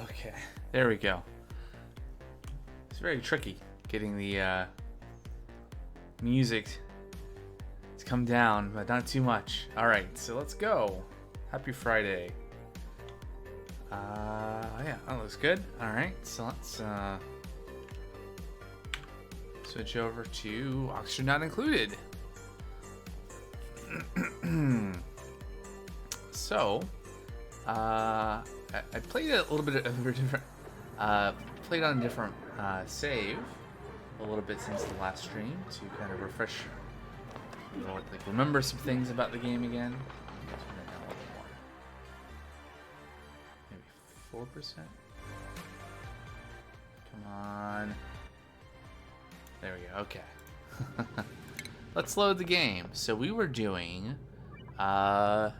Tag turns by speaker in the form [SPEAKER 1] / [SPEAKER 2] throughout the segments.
[SPEAKER 1] Okay, there we go. It's very tricky getting the music to come down, but not too much. All right, so let's go. Happy Friday. Yeah, that looks good. All right, so let's switch over to Oxygen Not Included. So, I played a little bit of a different, played on a different save a little bit since the last stream to kind of refresh, like remember some things about the game again. Turn it down a little more. Maybe 4%. Come on. There we go. Okay. Let's load the game. So we were doing the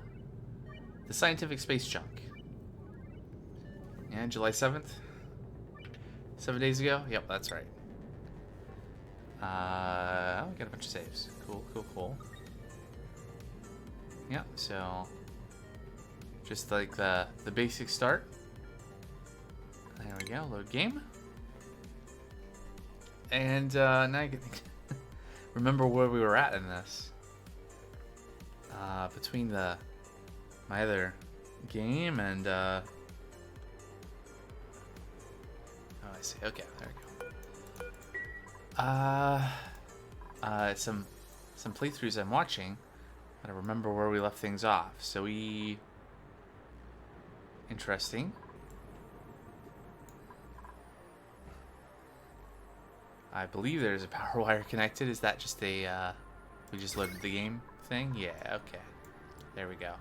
[SPEAKER 1] scientific space junk. Yeah, July 7th? 7 days ago? Yep, that's right. Oh, we got a bunch of saves. Cool, cool, cool. Yeah, so just like the basic start. There we go, load game. And now you can remember where we were at in this. Between my other game and oh, I see. Okay, there we go. Some playthroughs I'm watching. Gotta remember where we left things off. So interesting. I believe there's a power wire connected. Is that just a we just loaded the game thing? Yeah. Okay. There we go.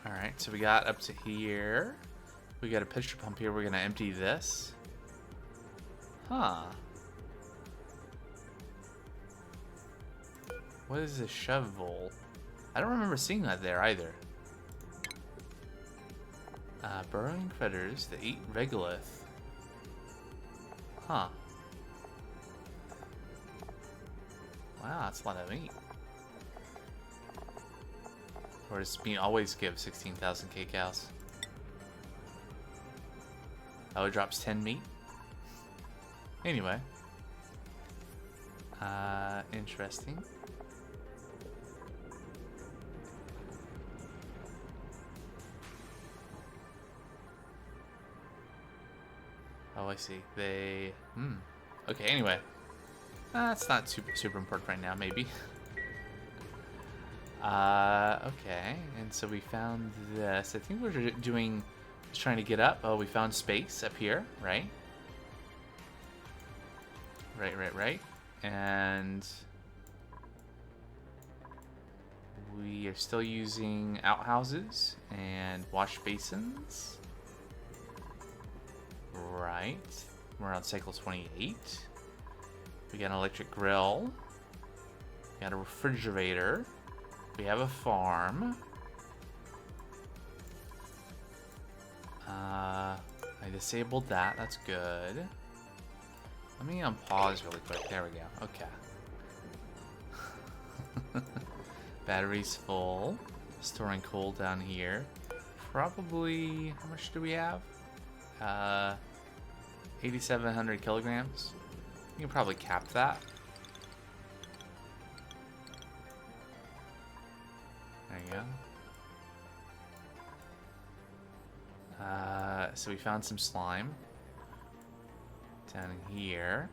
[SPEAKER 1] All right. So we got up to here. We got a pitcher pump here. We're gonna empty this. Huh. What is a shovel? I don't remember seeing that there either. Burrowing critters that eat regolith. Huh. Wow, that's a lot of meat. Or does meat always give 16,000 kcals? Oh, it drops 10 meat? Anyway. Interesting. Oh, I see. Okay, anyway. That's not super important right now, maybe. Okay. And so we found this. I think we're just trying to get up. Oh, we found space up here, right? Right. And we are still using outhouses and wash basins. Right. We're on cycle 28. We got an electric grill. We got a refrigerator. We have a farm. I disabled that. That's good. Let me unpause really quick. There we go. Okay. Battery's full. Storing coal down here. Probably... How much do we have? 8,700 kilograms. You can probably cap that. There you go. So we found some slime down here,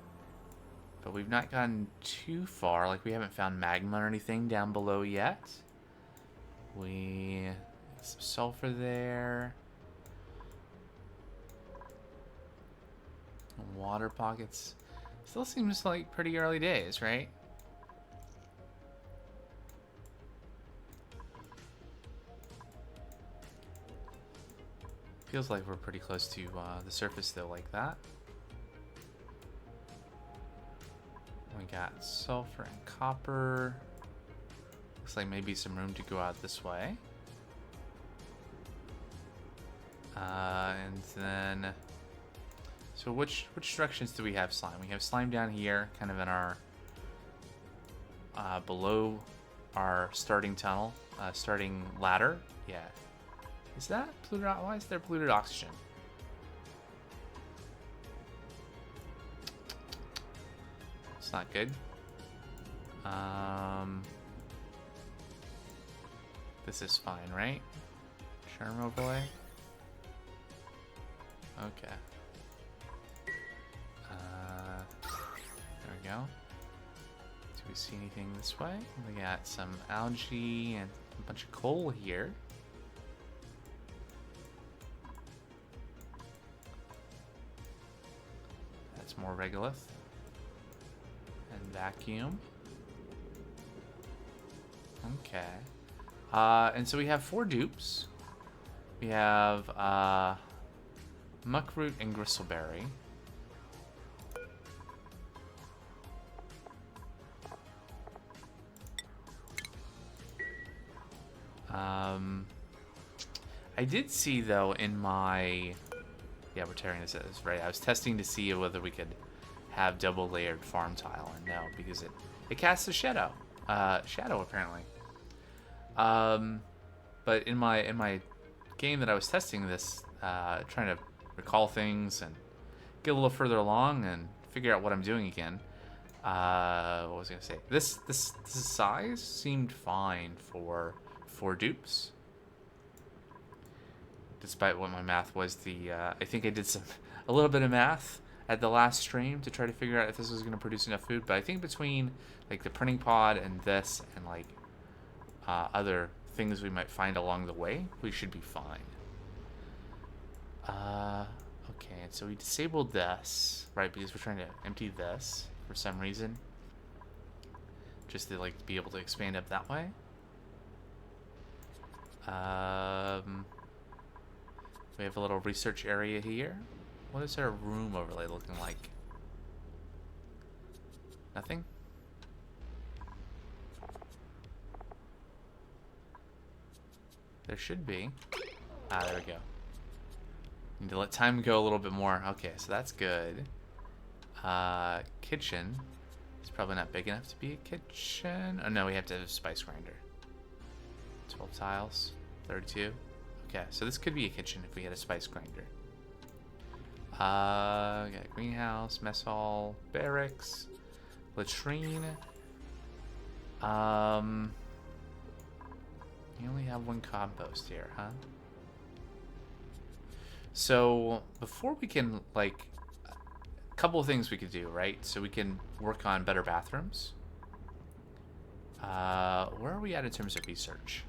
[SPEAKER 1] but we've not gotten too far. Like, we haven't found magma or anything down below yet. We some sulfur there. Water pockets. Still seems like pretty early days, right? Feels like we're pretty close to the surface though, like that. We got sulfur and copper. Looks like maybe some room to go out this way. And then... So which directions do we have slime? We have slime down here, kind of in our below our starting tunnel, starting ladder. Yeah. Is that polluted? Why is there polluted oxygen? It's not good. This is fine, right? Charm overlay. Okay. There we go. Do we see anything this way? We got some algae and a bunch of coal here. That's more regolith. And vacuum. Okay. And so we have 4 dupes. We have muckroot and gristleberry. I did see though in my we're tearing this right. I was testing to see whether we could have double layered farm tile, and no, because it casts a shadow. Shadow apparently. But in my game that I was testing this, trying to recall things and get a little further along and figure out what I'm doing again. What was I gonna say? This size seemed fine for 4 dupes. Despite what my math was, I think I did a little bit of math at the last stream to try to figure out if this was going to produce enough food. But I think between like the printing pod and this and like other things we might find along the way, we should be fine. Okay, and so we disabled this, right? Because we're trying to empty this for some reason, just to like be able to expand up that way. We have a little research area here. What is our room overlay looking like? Nothing? There should be. Ah, there we go. Need to let time go a little bit more. Okay, so that's good. Kitchen. It's probably not big enough to be a kitchen. Oh no, we have to have a spice grinder. 12 tiles. 32. Okay, so this could be a kitchen if we had a spice grinder. We got a greenhouse, mess hall, barracks, latrine. You only have 1 compost here, huh? So before we can, like, a couple of things we could do, right? So we can work on better bathrooms. Where are we at in terms of research?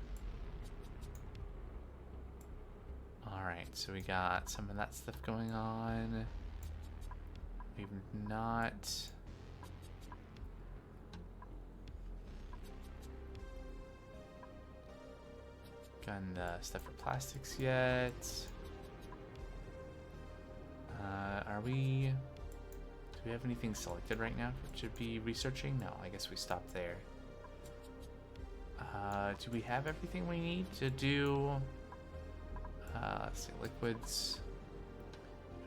[SPEAKER 1] Alright, so we got some of that stuff going on. We've not... gotten the stuff for plastics yet. Are we... do we have anything selected right now to be researching? No, I guess we stopped there. Do we have everything we need to do... let's see, liquids,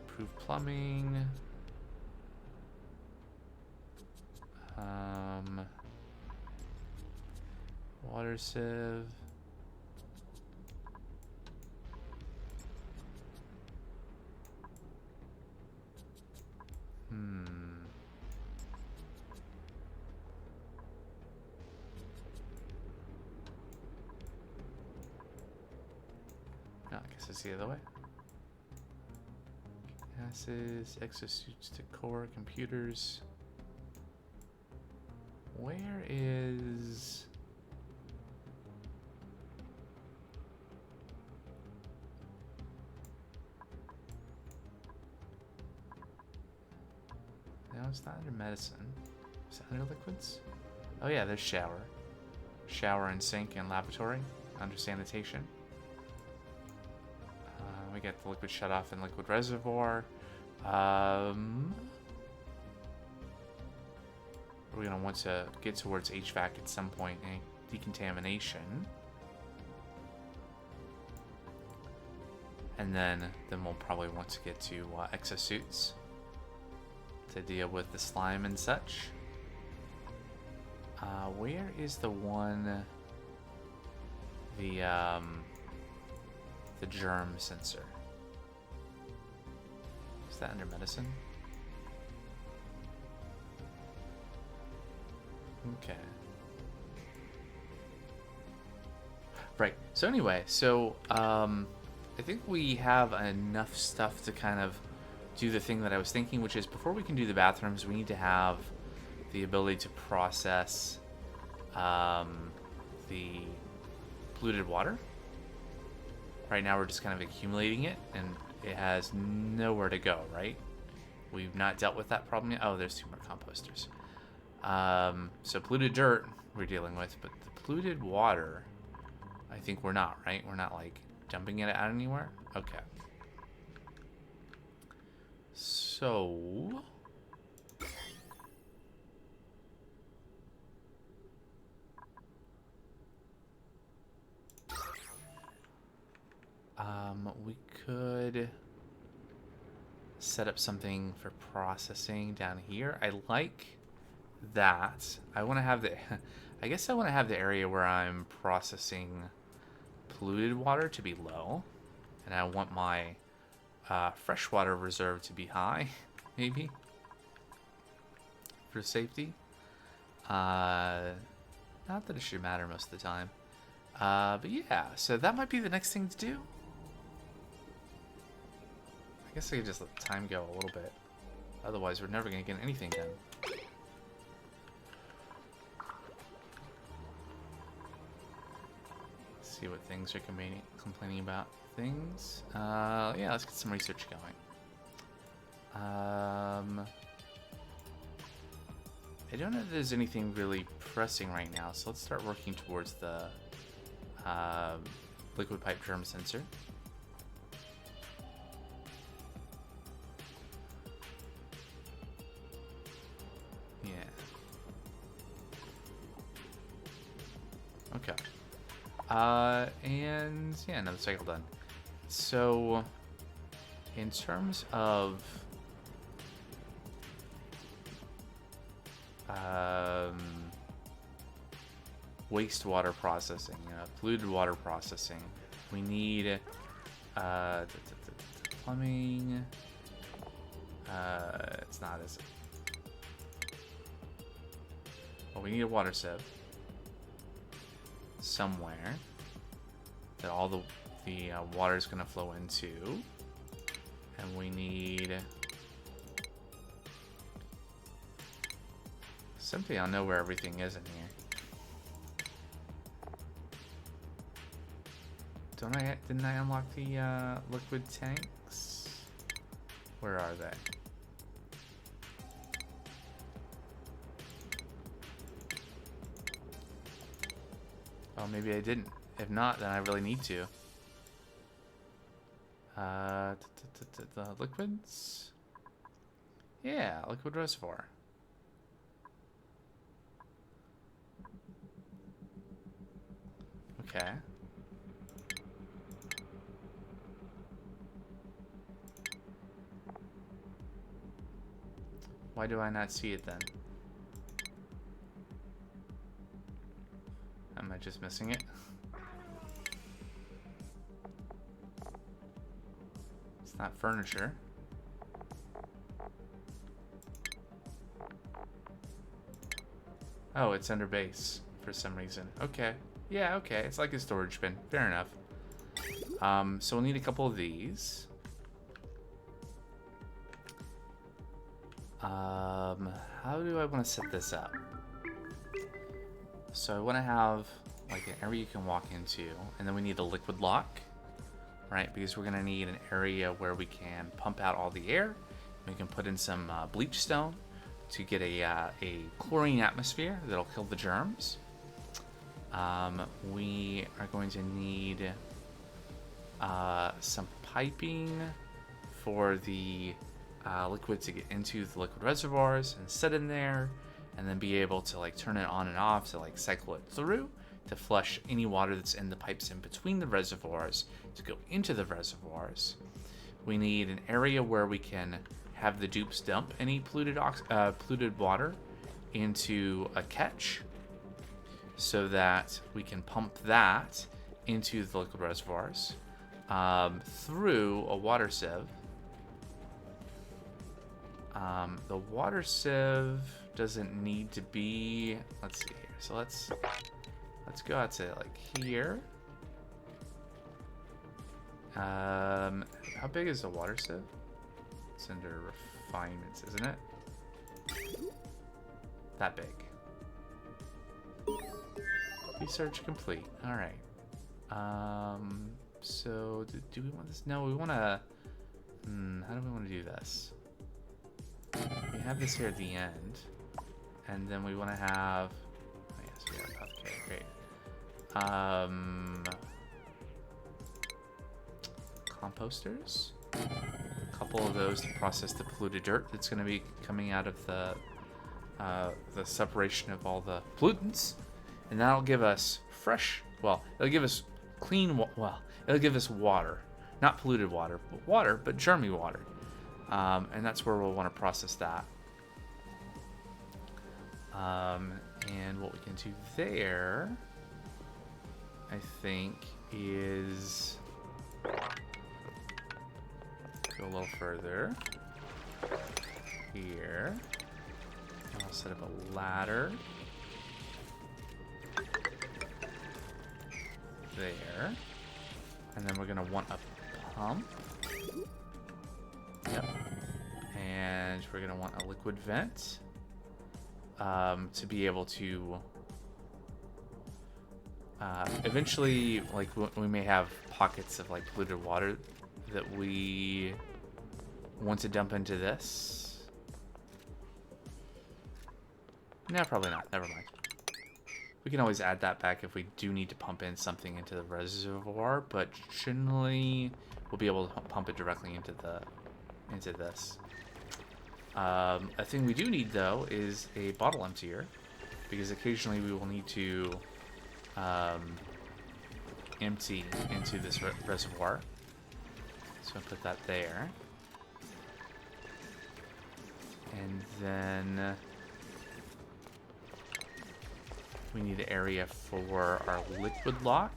[SPEAKER 1] improve plumbing, water sieve, no, I guess it's the other way. Gases, exosuits to core, computers. Where is... no, it's not under medicine. Is it under liquids? Oh yeah, there's shower. Shower and sink and lavatory under sanitation. We got the liquid shutoff and liquid reservoir. We're gonna want to get towards HVAC at some point and decontamination. And then we'll probably want to get to exosuits to deal with the slime and such. Where is the one... the germ sensor. Is that under medicine? Okay. Right. So anyway, I think we have enough stuff to kind of do the thing that I was thinking, which is before we can do the bathrooms, we need to have the ability to process the polluted water. Right now we're just kind of accumulating it, and it has nowhere to go, right? We've not dealt with that problem yet. Oh, there's 2 more composters. So polluted dirt we're dealing with, but the polluted water, I think we're not, right? We're not, like, dumping it out anywhere? Okay. So... we could set up something for processing down here. I like that. I want to have the... I guess I want to have the area where I'm processing polluted water to be low. And I want my freshwater reserve to be high, maybe, for safety. Not that it should matter most of the time. But yeah, so that might be the next thing to do. I guess I could just let the time go a little bit. Otherwise, we're never going to get anything done. Let's see what things are complaining about. Things. Yeah, let's get some research going. I don't know if there's anything really pressing right now, so let's start working towards the liquid pipe germ sensor. Yeah. Okay. And yeah, another cycle done. So, in terms of wastewater processing, polluted water processing, we need plumbing. It's not, is it? Well, we need a water sieve somewhere that all the water is going to flow into, and we need something. I'll know where everything is in here. Didn't I unlock the liquid tanks? Where are they? Oh, maybe I didn't. If not, then I really need to. The liquids? Yeah, liquid reservoir. Okay. Why do I not see it then? Am I just missing it? It's not furniture. Oh, it's under base for some reason. Okay. Yeah, okay. It's like a storage bin. Fair enough. So we'll need a couple of these. How do I want to set this up? So I want to have like an area you can walk into, and then we need a liquid lock, right? Because we're going to need an area where we can pump out all the air. We can put in some bleach stone to get a chlorine atmosphere that'll kill the germs. We are going to need some piping for the liquid to get into the liquid reservoirs and sit in there, and then be able to like turn it on and off to like cycle it through to flush any water that's in the pipes in between the reservoirs to go into the reservoirs. We need an area where we can have the dupes dump any polluted water into a catch so that we can pump that into the liquid reservoirs. through a water sieve. The water sieve doesn't need to be. Let's see here. So let's go out to like here. How big is the water sieve? It's under refinements, isn't it? That big. Research complete. All right. So do we want this? No, we want to. How do we want to do this? We have this here at the end, and then we want to have. Oh yes, we have apothecary. Great. Composters. A couple of those to process the polluted dirt that's going to be coming out of the separation of all the pollutants, and that'll give us fresh. Well, it'll give us clean. Well, it'll give us water, not polluted water, but germy water, and that's where we'll want to process that. And what we can do there, I think, is go a little further here. And I'll set up a ladder there, and then we're gonna want a pump. Yep. And we're gonna want a liquid vent to be able to eventually, like, we may have pockets of like polluted water that we want to dump into this. No, probably not. Never mind. We can always add that back if we do need to pump in something into the reservoir, but generally we'll be able to pump it directly into this. A thing we do need though is a bottle emptier, because occasionally we will need to empty into this reservoir. So I'll put that there. And then we need an area for our liquid lock.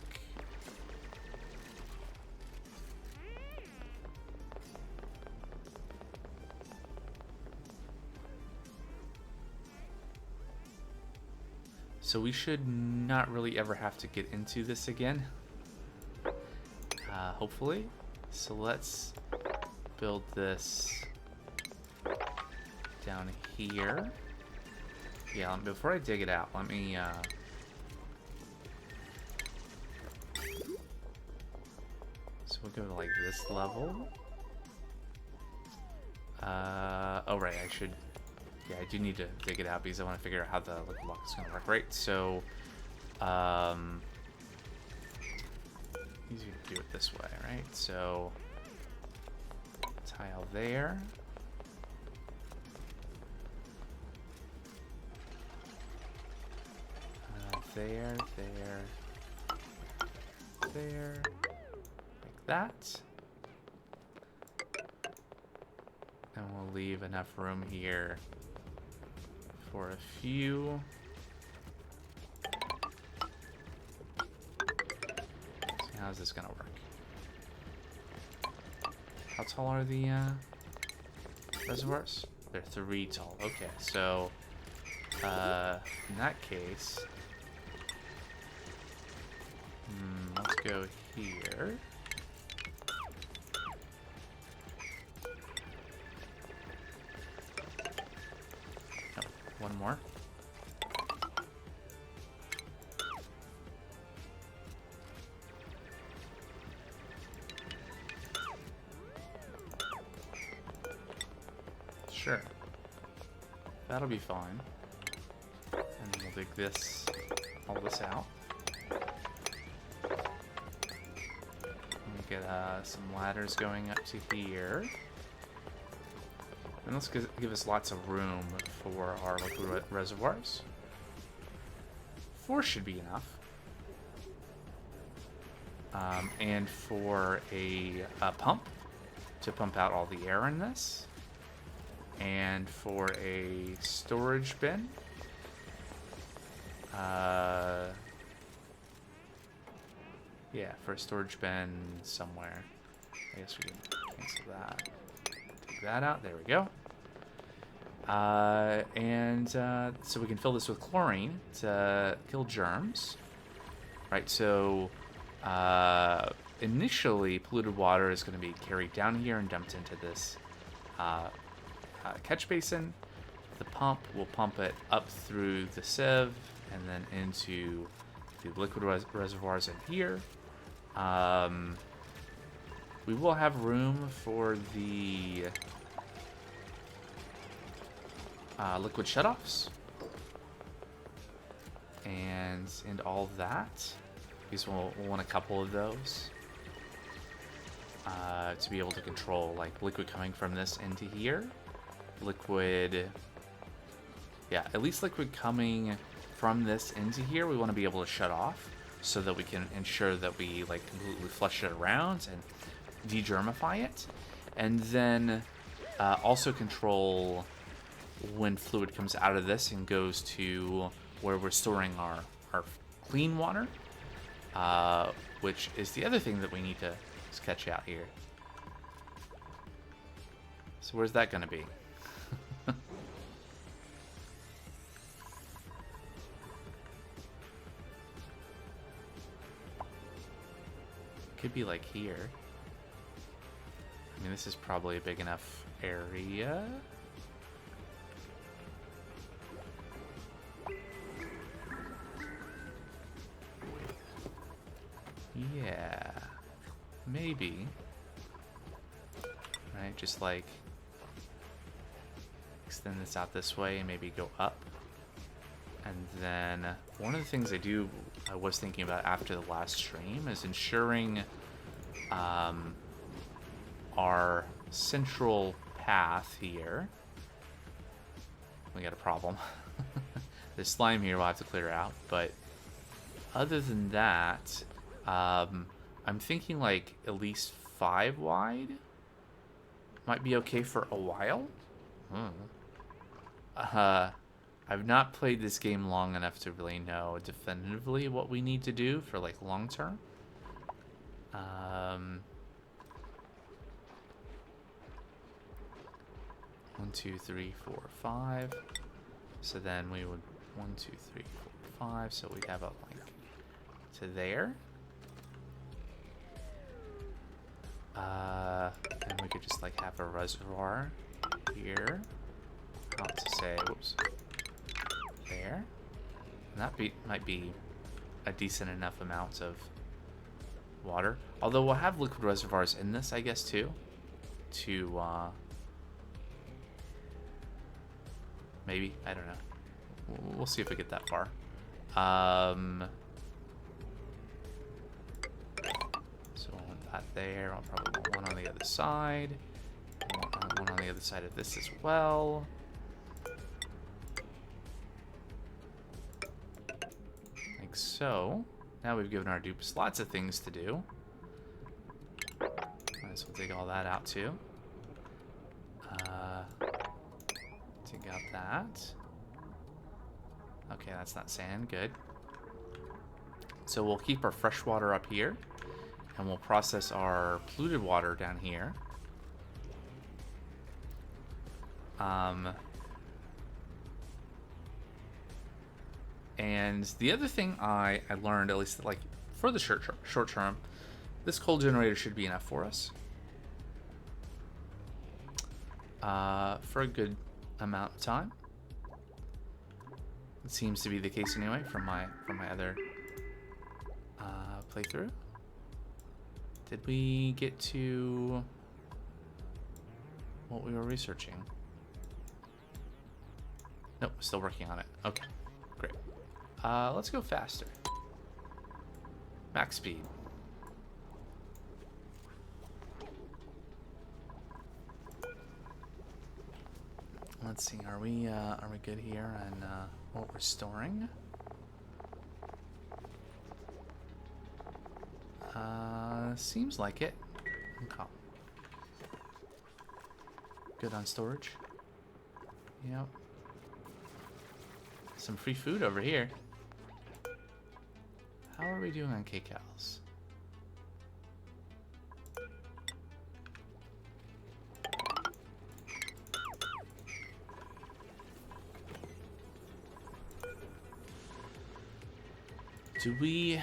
[SPEAKER 1] So we should not really ever have to get into this again. Hopefully. So let's build this down here. Yeah, before I dig it out, let me so we'll go to like this level. Oh right, I should. Yeah, I do need to dig it out because I want to figure out how the liquid lock is going to work, right? So, easier to do it this way, right? So, tile there. There, like that. And we'll leave enough room here for a few. So how's this gonna work? How tall are the reservoirs? They're 3 tall. Okay, so in that case, let's go here. One more. Sure. That'll be fine. And then we'll dig all this out. We get some ladders going up to here. And let's give us lots of room for our liquid reservoirs. 4 should be enough. And for a pump to pump out all the air in this. And for a storage bin. Yeah, for a storage bin somewhere. I guess we can cancel that. Take that out. There we go. So we can fill this with chlorine to kill germs. Right, so initially polluted water is going to be carried down here and dumped into this catch basin. The pump will pump it up through the sieve and then into the liquid reservoirs in here. We will have room for the liquid shutoffs and all of that, because we'll want a couple of those to be able to control like liquid coming from this into here, liquid, yeah, at least liquid coming from this into here we want to be able to shut off so that we can ensure that we like completely flush it around and de-germify it, and then also control when fluid comes out of this and goes to where we're storing our clean water, which is the other thing that we need to sketch out here. So where's that going to be? Could be like here. I mean, this is probably a big enough area. Yeah, maybe. Right, just like extend this out this way and maybe go up. And then one of the things I was thinking about after the last stream is ensuring our central path here. We got a problem. There's slime here we'll have to clear out, but other than that, I'm thinking like at least 5 wide might be okay for a while. I've not played this game long enough to really know definitively what we need to do for like long term. 1, 2, 3, 4, 5. So then we would 1, 2, 3, 4, 5. So we'd have a like to there. And we could just like have a reservoir here. Out to say, whoops, there. And that might be a decent enough amount of water. Although we'll have liquid reservoirs in this, I guess, too. To maybe, I don't know. We'll see if we get that far. So we'll want that there. I'll probably want one on the other side. One on the other side of this as well. Like so. Now we've given our dupes lots of things to do. Might as well dig all that out too. Dig out that. Okay, that's not sand. Good. So we'll keep our fresh water up here, and we'll process our polluted water down here. And the other thing I learned, at least like for the short term, this coal generator should be enough for us. For a good amount of time. It seems to be the case anyway from my other playthrough. Did we get to what we were researching? Nope, still working on it. Okay, great. Let's go faster. Max speed. Let's see. Are we good here on what we're storing? Seems like it. Okay. Good on storage. Yep. Some free food over here. How are we doing on kcals? Do we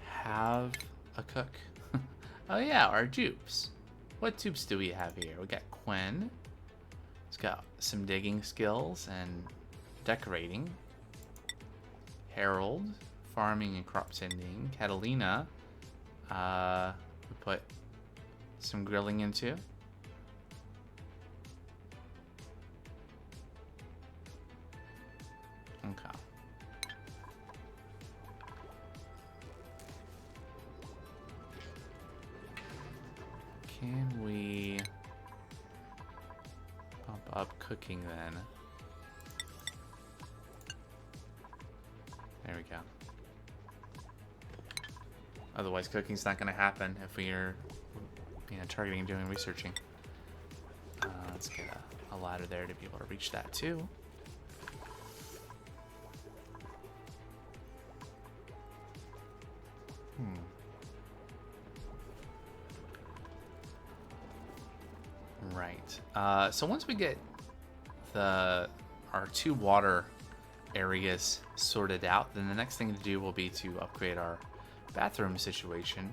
[SPEAKER 1] have a cook? Oh yeah, our dupes. What dupes do we have here? We got Quinn. He's got some digging skills and decorating. Harold, farming and crop tending. Catalina, we put some grilling into. Okay. Can we bump up cooking then? There we go. Otherwise, cooking's not going to happen if we're, targeting and doing researching. Let's get a ladder there to be able to reach that too. Right. So once we get our 2 water areas sorted out, then the next thing to do will be to upgrade our bathroom situation.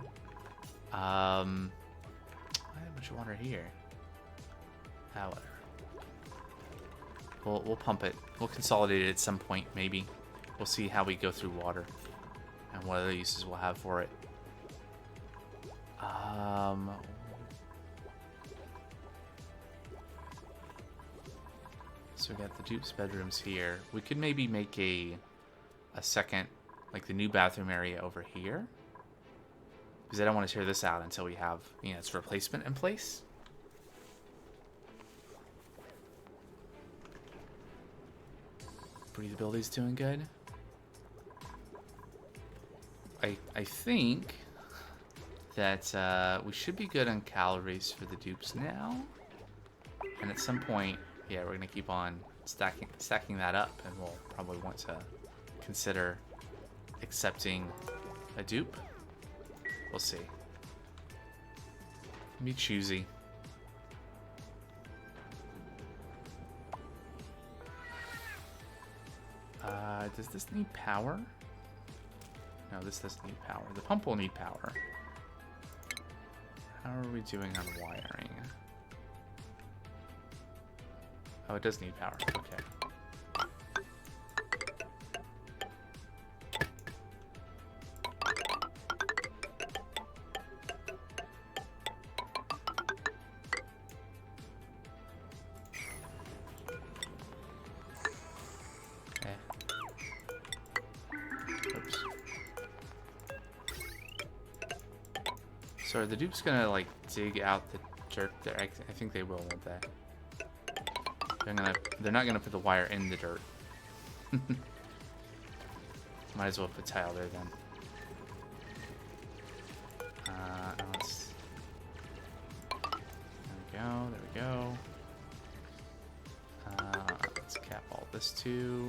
[SPEAKER 1] I have a bunch of water here. However, we'll pump it. We'll consolidate it at some point, maybe. We'll see how we go through water and what other uses we'll have for it. So we got the dupes bedrooms here. We could maybe make a second, like the new bathroom area over here. Because I don't want to tear this out until we have, its replacement in place. Breathability's doing good. I think that we should be good on calories for the dupes now. And at some point, yeah, we're gonna keep on stacking that up, and we'll probably want to consider accepting a dupe. We'll see. Be choosy. Does this need power? No, this doesn't need power. The pump will need power. How are we doing on wiring? Oh, it does need power. Okay. Oops. So are the dupes gonna like dig out the dirt there? I think they will, won't they? They're not gonna put the wire in the dirt. Might as well put tile there then. There we go. Let's cap all this too.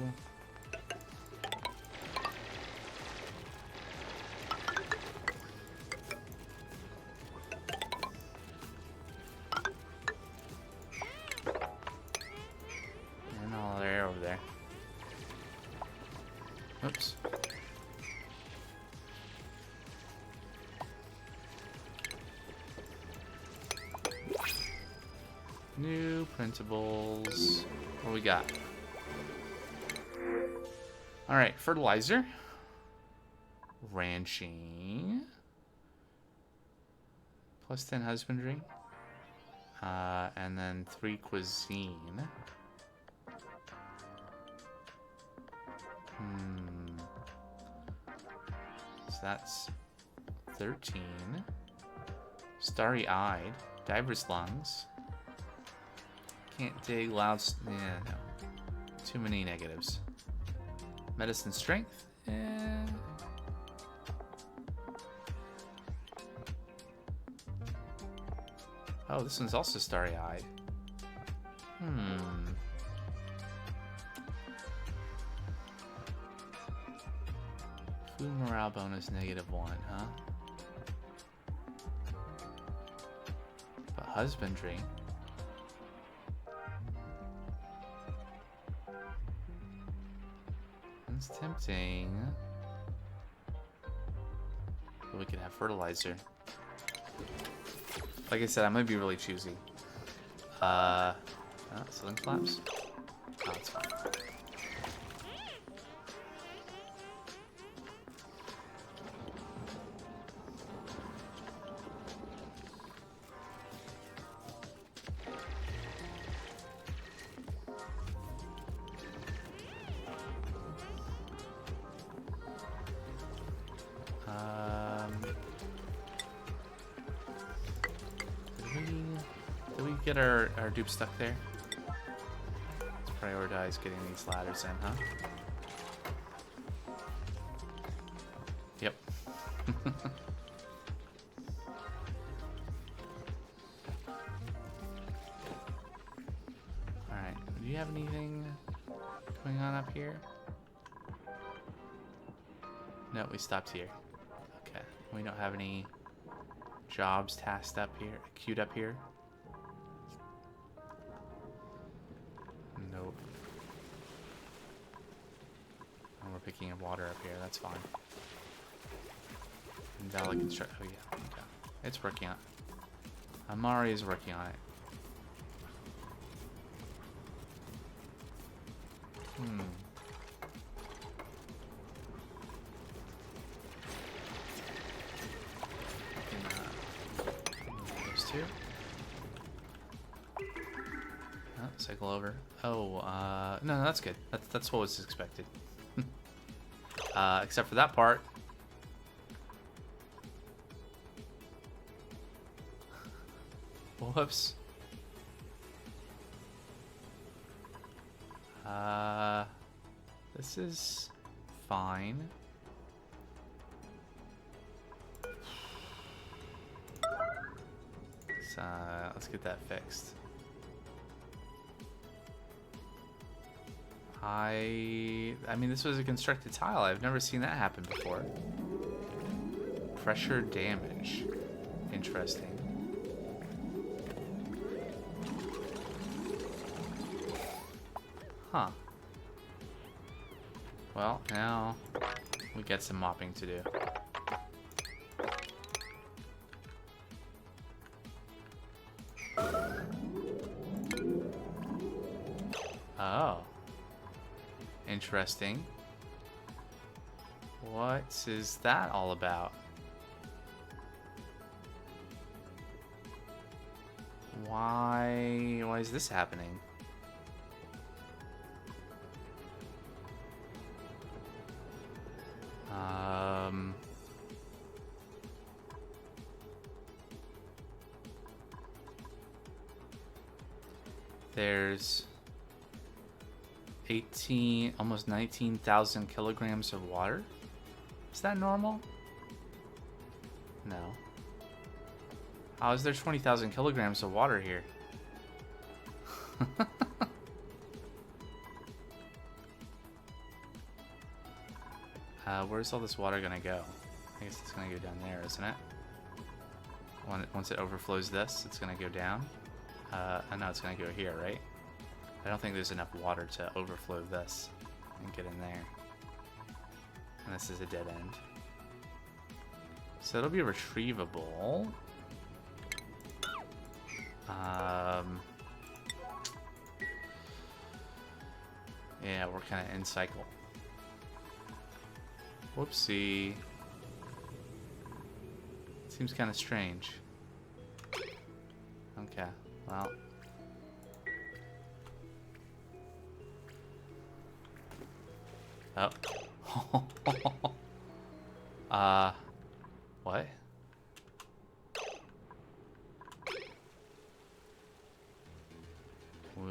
[SPEAKER 1] Oops. New printables. What do we got? Alright, fertilizer. Ranching. Plus 10 husbandry. And then 3 cuisine. So that's 13. Starry-eyed. Diver's lungs. Can't dig. Loud. Yeah, no. Too many negatives. Medicine strength. Oh, this one's also starry-eyed. Food morale bonus -1, huh? But husbandry. Sounds tempting. But we can have fertilizer. Like I said, I'm gonna be really choosy. Ceiling flaps? Oh, it's fine. Did we get our dupe stuck there? Let's prioritize getting these ladders in, huh? Yep. Alright, do you have anything going on up here? No, we stopped here. Okay, we don't have any jobs tasked up here, queued up here. Nope. And we're picking up water up here, that's fine. Invalid construct. Oh yeah, okay. It's working on it. Amari is working on it. Those two. Oh, cycle over. Oh, no, that's good. That's what was expected. Except for that part. Whoops. This is fine. Let's get that fixed. I mean, this was a constructed tile. I've never seen that happen before. Pressure damage. Interesting. Huh. Well, now we get some mopping to do. Oh. Interesting. What is that all about? Why is this happening? There's 18, almost 19,000 kilograms of water. Is that normal? No. How is there 20,000 kilograms of water here? Where's all this water gonna go? I guess it's gonna go down there, isn't it? Once it overflows this, it's gonna go down. I know it's gonna go here, right? I don't think there's enough water to overflow this and get in there. And this is a dead end. So it'll be retrievable. Yeah, we're kind of in cycle. Whoopsie. Seems kind of strange. Okay, well. Oh. What?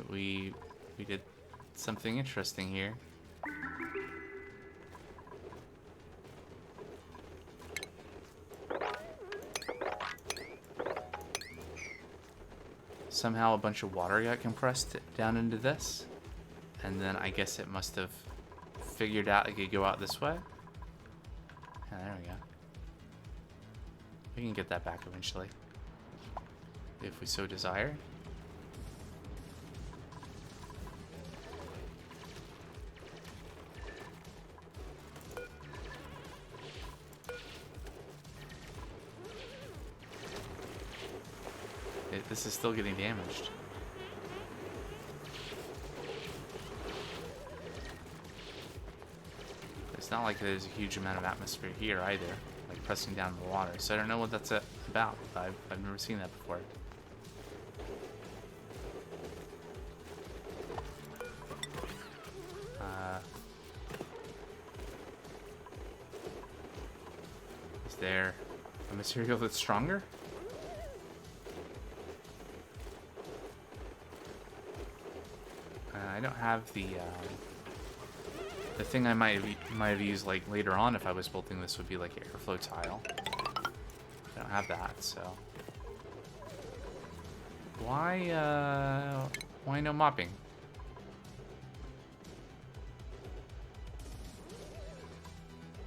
[SPEAKER 1] We did something interesting here. Somehow a bunch of water got compressed down into this, and then I guess it must have figured out it could go out this way. Yeah, there we go. We can get that back eventually, if we so desire. This is still getting damaged. It's not like there's a huge amount of atmosphere here either, like pressing down the water. So I don't know what that's about. I've never seen that before. Is there a material that's stronger? I don't have the thing I might have used like later on if I was building this would be like airflow tile. I don't have that, so why no mopping?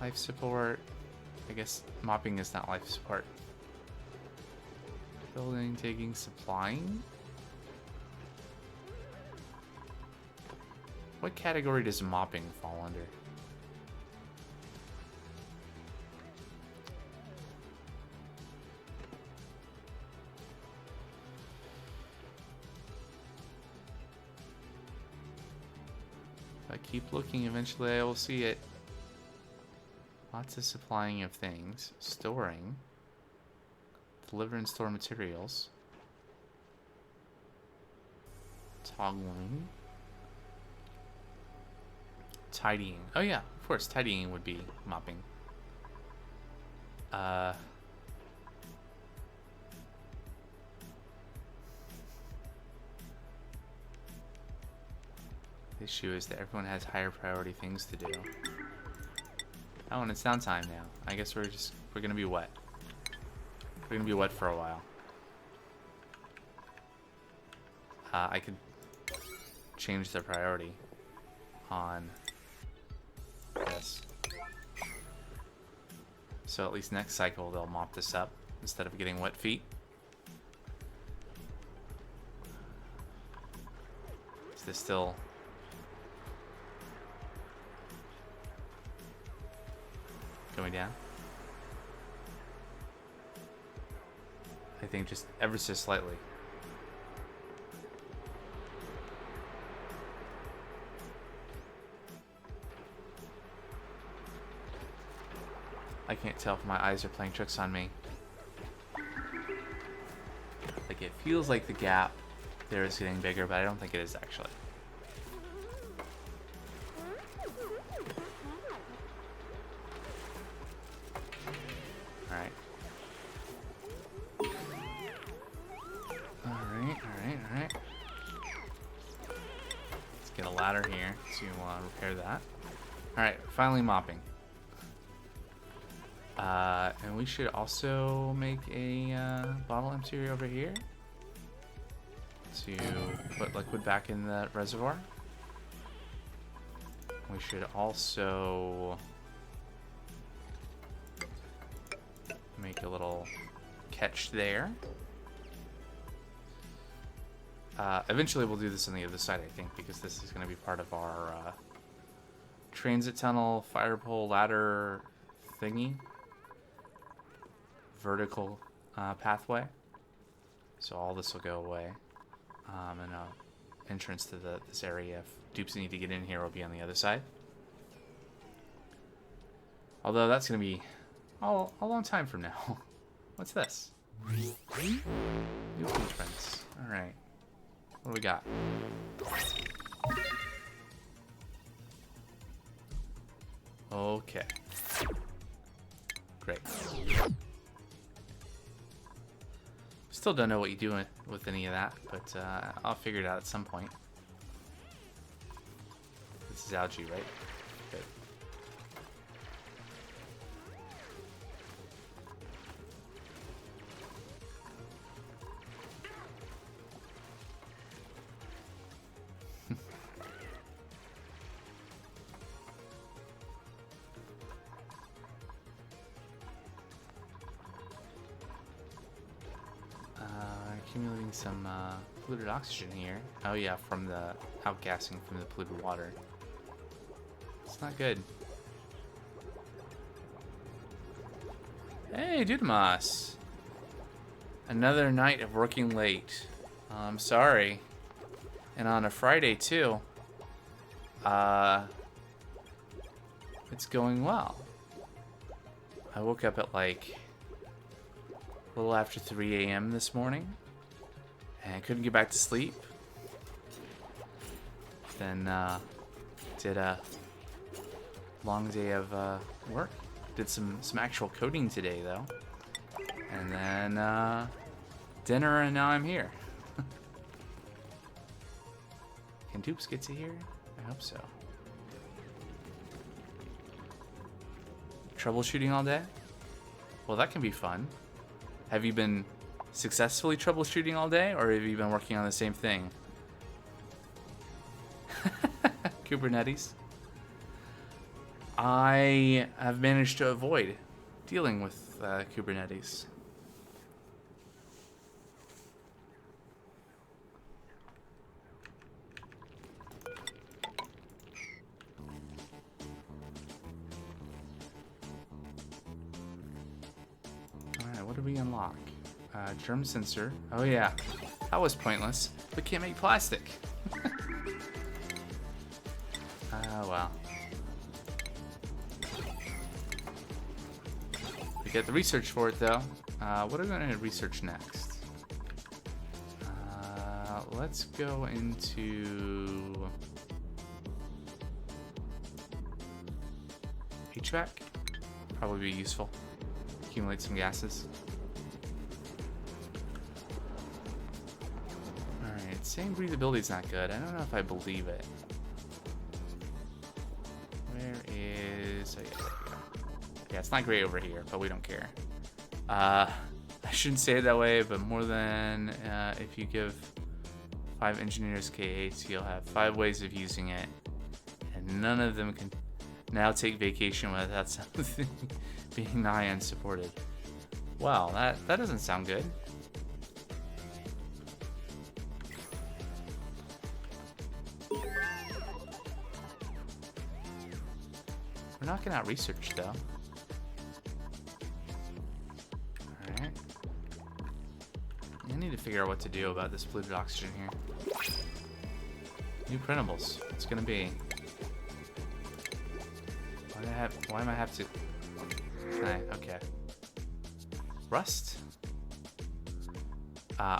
[SPEAKER 1] Life support. I guess mopping is not life support. Building, taking, supplying. What category does mopping fall under? If I keep looking, eventually I will see it. Lots of supplying of things. Storing. Deliver and store materials. Toggling. Tidying. Oh yeah, of course, tidying would be mopping. The issue is that everyone has higher priority things to do. Oh, and it's downtime now. I guess we're gonna be wet. We're gonna be wet for a while. I could change the priority on this. So at least next cycle they'll mop this up instead of getting wet feet. Is this still... going down? I think just ever so slightly. I can't tell if my eyes are playing tricks on me. Like, it feels like the gap there is getting bigger, but I don't think it is actually. Alright. Alright. Let's get a ladder here to repair that. Alright, finally mopping. And we should also make a bottle emptier over here to put liquid back in the reservoir. We should also make a little catch there. Eventually we'll do this on the other side, I think, because this is going to be part of our transit tunnel, fire pole, ladder thingy. Vertical pathway. So all this will go away. And entrance to this area, if dupes need to get in here, will be on the other side. Although that's going to be a long time from now. What's this? New blueprints. Alright. What do we got? Okay. Great. Still don't know what you do with any of that, but I'll figure it out at some point. This is algae, right? Good. Accumulating some polluted oxygen here. Oh yeah, from the outgassing from the polluted water. It's not good. Hey, Dudamas. Another night of working late. I'm sorry. And on a Friday, too. It's going well. I woke up at like a little after 3 a.m. this morning. And I couldn't get back to sleep. Then, did a long day of work. Did some actual coding today, though. And then, dinner, and now I'm here. Can Dupes get to here? I hope so. Troubleshooting all day? Well, that can be fun. Have you been successfully troubleshooting all day, or have you been working on the same thing? Kubernetes. I have managed to avoid dealing with Kubernetes. Alright, what did we unlock? Germ sensor. Oh yeah, that was pointless. We can't make plastic. Oh well. We get the research for it though. What are we going to research next? Let's go into HVAC. Probably be useful. Accumulate some gases. Alright, saying breathability is not good. I don't know if I believe it. Where is... Oh, yeah, there we go. Yeah, it's not great over here, but we don't care. I shouldn't say it that way, but more than if you give 5 engineers K8s, you'll have 5 ways of using it, and none of them can now take vacation without something being nigh unsupported. Wow, that doesn't sound good. We're knocking out research though. Alright. I need to figure out what to do about this polluted oxygen here. New printables. It's gonna be. Why am I have to? Okay. Rust.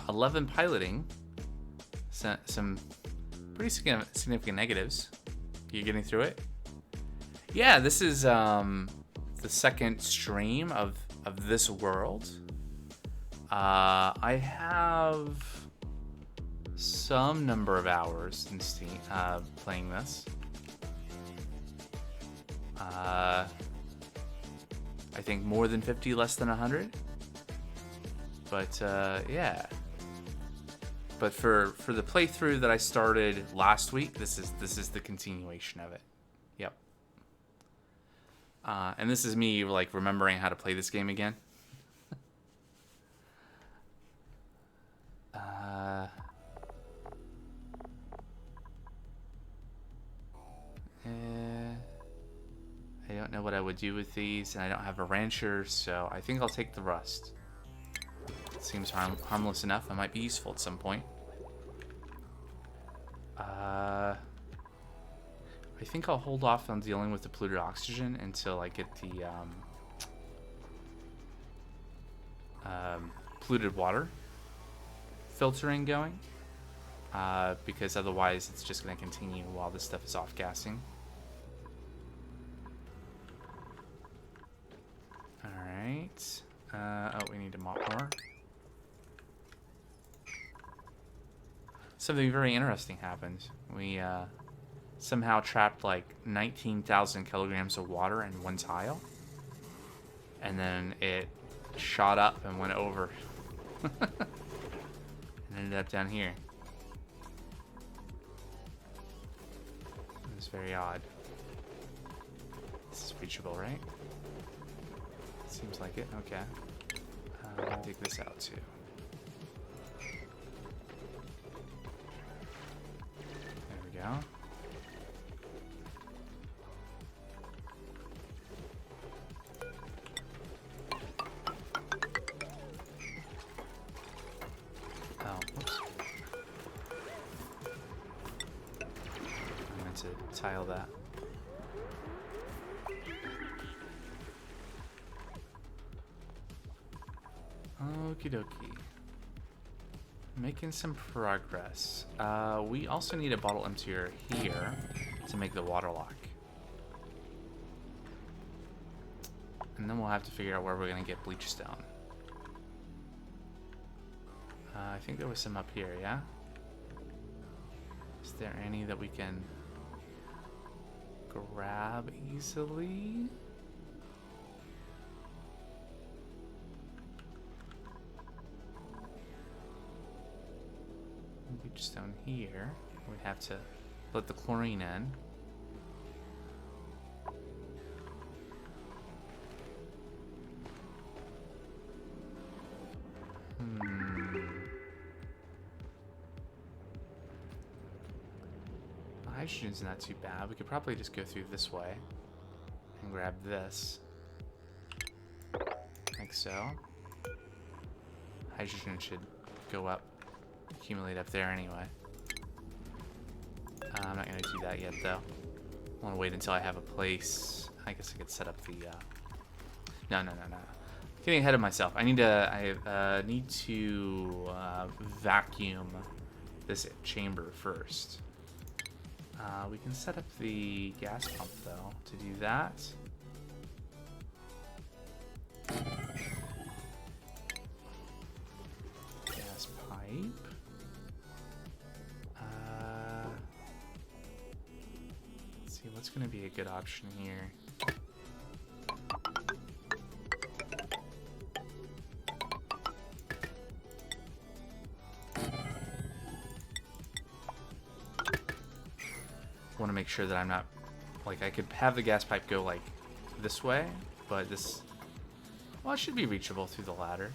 [SPEAKER 1] 11 piloting. Some pretty significant negatives. You getting through it? Yeah, this is the second stream of this world. I have some number of hours in Steam playing this. I think more than 50, less than 100. But yeah. But for the playthrough that I started last week, this is the continuation of it. Yep. And this is me like remembering how to play this game again. I don't know what I would do with these, and I don't have a rancher, so I think I'll take the rust. It seems harmless enough. It might be useful at some point. I think I'll hold off on dealing with the polluted oxygen until I get the polluted water filtering going, because otherwise it's just going to continue while this stuff is off-gassing. Alright. Oh, we need to mop more. Something very interesting happened. We somehow trapped like 19,000 kilograms of water in one tile. And then it shot up and went over. And ended up down here. It was very odd. This is reachable, right? Seems like it. Okay. I'll dig this out too. There we go. tile that. Okie dokie. Making some progress. We also need a bottle emptier here to make the water lock. And then we'll have to figure out where we're going to get bleach stone. I think there was some up here, yeah? Is there any that we can grab easily? Bleach stone here. We'd have to let the chlorine in. Hydrogen's not too bad. We could probably just go through this way and grab this. Like so. Hydrogen should go up, accumulate up there anyway. I'm not going to do that yet though. I want to wait until I have a place. I guess I could set up the... No. Getting ahead of myself. I need to vacuum this chamber first. We can set up the gas pump though to do that. Gas pipe. Let's see what's going to be a good option here. Want to make sure that I'm not, like, I could have the gas pipe go like this way, but this, well, it should be reachable through the ladder.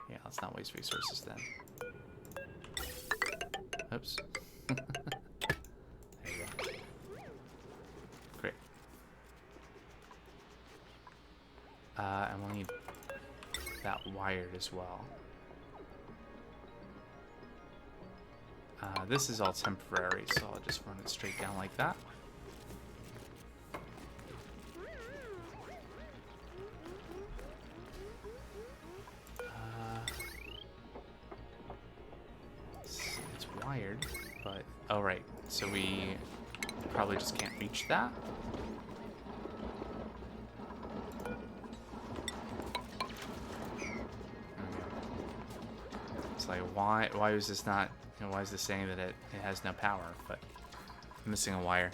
[SPEAKER 1] Yeah, let's not waste resources then. Oops. There you go. Great. And we'll need that wired as well. This is all temporary, so I'll just run it straight down like that. It's wired, but... Oh, right. So we probably just can't reach that. It's like, why is this not... You know, why is this saying that it has no power? But I'm missing a wire.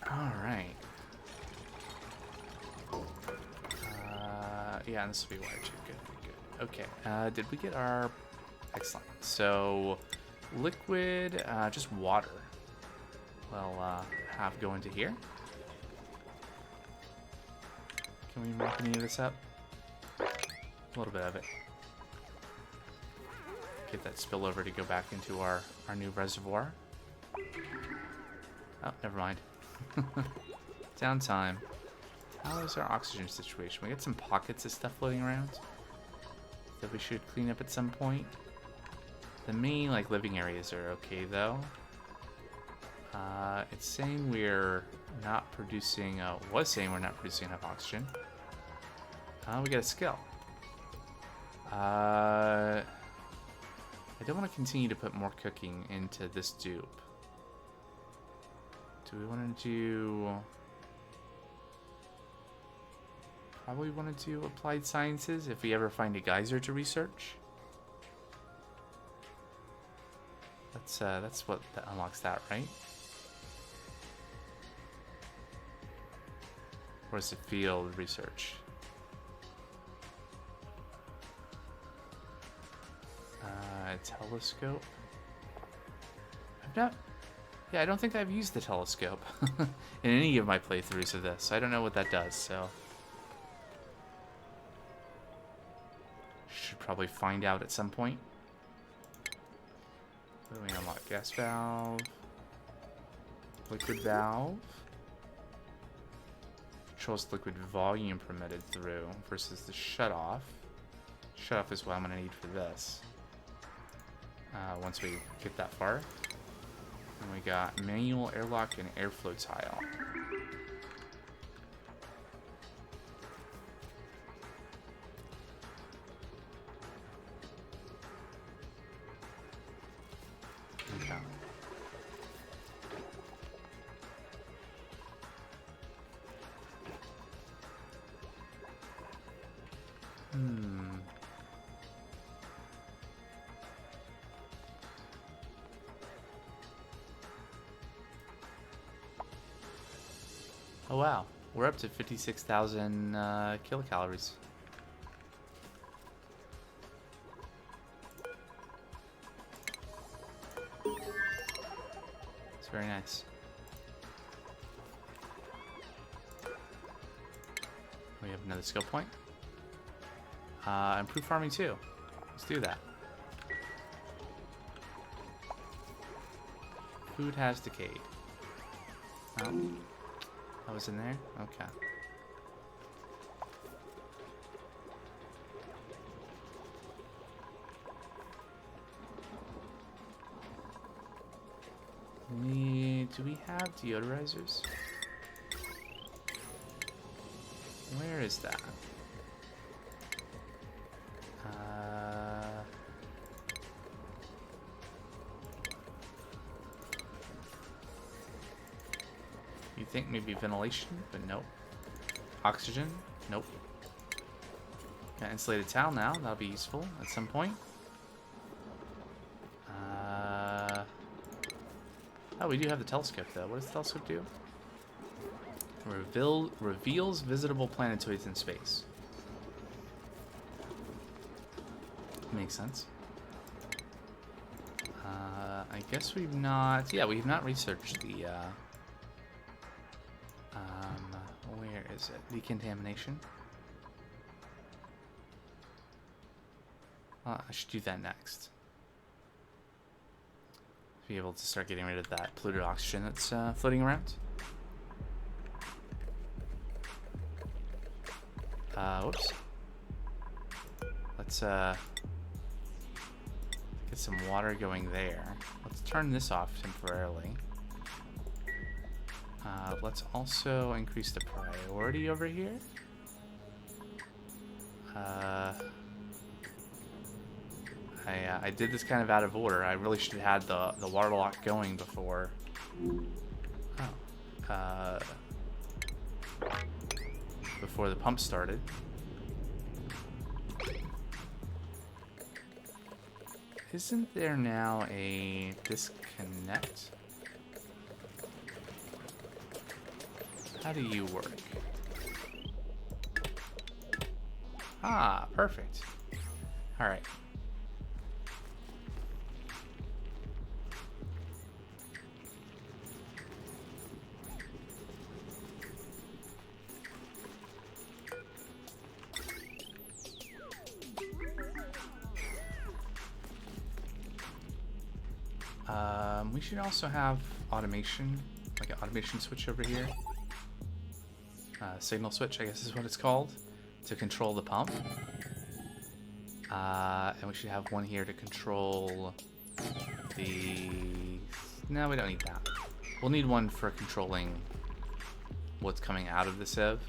[SPEAKER 1] Alright. Yeah, and this will be wired too. Good. Okay. Did we get our... Excellent. So, liquid, just water. We'll have go into here. Can we wrap any of this up? A little bit of it. Get that spillover to go back into our new reservoir. Oh, never mind. Downtime. How is our oxygen situation? We got some pockets of stuff floating around that we should clean up at some point. The main, like, living areas are okay, though. It's saying we're not producing, was saying we're not producing enough oxygen. We got a skill. I don't want to continue to put more cooking into this dupe. Do we want to do... Probably want to do applied sciences if we ever find a geyser to research. That's what that unlocks that, right? Or is it field research? Telescope. Yeah, I don't think I've used the telescope in any of my playthroughs of this. So I don't know what that does, so should probably find out at some point. What do we unlock? Gas valve, liquid valve. Controls liquid volume permitted through versus the shut off. Shut off is what I'm gonna need for this. once we get that far. And we got manual airlock and airflow tile. Okay. Oh wow, we're up to 56,000 kilocalories. It's very nice. We have another skill point. Improve farming too. Let's do that. Food has decayed. Oh. That was in there? Okay. Do we have deodorizers? Where is that? You think maybe ventilation, but nope. Oxygen, nope. Got insulated towel now, that'll be useful at some point. Oh, we do have the telescope though. What does the telescope do? Reveals visitable planetoids in space. Makes sense. I guess we've not... Yeah, we've not researched the... where is it? Decontamination. I should do that next. Be able to start getting rid of that polluted oxygen that's floating around. Whoops. Let's get some water going there. Let's turn this off temporarily. Let's also increase the priority over here. I did this kind of out of order. I really should have had the water lock going before. Oh. Before the pump started. Isn't there now a disconnect? How do you work? Ah, perfect. All right. We should also have automation, like an automation switch over here. Signal switch, I guess is what it's called, to control the pump. And we should have one here to control the... No, we don't need that. We'll need one for controlling what's coming out of the sieve.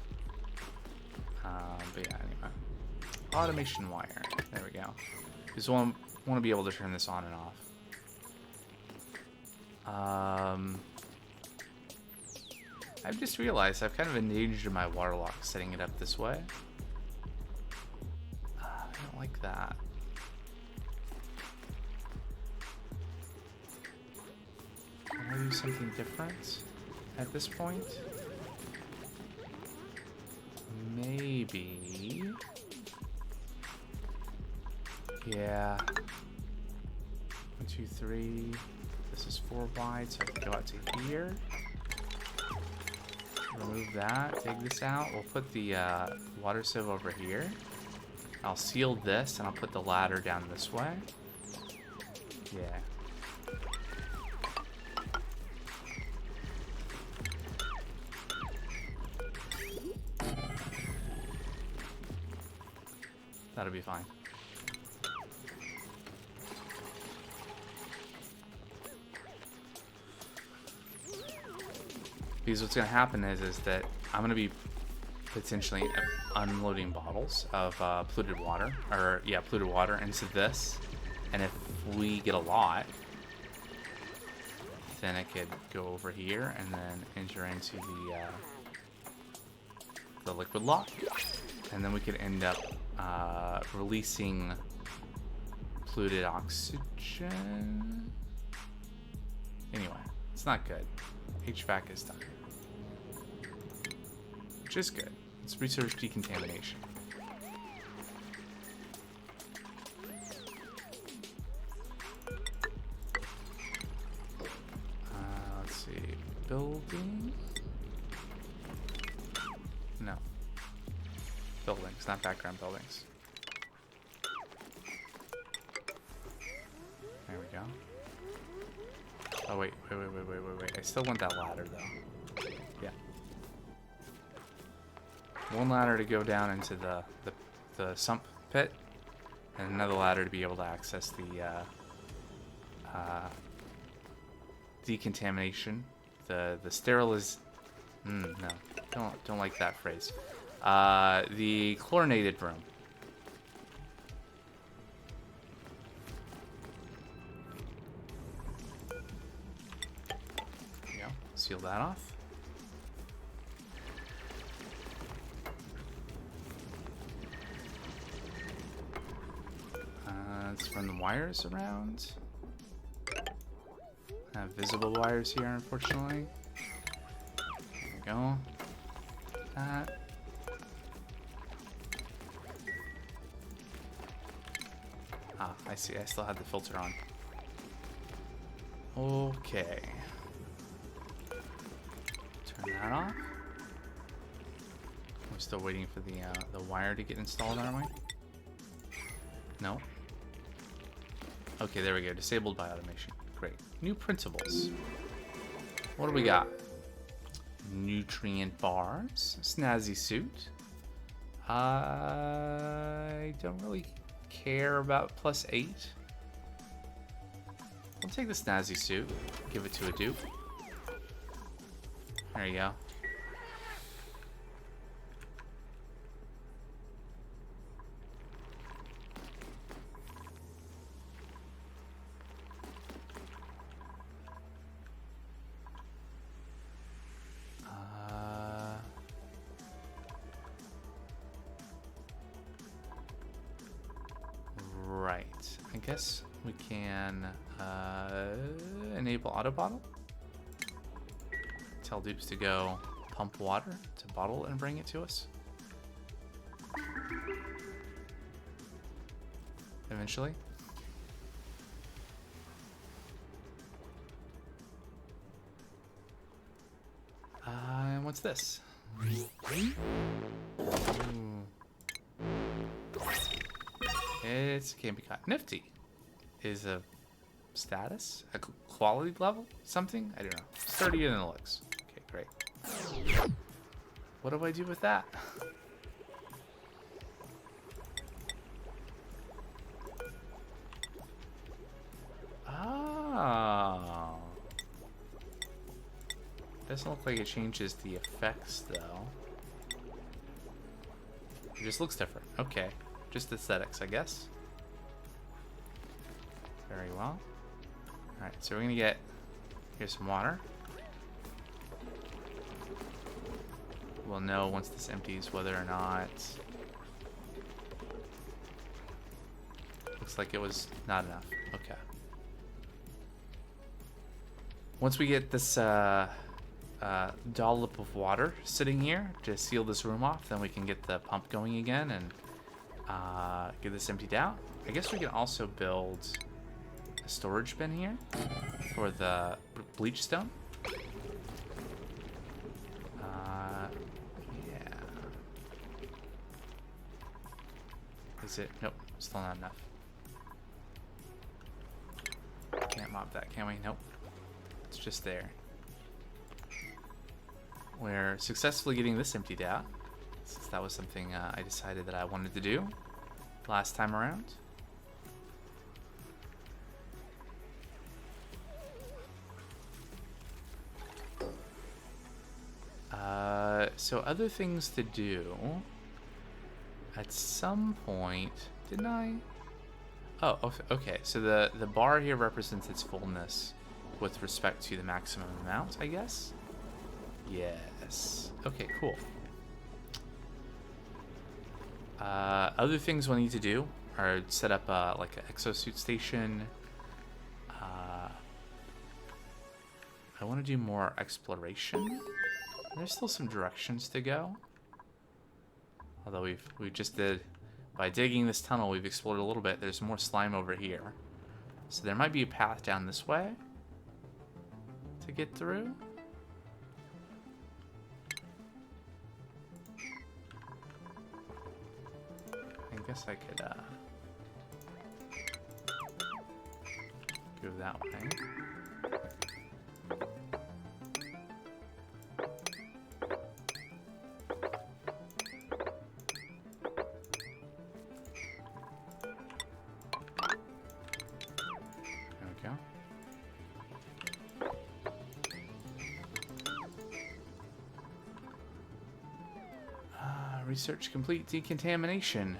[SPEAKER 1] But yeah, anyway. Automation wire. There we go. Just want to be able to turn this on and off. I've just realized I've kind of endangered my water lock setting it up this way. I don't like that. Can I do something different at this point? Maybe. Yeah. 1, 2, 3. This is 4 wide, so I can go out to here. Remove that, take this out. We'll put the water sieve over here. I'll seal this, and I'll put the ladder down this way. Yeah. That'll be fine. Because what's going to happen is that I'm going to be potentially unloading bottles of polluted water, polluted water into this. And if we get a lot, then I could go over here and then enter into the liquid lock. And then we could end up releasing polluted oxygen. Anyway, it's not good. HVAC is done. Which is good. Let's research decontamination. Let's see. Building? No. Buildings, not background buildings. There we go. Oh, wait. I still want that ladder, though. Yeah. One ladder to go down into the sump pit, and another ladder to be able to access the decontamination. The no, don't like that phrase. The chlorinated room. There you go. Seal that off. Let's run the wires around. I have visible wires here, unfortunately. There we go. That. Ah, I see. I still had the filter on. Okay. Turn that off. We're still waiting for the wire to get installed, aren't we? No. Okay, there we go. Disabled by automation. Great. New printables. What do we got? Nutrient bars. Snazzy suit. I don't really care about +8. We'll take the snazzy suit. Give it to a dupe. There you go. Right. I guess we can enable auto bottle. Tell dupes to go pump water to bottle and bring it to us. Eventually. And what's this? Ooh. It can't be caught. Nifty. Is a status? A quality level? Something? I don't know. Sturdier than it looks. Okay, great. What do I do with that? Oh. Doesn't look like it changes the effects, though. It just looks different. Okay. Just aesthetics, I guess. Very well. Alright, so we're gonna get... Here's some water. We'll know once this empties whether or not... Looks like it was not enough. Okay. Once we get this dollop of water sitting here to seal this room off, then we can get the pump going again and get this emptied out. I guess we can also build a storage bin here for the bleach stone. Yeah. Is it? Nope. Still not enough. Can't mop that, can we? Nope. It's just there. We're successfully getting this emptied out, since that was something I decided that I wanted to do last time around. So other things to do. At some point, didn't I? Oh, okay. So the bar here represents its fullness with respect to the maximum amount, I guess? Yes. Okay, cool. Other things we'll need to do are set up like an exosuit station. I want to do more exploration. There's still some directions to go. Although we just did, by digging this tunnel, we've explored a little bit. There's more slime over here. So there might be a path down this way to get through. I guess I could go that way. Research complete. Decontamination.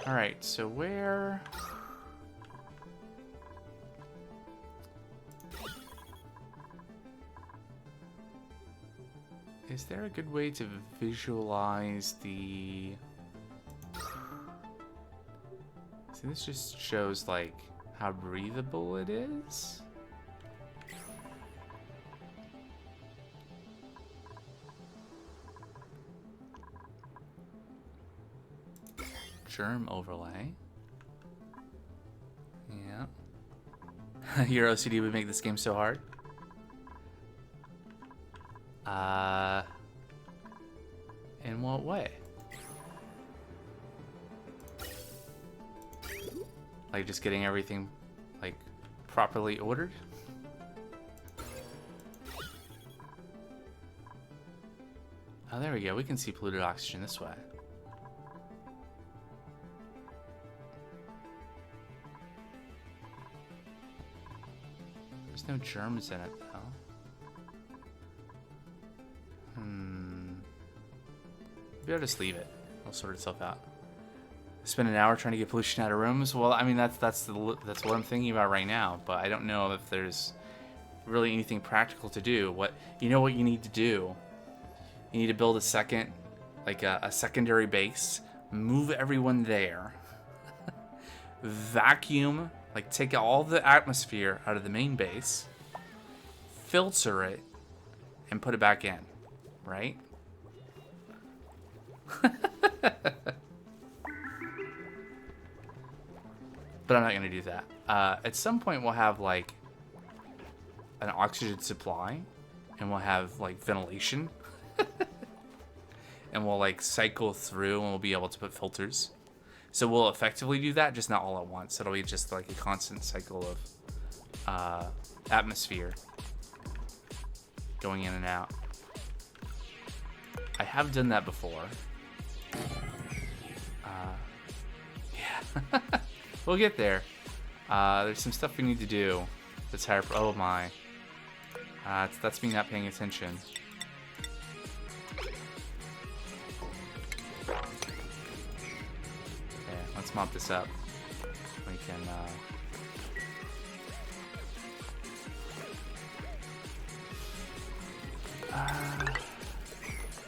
[SPEAKER 1] Alright, so where... Is there a good way to visualize the... See, this just shows, like, how breathable it is? Germ overlay. Yeah. Your OCD would make this game so hard. In what way? Like just getting everything like properly ordered? Oh, there we go. We can see polluted oxygen this way. There's no germs in it, though. Maybe I'll just leave it. It'll sort itself out. Spend an hour trying to get pollution out of rooms. Well, I mean that's what I'm thinking about right now. But I don't know if there's really anything practical to do. What you need to do? You need to build a second, like a secondary base. Move everyone there. Vacuum. Like, take all the atmosphere out of the main base, filter it, and put it back in, right? But I'm not going to do that. At some point, we'll have, like, an oxygen supply, and we'll have, like, ventilation. And we'll, like, cycle through, and we'll be able to put filters. So we'll effectively do that, just not all at once. It'll be just like a constant cycle of atmosphere going in and out. I have done that before. Yeah. We'll get there. There's some stuff we need to do. That's higher. Oh my. That's me not paying attention. Let's mop this up. We can,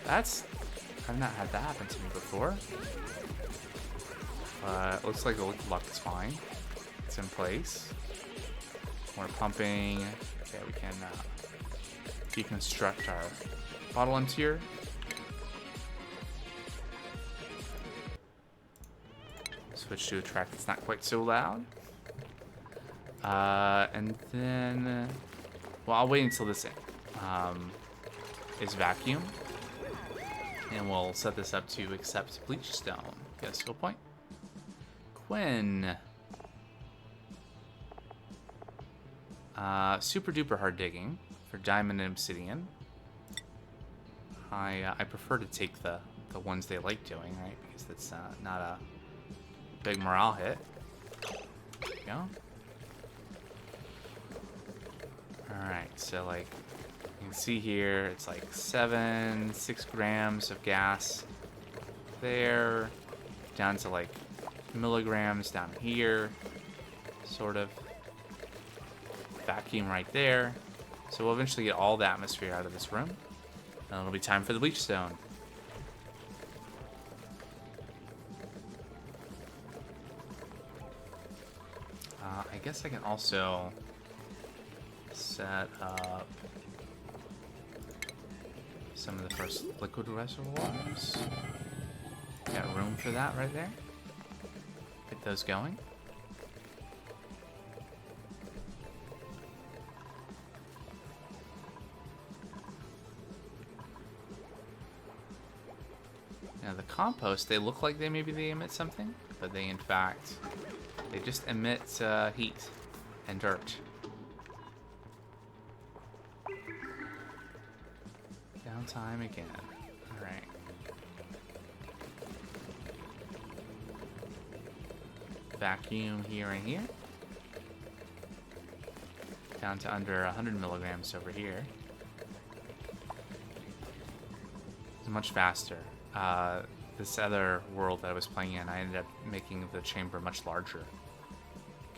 [SPEAKER 1] I've not had that happen to me before. It looks like the lock is fine. It's in place. More pumping. Okay, we can, deconstruct our bottle emptier. Switch to a track that's not quite so loud. And then... Well, I'll wait until this is vacuum. And we'll set this up to accept bleach stone. Get a skill point. Quinn. Super duper hard digging for diamond and obsidian. I prefer to take the ones they like doing, right? Because that's not a big morale hit. There we go. Alright, so like, can see here, it's like 6 grams of gas there, down to like milligrams down here, sort of. Vacuum right there. So we'll eventually get all the atmosphere out of this room. And it'll be time for the bleach stone. I guess I can also set up some of the first liquid reservoirs. Got room for that right there. Get those going. Now the compost, they look like they emit something, but they in fact, they just emit heat and dirt. Downtime again. Alright. Vacuum here and here. Down to under 100 milligrams over here. It's much faster. This other world that I was playing in, I ended up making the chamber much larger.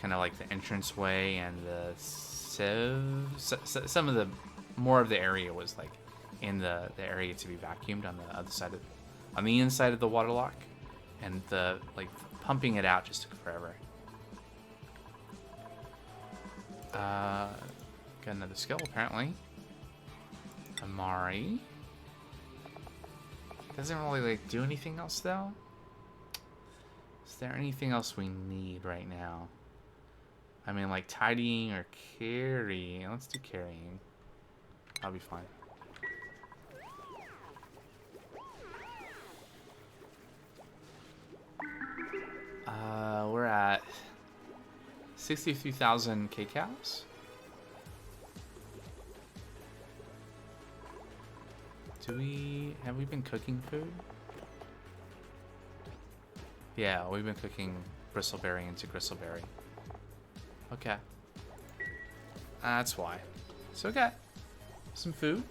[SPEAKER 1] Kind of like the entranceway and the some of the more of the area was like in the area to be vacuumed on the other side of, on the inside of the water lock, and the like pumping it out just took forever. Got another skill apparently. Amari. Doesn't really like do anything else though. Is there anything else we need right now? I mean, like tidying or carrying. Let's do carrying. I'll be fine. We're at 63,000 kcals. Have we been cooking food? Yeah, we've been cooking bristleberry into gristleberry. Okay. That's why. So okay. Some food.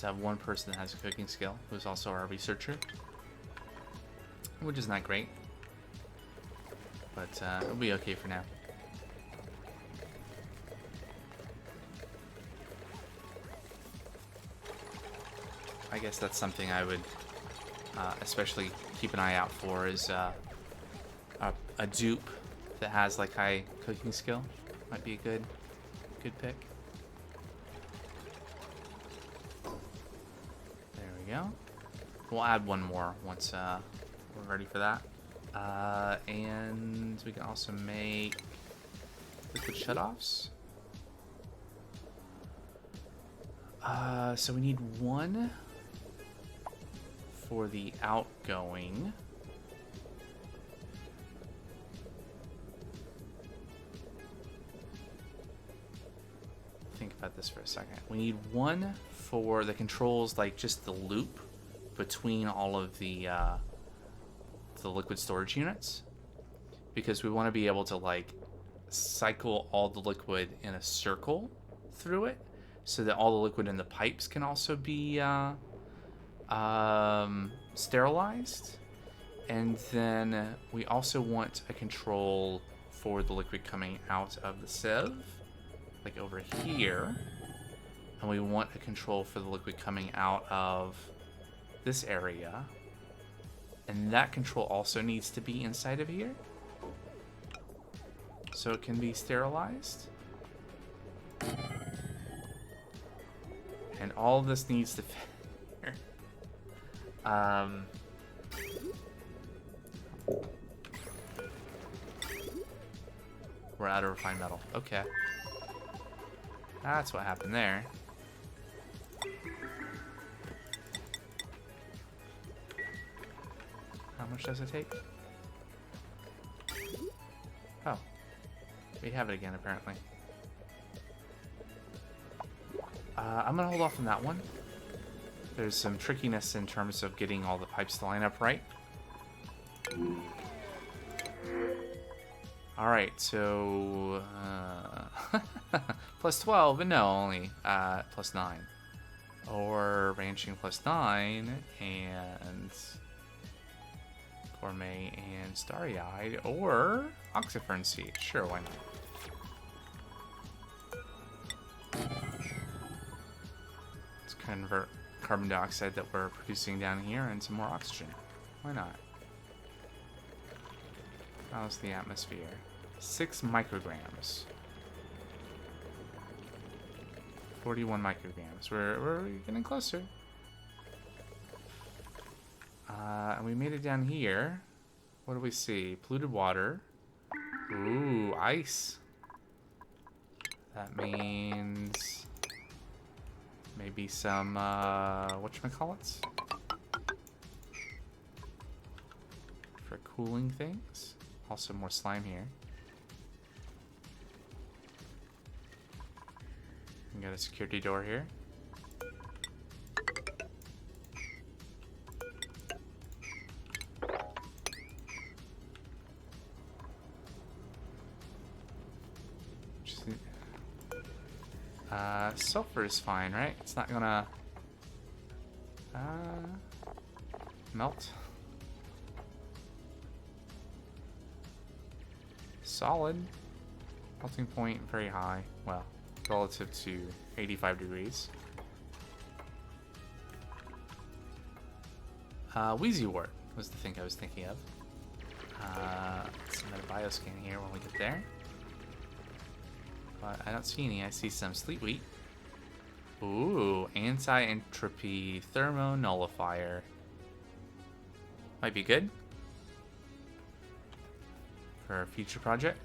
[SPEAKER 1] Have one person that has a cooking skill who's also our researcher, which is not great, but it'll be okay for now. I guess that's something I would especially keep an eye out for, is a dupe that has like high cooking skill. Might be a good pick. Go. We'll add one more once we're ready for that. And we can also make liquid shutoffs. So we need one for the outgoing. Think about this for a second. We need one for the controls, like just the loop between all of the liquid storage units, because we want to be able to like cycle all the liquid in a circle through it, so that all the liquid in the pipes can also be sterilized. And then we also want a control for the liquid coming out of the sieve, like over here. And we want a control for the liquid coming out of this area. And that control also needs to be inside of here, so it can be sterilized. And all of this needs to fit here. We're out of refined metal. Okay. That's what happened there. How much does it take? Oh. We have it again, apparently. I'm gonna hold off on that one. There's some trickiness in terms of getting all the pipes to line up right. Alright, so... plus 12, but no, only plus 9. Or ranching plus 9, and... Gourmet and Starry-Eyed, or Oxyfern Seed. Sure, why not? Let's convert carbon dioxide that we're producing down here into more oxygen. Why not? How's the atmosphere? 6 micrograms. 41 micrograms. We're getting closer. And we made it down here. What do we see? Polluted water. Ooh, ice. That means maybe some whatchamacallits? For cooling things. Also more slime here. We got a security door here. Sulfur is fine, right? It's not gonna melt. Solid. Melting point very high. Well, relative to 85 degrees. Wheezy wort was the thing I was thinking of. Let's submit a bioscan here when we get there. But I don't see any. I see some sleet wheat. Ooh, anti-entropy thermo-nullifier. Might be good for a future project.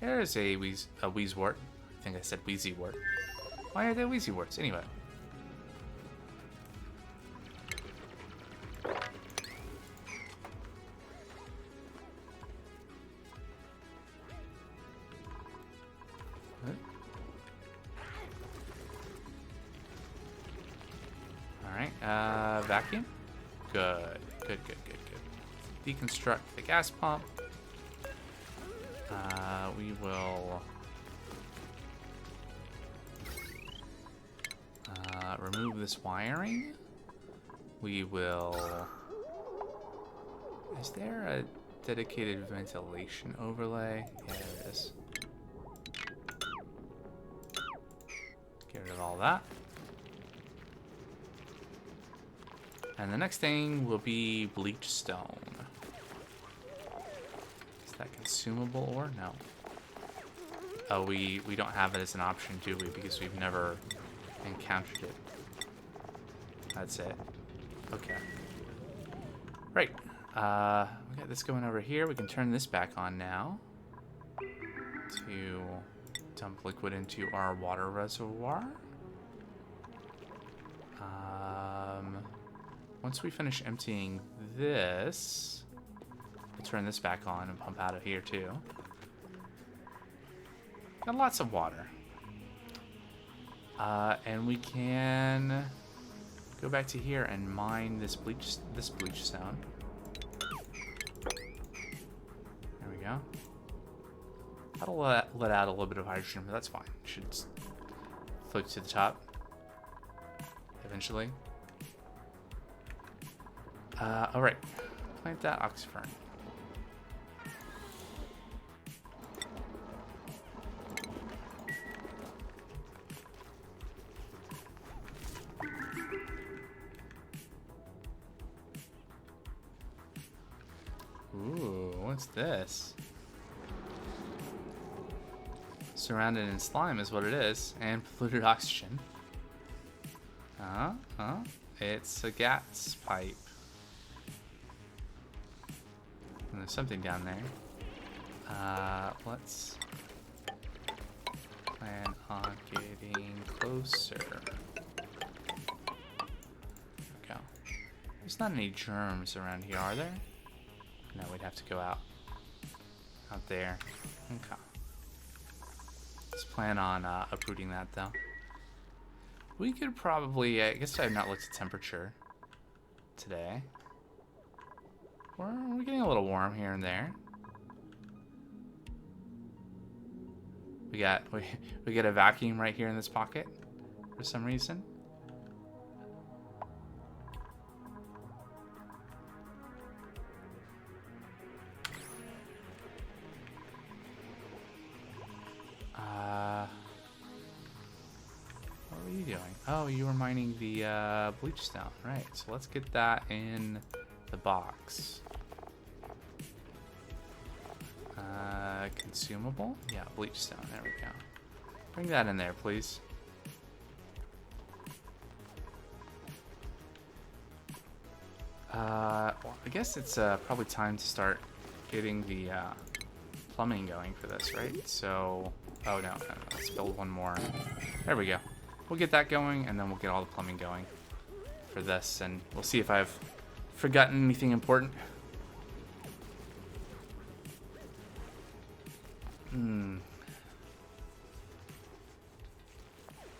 [SPEAKER 1] There's a wheezewort. I think I said wheezy wort. Why are there wheezy worts anyway? Alright, vacuum. Good. Deconstruct the gas pump. We will remove this wiring. We will... Is there a dedicated ventilation overlay? Yeah, there is. Get rid of all that. And the next thing will be bleach stone. Is that consumable or no? Oh, we don't have it as an option, do we? Because we've never encountered it. That's it. Okay. Right. We got this going over here. We can turn this back on now to dump liquid into our water reservoir. Once we finish emptying this, we'll turn this back on and pump out of here too. Got lots of water. And we can go back to here and mine this bleach stone. There we go. That'll let out a little bit of hydrogen, but that's fine. Should float to the top eventually. Alright. Plant that oxyfern. Ooh, what's this? Surrounded in slime is what it is, and polluted oxygen. It's a gas pipe. And there's something down there. Let's plan on getting closer. There we go. There's not any germs around here, are there? No, we'd have to go out there. Okay. Let's plan on uprooting that though. We could probably, I guess I have not looked at temperature today. We're getting a little warm here and there. We got a vacuum right here in this pocket for some reason. What were you doing? Oh, you were mining the bleach stone, right? So let's get that in the box. Consumable? Yeah, bleach stone. There we go. Bring that in there, please. Well, I guess it's probably time to start getting the plumbing going for this, right? So, oh no, let's build one more. There we go. We'll get that going, and then we'll get all the plumbing going for this, and we'll see if I've forgotten anything important.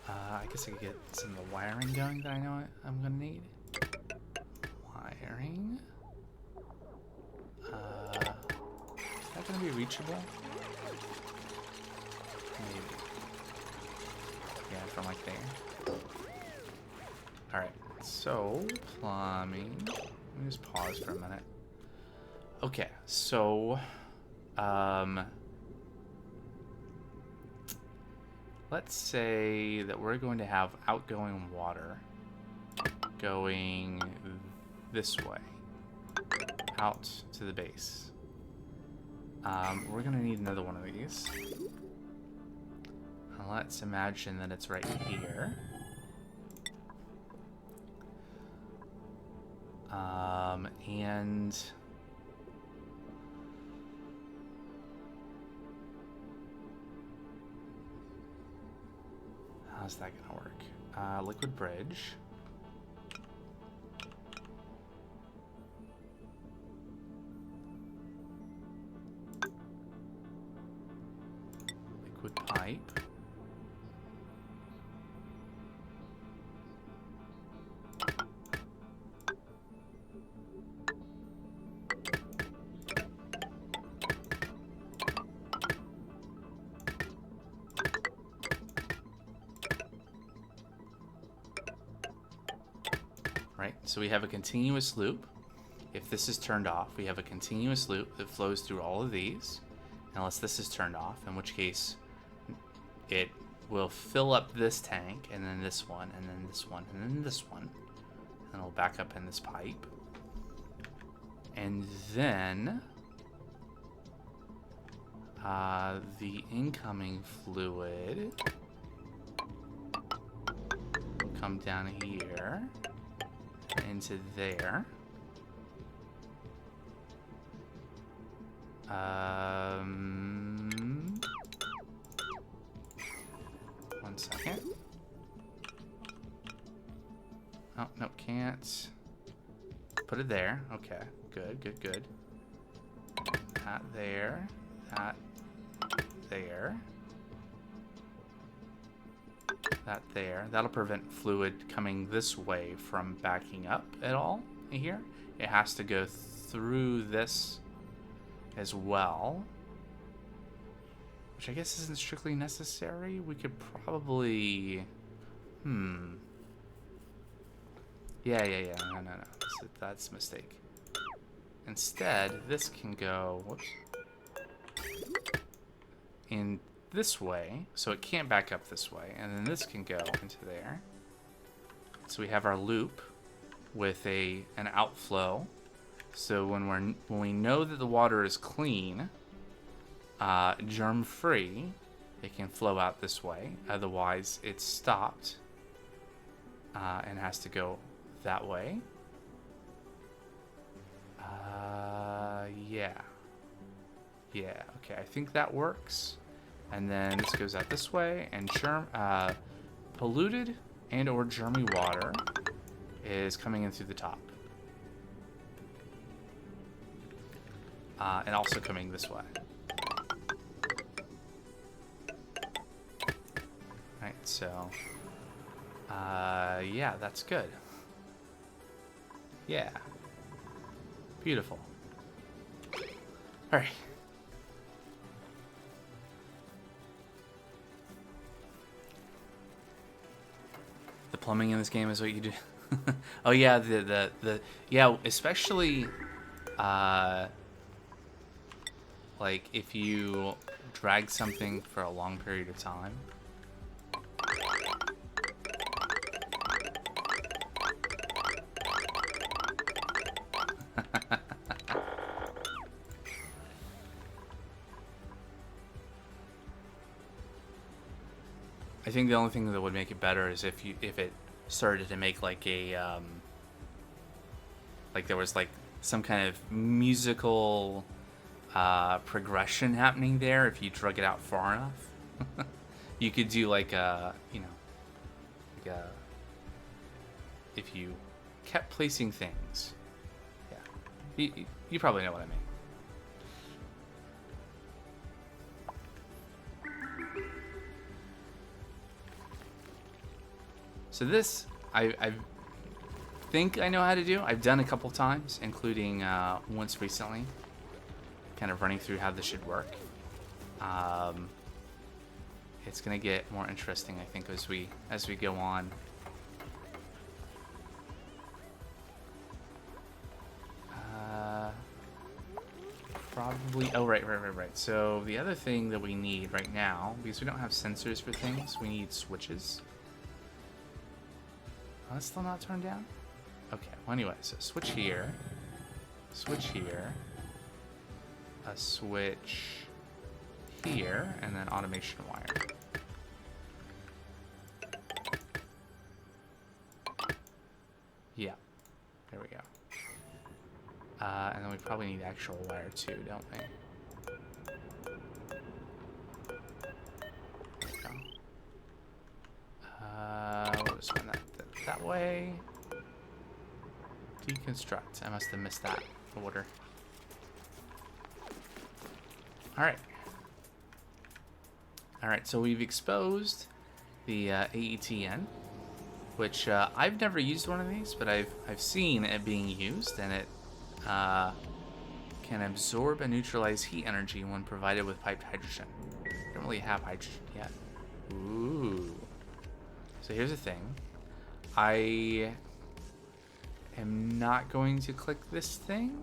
[SPEAKER 1] I guess I could get some of the wiring going that I know I'm gonna need. Wiring. Is that gonna be reachable? Maybe. Yeah, from like there. Alright, so plumbing. Let me just pause for a minute. Okay, so let's say that we're going to have outgoing water going this way, out to the base. We're going to need another one of these. Let's imagine that it's right here. And how's that gonna work? Liquid bridge. Liquid pipe. Right, so we have a continuous loop. If this is turned off, we have a continuous loop that flows through all of these, unless this is turned off, in which case it will fill up this tank, and then this one, and then this one, and then this one, and it'll back up in this pipe. And then the incoming fluid will come down here into there. One second. Oh, no, can't. Put it there. Okay, good, good, good. That there. That there. That there. That'll prevent fluid coming this way from backing up at all here. It has to go through this as well, which I guess isn't strictly necessary. We could probably yeah, no, that's a mistake. Instead, this can go, whoops, in this way, so it can't back up this way, and then this can go into there. So we have our loop with an outflow. So when we know that the water is clean, germ-free, it can flow out this way. Otherwise, it's stopped and has to go that way. Yeah. Okay, I think that works. And then this goes out this way, and polluted and or germy water is coming in through the top. And also coming this way. Right, so Yeah, that's good. Yeah. Beautiful. Alright. The plumbing in this game is what you do. Oh yeah, yeah, especially like if you drag something for a long period of time. I think the only thing that would make it better is if it started to make like a like there was like some kind of musical progression happening there. If you drug it out far enough, you could do like a like a, if you kept placing things. Yeah, you probably know what I mean. So this, I think I know how to do. I've done a couple times, including once recently. Kind of running through how this should work. It's gonna get more interesting, I think, as we go on. Probably. Oh, right. So the other thing that we need right now, because we don't have sensors for things, we need switches. Oh, that's still not turned down? Okay, well anyway, so switch here, a switch here, and then automation wire. Yeah, there we go. And then we probably need actual wire too, don't we? There we go. We'll just run that way. Deconstruct. I must have missed that order. Alright. Alright, so we've exposed the AETN, which I've never used one of these, but I've seen it being used, and it can absorb and neutralize heat energy when provided with piped hydrogen. I don't really have hydrogen yet. Ooh. So here's the thing. I am not going to click this thing.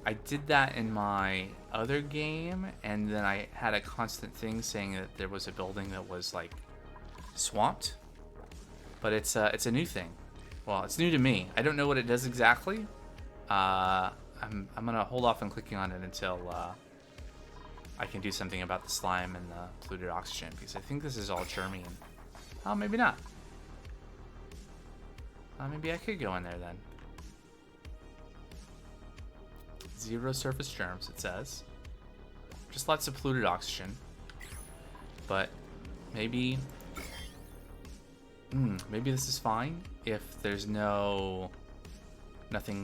[SPEAKER 1] I did that in my other game, and then I had a constant thing saying that there was a building that was like swamped. But it's a new thing. Well, it's new to me. I don't know what it does exactly. I'm gonna hold off on clicking on it until I can do something about the slime and the polluted oxygen, because I think this is all germy. And oh, maybe not. Maybe I could go in there then. 0 surface germs, it says. Just lots of polluted oxygen. But maybe maybe this is fine if there's nothing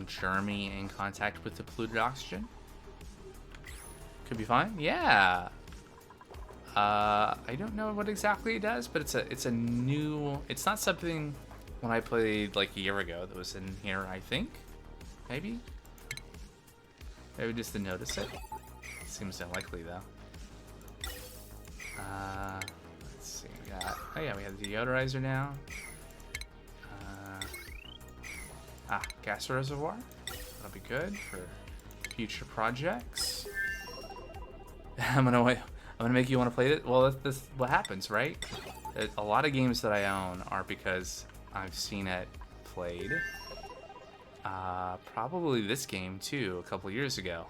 [SPEAKER 1] germy in contact with the polluted oxygen. Could be fine. Yeah. I don't know what exactly it does, but it's a new. It's not something when I played like a year ago that was in here. I think maybe just to notice it. Seems unlikely though. Let's see. We got. Oh yeah, we have the deodorizer now. Gas reservoir. That'll be good for future projects. I'm gonna make you want to play it. Well, that's what happens, right? A lot of games that I own are because I've seen it played. Probably this game too, a couple years ago.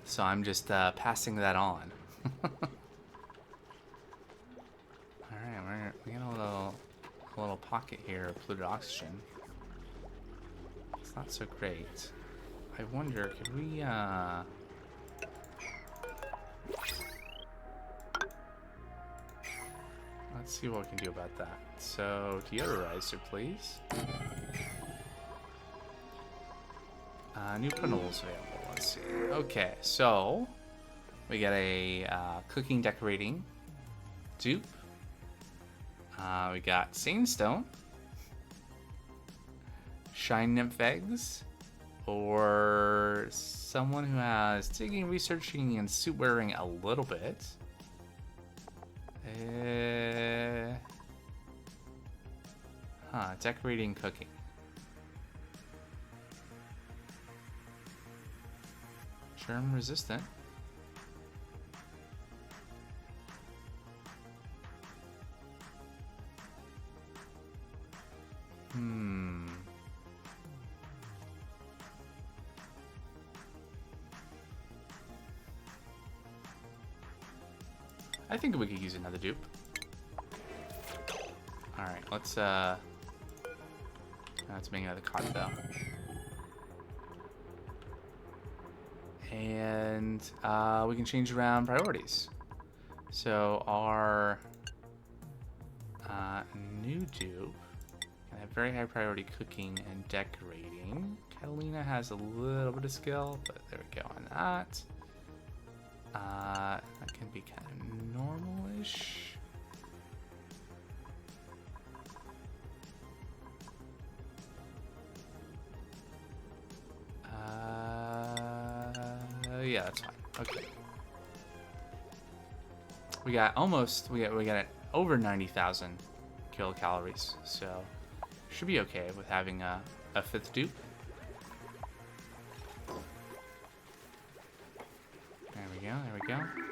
[SPEAKER 1] So I'm just passing that on. Alright, we got a little pocket here of polluted oxygen. It's not so great. I wonder, could we let's see what we can do about that. So, deodorizer, please. New panels available. Let's see. Okay, so We got a cooking decorating dupe. We got sandstone, shine nymph eggs, or someone who has digging, researching, and suit wearing a little bit. Decorating, cooking. Germ resistant. I think we could use another dupe. Alright, let's make another cot though. And we can change around priorities. So our new dupe can have very high priority cooking and decorating. Catalina has a little bit of skill, but there we go on that. That can be kind of normal-ish. Yeah, that's fine. Okay. We got it over 90,000 kilocalories, so should be okay with having a fifth dupe. There we go.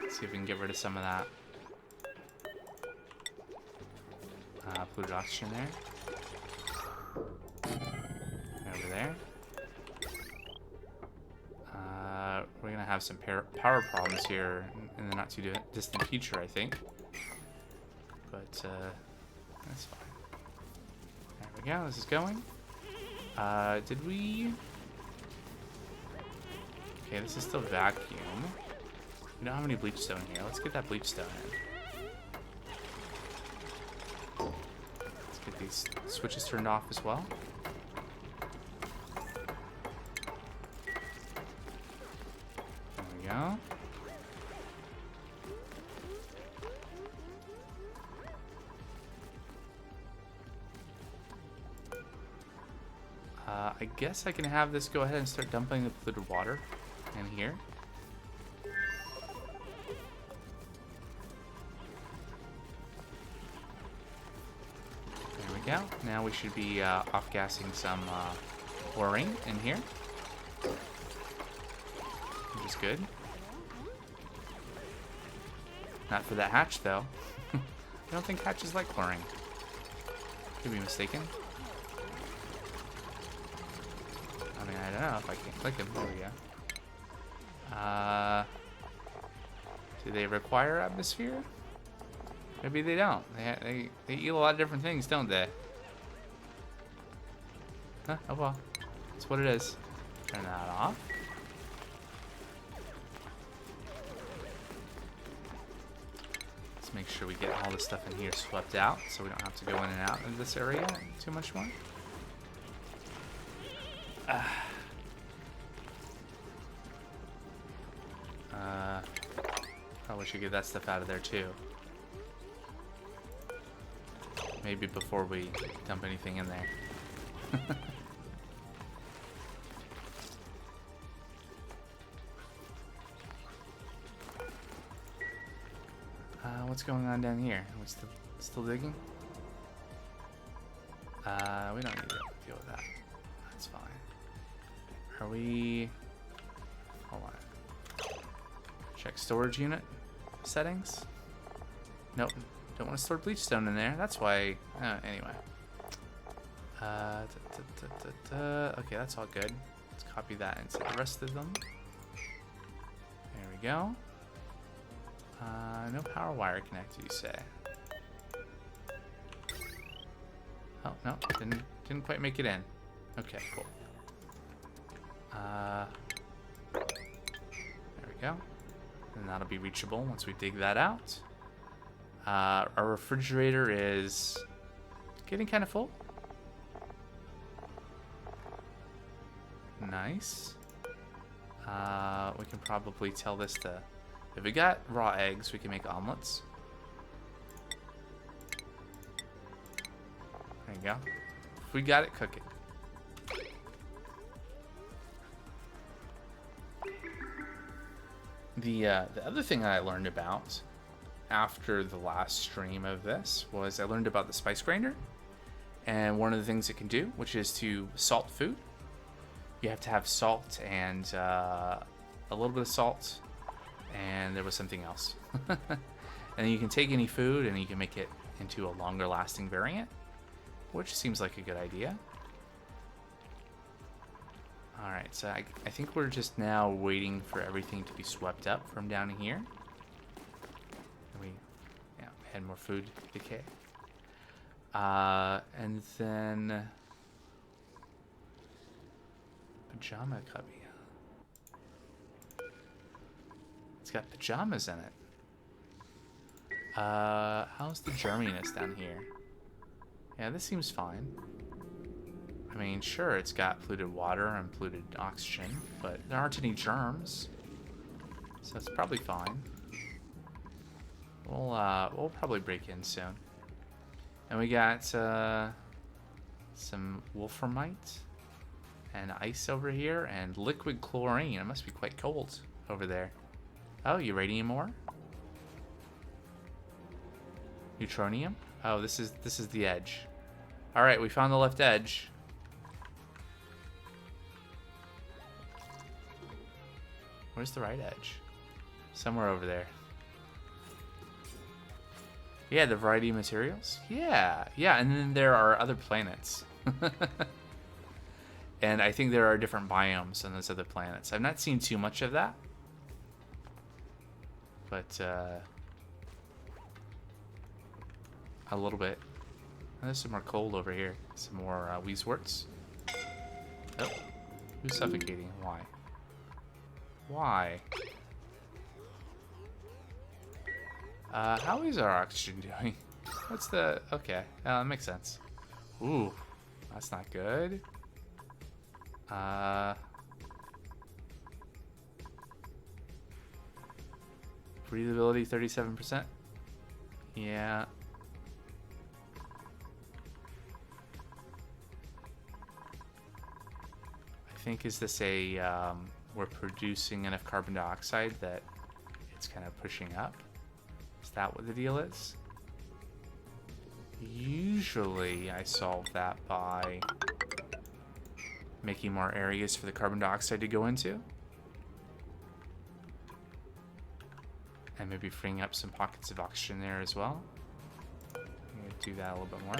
[SPEAKER 1] Let's see if we can get rid of some of that polluted oxygen there. Over there. We're gonna have some power problems here in the not too distant future, I think. But that's fine. There we go. This is going. Did we? Okay, this is still vacuum. We don't have any bleach stone here. Let's get that bleach stone in. Let's get these switches turned off as well. There we go. I guess I can have this go ahead and start dumping the polluted water in here. There we go. Now we should be off-gassing some chlorine in here, which is good. Not for that hatch, though. I don't think hatches like chlorine. Could be mistaken. I mean, I don't know if I can click them. There we go. Do they require atmosphere? Maybe they don't. They eat a lot of different things, don't they? Huh? Oh well. That's what it is. Turn that off. Let's make sure we get all this stuff in here swept out so we don't have to go in and out of this area too much more. Probably should get that stuff out of there too. Maybe before we dump anything in there. What's going on down here? Are we still digging? We don't need to deal with that. That's fine. Are we... Hold on. Check storage unit settings. Nope. Don't want to store bleach stone in there. That's why... anyway. Okay, that's all good. Let's copy that into the rest of them. There we go. No power wire connected, you say? Oh, no. Didn't quite make it in. Okay, cool. There we go. And that'll be reachable once we dig that out. Our refrigerator is getting kind of full. Nice. We can probably tell this to If we got raw eggs, we can make omelets. There you go. If we got it, cook it. The other thing that I learned about after the last stream of this was I learned about the spice grinder and one of the things it can do, which is to salt food. You have to have salt and a little bit of salt, and there was something else. And then you can take any food and you can make it into a longer lasting variant, which seems like a good idea. Alright, so I think we're just now waiting for everything to be swept up from down here. And we had more food decay. And then pajama cubby. It's got pajamas in it. How's the germiness down here? Yeah, this seems fine. I mean, sure, it's got polluted water and polluted oxygen, but there aren't any germs, so it's probably fine. We'll probably break in soon. And we got some wolframite and ice over here, and liquid chlorine. It must be quite cold over there. Oh, uranium ore? Neutronium? Oh, this is the edge. All right, we found the left edge. Where's the right edge? Somewhere over there. Yeah, the variety of materials. Yeah, and then there are other planets. And I think there are different biomes on those other planets. I've not seen too much of that. But, a little bit. There's some more coal over here. Some more Weezworts. Oh, who's suffocating? Why? Why? How is our oxygen doing? What's the... Okay, that makes sense. Ooh, that's not good. Breathability 37%. Yeah. I think, is this a, we're producing enough carbon dioxide that it's kind of pushing up? Is that what the deal is? Usually I solve that by making more areas for the carbon dioxide to go into. And maybe freeing up some pockets of oxygen there as well. I'm going to do that a little bit more.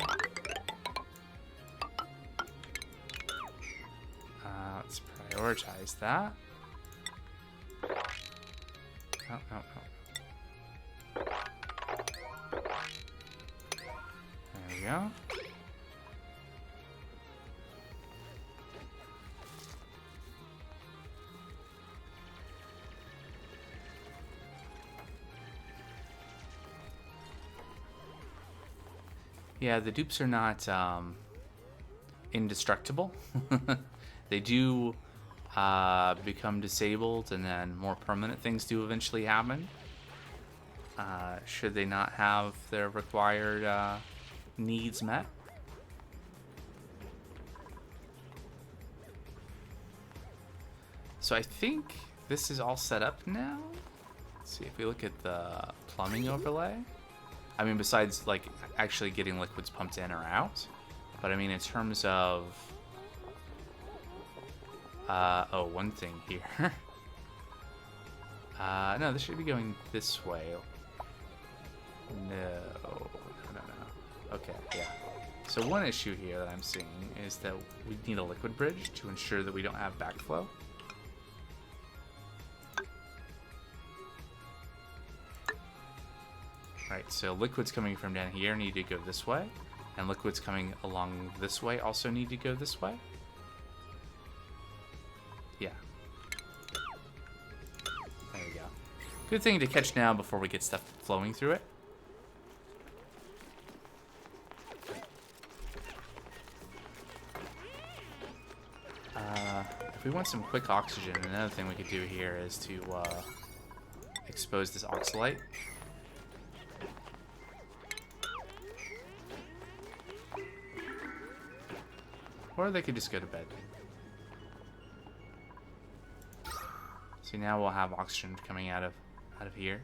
[SPEAKER 1] Let's prioritize that. Oh. There we go. Yeah, the dupes are not indestructible. They do become disabled, and then more permanent things do eventually happen. Should they not have their required needs met. So I think this is all set up now. Let's see if we look at the plumbing overlay. I mean, besides like actually getting liquids pumped in or out, but I mean in terms of oh, one thing here. No, this should be going this way. No. Okay, yeah. So one issue here that I'm seeing is that we need a liquid bridge to ensure that we don't have backflow. Right, so liquids coming from down here need to go this way, and liquids coming along this way also need to go this way. Yeah. There we go. Good thing to catch now before we get stuff flowing through it. If we want some quick oxygen, another thing we could do here is to expose this oxalite. Or they could just go to bed. So now we'll have oxygen coming out of here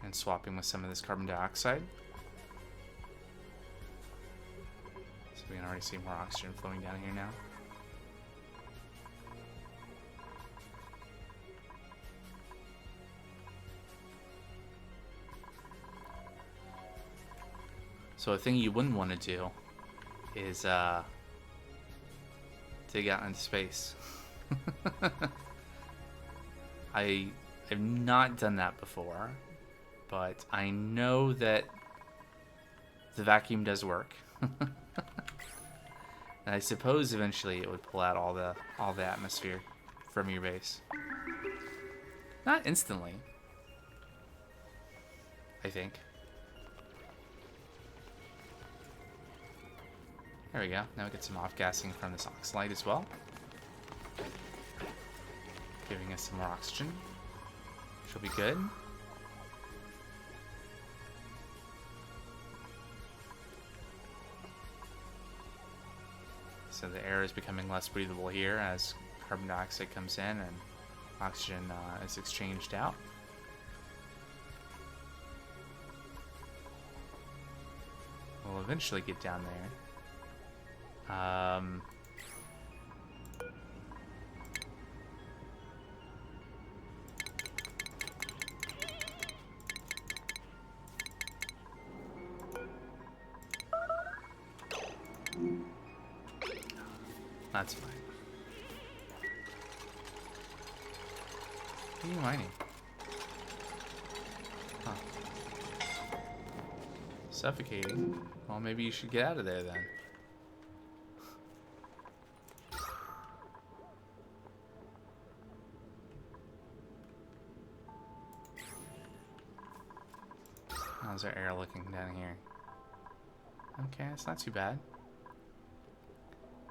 [SPEAKER 1] and swapping with some of this carbon dioxide. So we can already see more oxygen flowing down here now. So a thing you wouldn't want to do is dig out into space. I've not done that before, but I know that the vacuum does work. And I suppose eventually it would pull out all the atmosphere from your base. Not instantly, I think. There we go. Now we get some off-gassing from this oxalite as well. Giving us some more oxygen. Which will be good. So the air is becoming less breathable here as carbon dioxide comes in and oxygen is exchanged out. We'll eventually get down there. That's fine. What are you mining? Huh. Suffocating. Well, maybe you should get out of there then. How's our air looking down here? Okay, it's not too bad.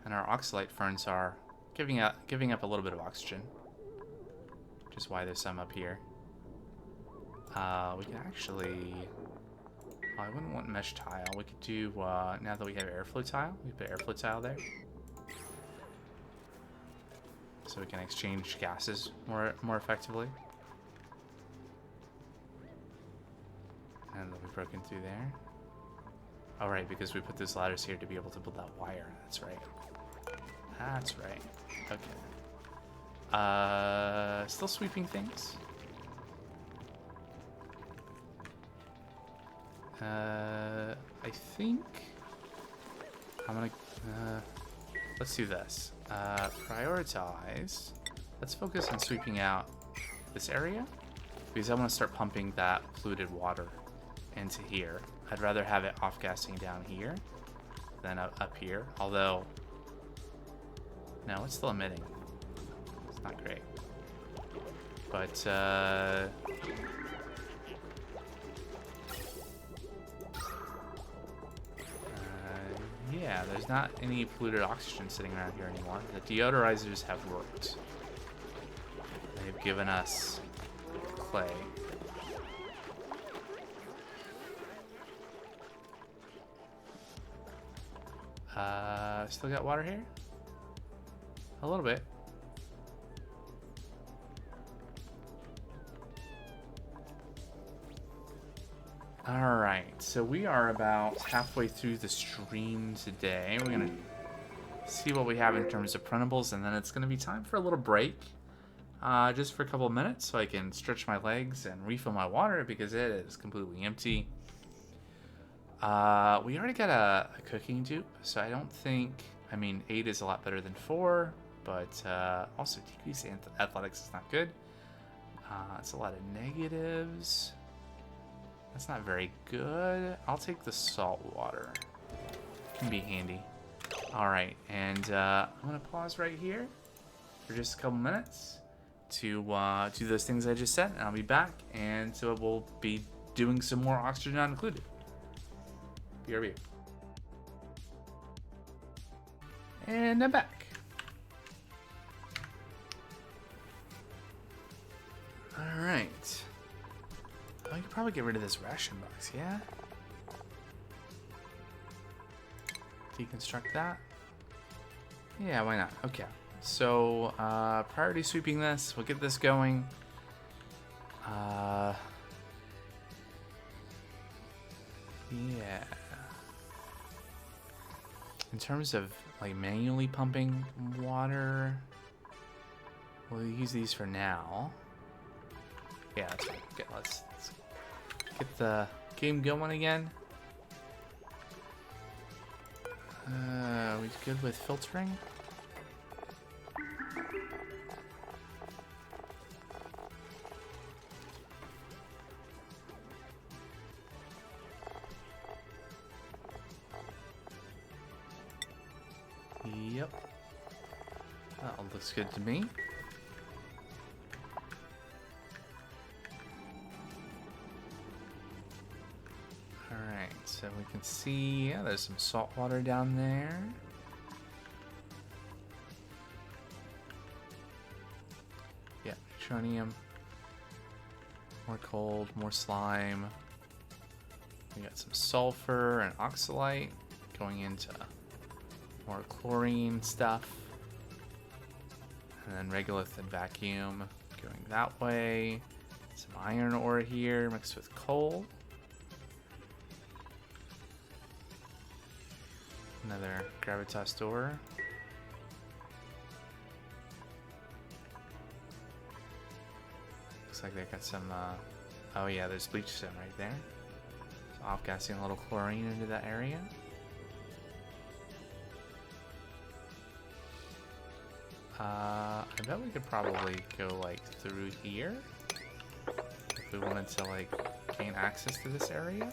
[SPEAKER 1] And our oxalite ferns are giving up a little bit of oxygen, which is why there's some up here. We can actually... Oh, I wouldn't want mesh tile. We could do, now that we have airflow tile, we put airflow tile there. So we can exchange gases more effectively. And they'll be broken through there. Oh, right, because we put those ladders here to be able to build that wire. That's right. That's right. Okay. Still sweeping things. I think I'm gonna let's do this. Prioritize. Let's focus on sweeping out this area because I want to start pumping that polluted water into here. I'd rather have it off-gassing down here than up here. Although, no, it's still emitting. It's not great. But, yeah, there's not any polluted oxygen sitting around here anymore. The deodorizers have worked. They've given us clay. Still got water here? A little bit. Alright, so we are about halfway through the stream today. We're going to see what we have in terms of printables, and then it's going to be time for a little break. Just for a couple of minutes so I can stretch my legs and refill my water because it is completely empty. We already got a cooking dupe, so I don't think... I mean, 8 is a lot better than 4, but also decreased athletics is not good. It's a lot of negatives. That's not very good. I'll take the salt water. Can be handy. Alright, and I'm going to pause right here for just a couple minutes to do those things I just said, and I'll be back, and so we'll be doing some more oxygen not included. BRB. And I'm back. Alright. I could probably get rid of this ration box, yeah? Deconstruct that. Yeah, why not? Okay. So, priority sweeping this. We'll get this going. Yeah. In terms of, like, manually pumping water, we'll use these for now. Yeah, that's right. Okay, let's get the game going again. Are we good with filtering? Yep. That all looks good to me. Alright, so we can see, yeah, there's some salt water down there. Yeah, neutronium. More cold, more slime. We got some sulfur and oxalite going into more chlorine stuff. And then regolith and vacuum going that way. Some iron ore here mixed with coal. Another gravitas door. Looks like they got some, oh yeah, there's bleach stone right there. So off-gassing a little chlorine into that area. I bet we could probably go, like, through here. If we wanted to, like, gain access to this area.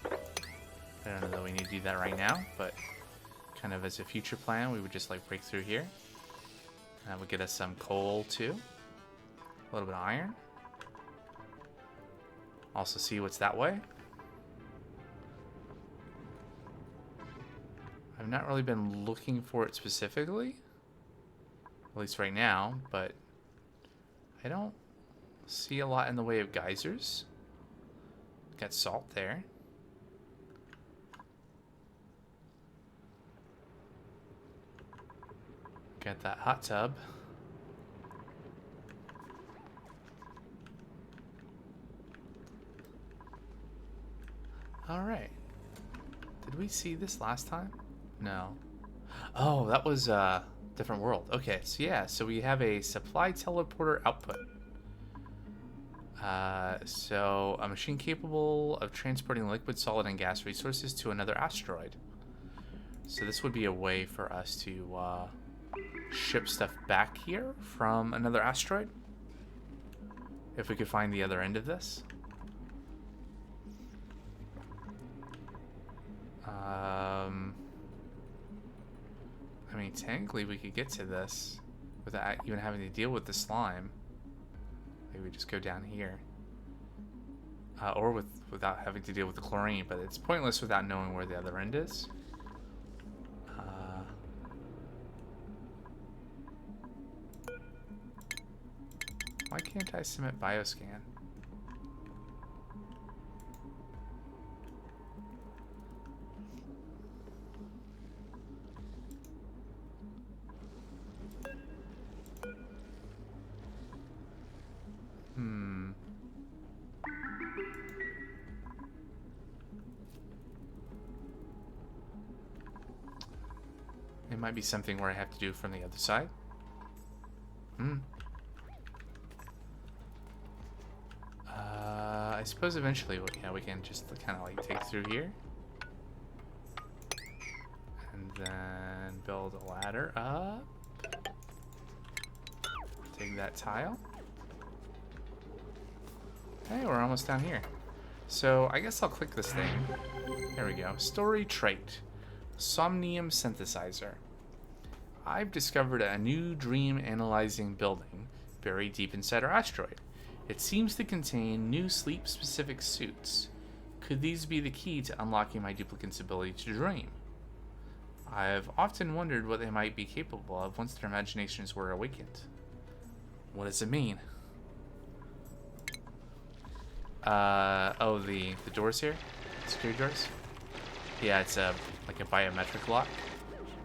[SPEAKER 1] I don't know that we need to do that right now, but kind of as a future plan, we would just, like, break through here. That would get us some coal, too. A little bit of iron. Also see what's that way. I've not really been looking for it specifically, at least right now, but I don't see a lot in the way of geysers. Got salt there. Got that hot tub. All right. Did we see this last time? No. Oh, that was a different world. Okay, so yeah, so we have a supply teleporter output. So a machine capable of transporting liquid, solid, and gas resources to another asteroid. So this would be a way for us to ship stuff back here from another asteroid. If we could find the other end of this. I mean, technically we could get to this without even having to deal with the slime. Maybe we just go down here. Or without having to deal with the chlorine, but it's pointless without knowing where the other end is. Why can't I submit bioscan? It might be something where I have to do from the other side. I suppose eventually, yeah, we can just kind of like take through here. And then build a ladder up. Take that tile. Hey, we're almost down here. So I guess I'll click this thing. There we go. Story trait. Somnium synthesizer. I've discovered a new dream analyzing building buried deep inside our asteroid. It seems to contain new sleep-specific suits. Could these be the key to unlocking my duplicant's ability to dream? I've often wondered what they might be capable of once their imaginations were awakened. What does it mean? Oh, the doors here? Security doors? Yeah, it's like a biometric lock,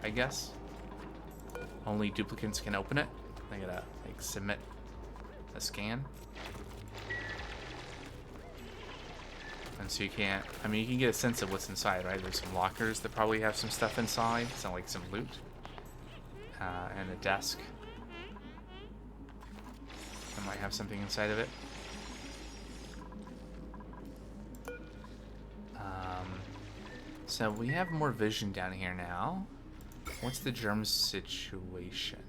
[SPEAKER 1] I guess. Only duplicates can open it. I gotta, like, submit a scan. And so you can't, I mean, you can get a sense of what's inside, right? There's some lockers that probably have some stuff inside. Sound like some loot. And a desk. That might have something inside of it. So we have more vision down here now. What's the germ situation?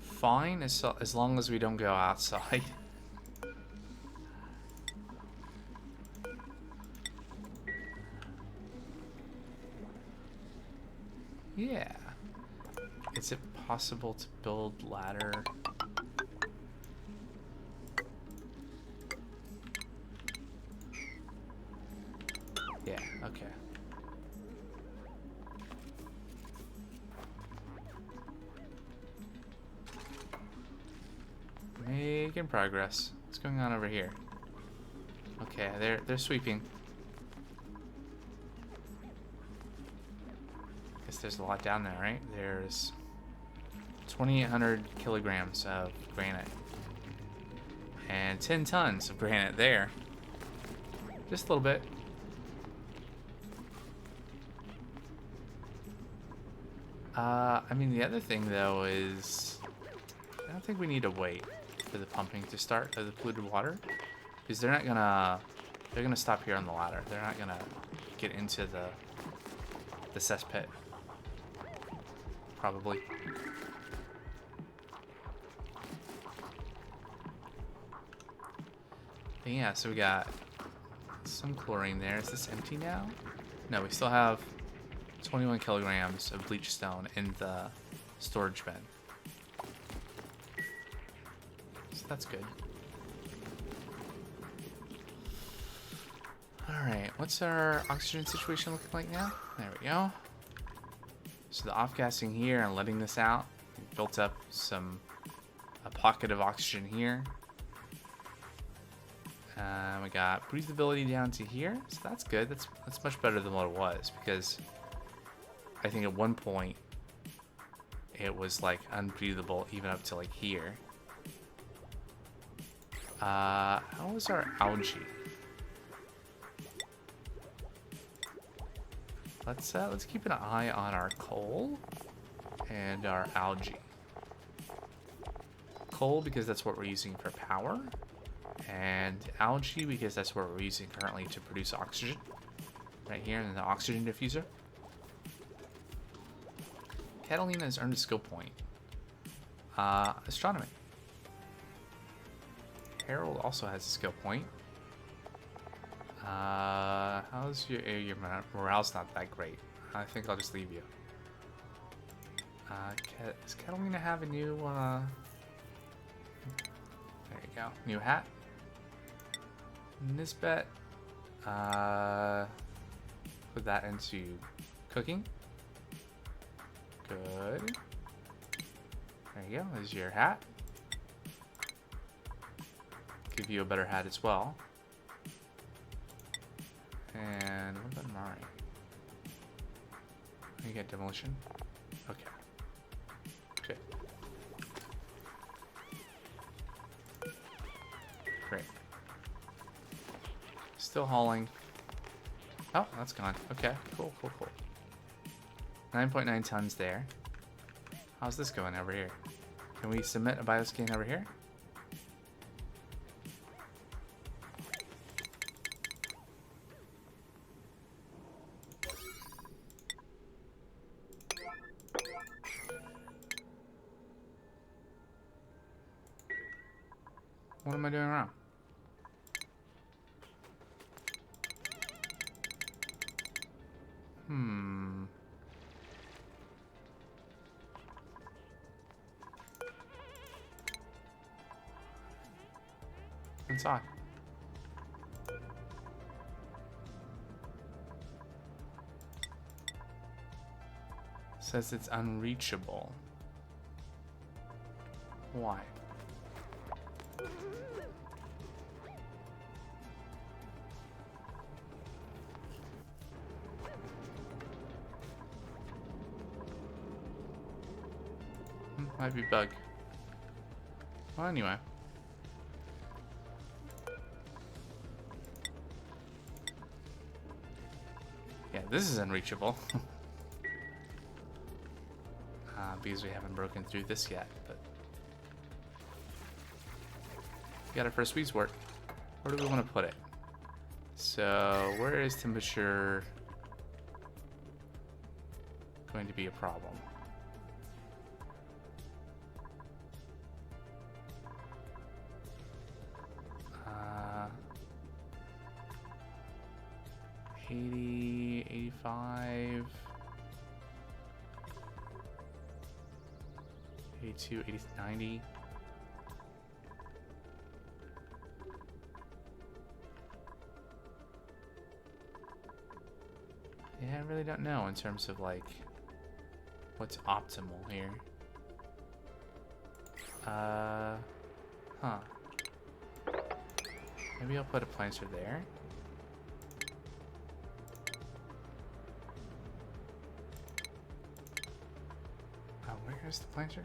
[SPEAKER 1] Fine, as long as we don't go outside. Yeah. Is it possible to build ladder? Yeah, okay. Making progress. What's going on over here? Okay, they're sweeping. Guess there's a lot down there, right? There's 2,800 kilograms of granite. And 10 tons of granite there. Just a little bit. I mean, the other thing, though, is I don't think we need to wait for the pumping to start of the polluted water, because they're gonna stop here on the ladder. They're not gonna get into the cesspit, probably. But yeah, so we got some chlorine there. Is this empty now? No, we still have 21 kilograms of bleach stone in the storage bin. So that's good. Alright, what's our oxygen situation looking like now? There we go. So the off-gassing here and letting this out, we built up a pocket of oxygen here. We got breathability down to here, so that's good. That's much better than what it was, because I think at one point it was like unbreathable even up to like here. How was our algae? Let's keep an eye on our coal and our algae. Coal because that's what we're using for power, and algae because that's what we're using currently to produce oxygen. Right here in the oxygen diffuser. Catalina has earned a skill point. Astronomy. Harold also has a skill point. How's your morale's not that great. I think I'll just leave you. Does Catalina have a new, there you go, new hat? Nisbet, put that into cooking. Good. There you go, there's your hat. Give you a better hat as well. And what about Mari? You get demolition? Okay. Good. Great. Still hauling. Oh, that's gone. Okay, cool. 9.9 tons there. How's this going over here? Can we submit a bioscan over here? What am I doing wrong? Inside. Says it's unreachable. Why? Might be bug. Well, anyway. Yeah, this is unreachable. Because we haven't broken through this yet, but... We got our first weed's work. Where do we want to put it? So, where is temperature going to be a problem? 80, 85, 82, 80, 90. Yeah, I really don't know in terms of like what's optimal here. Huh. Maybe I'll put a planter there. Where's the planter?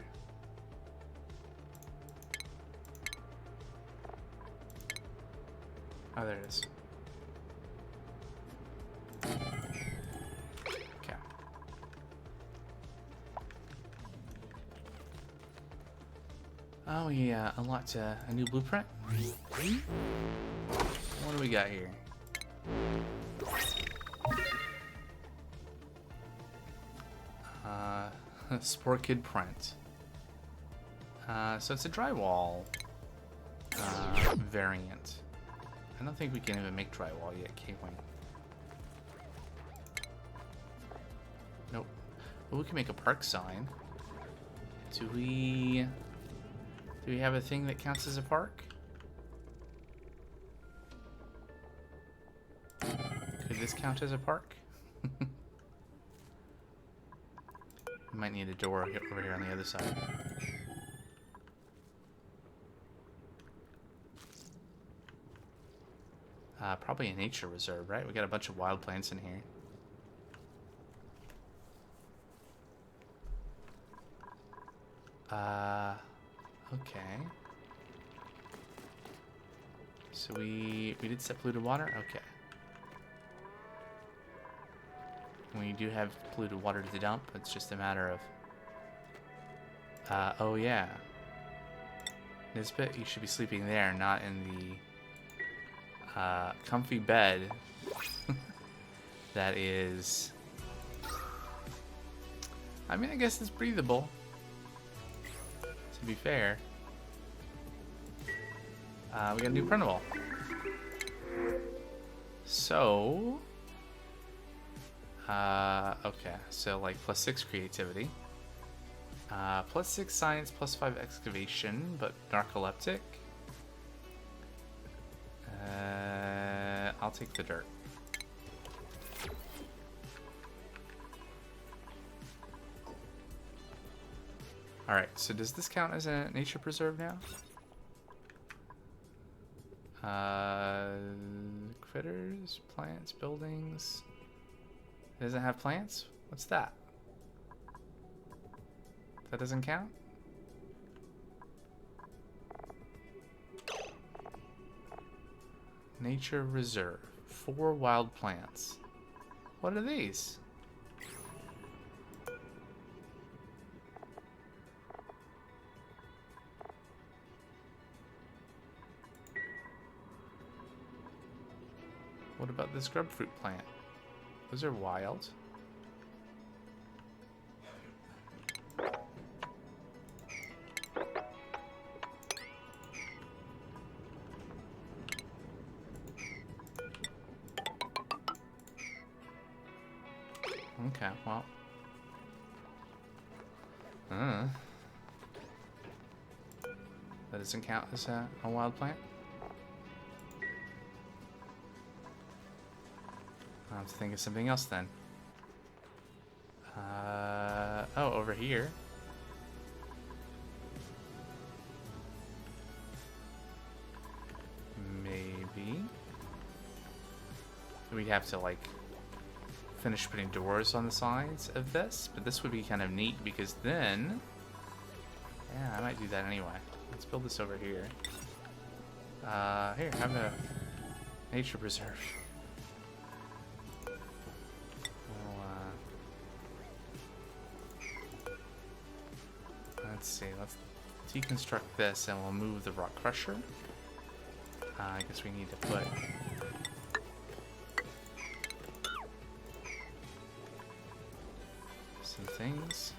[SPEAKER 1] Oh, there it is. Okay. Oh, yeah, unlocked a new blueprint. What do we got here? Sport Kid print. So it's a drywall variant. I don't think we can even make drywall yet, can we? Nope. Well, we can make a park sign. Do we have a thing that counts as a park? Could this count as a park? We might need a door over here on the other side. Probably a nature reserve, right? We got a bunch of wild plants in here. Okay. So we did set polluted water? Okay. We do have polluted water to dump. It's just a matter of... oh yeah. Nisbet, you should be sleeping there, not in the comfy bed that is... I mean, I guess it's breathable, to be fair. We got a new printable. So... okay, so like +6 creativity. +6 science, +5 excavation, but narcoleptic. I'll take the dirt. Alright, so does this count as a nature preserve now? Critters, plants, buildings. It doesn't have plants? What's that? That doesn't count? Nature reserve. 4 wild plants. What are these? What about this grub fruit plant? Those are wild. Okay, well. That doesn't count as a wild plant? I'll have to think of something else then. Oh, over here. we'd have to like finish putting doors on the sides of this, but this would be kind of neat because then, yeah, I might do that anyway. Let's build this over here. Here, have a nature preserve. Let's see, let's deconstruct this and we'll move the rock crusher. I guess we need to put some things.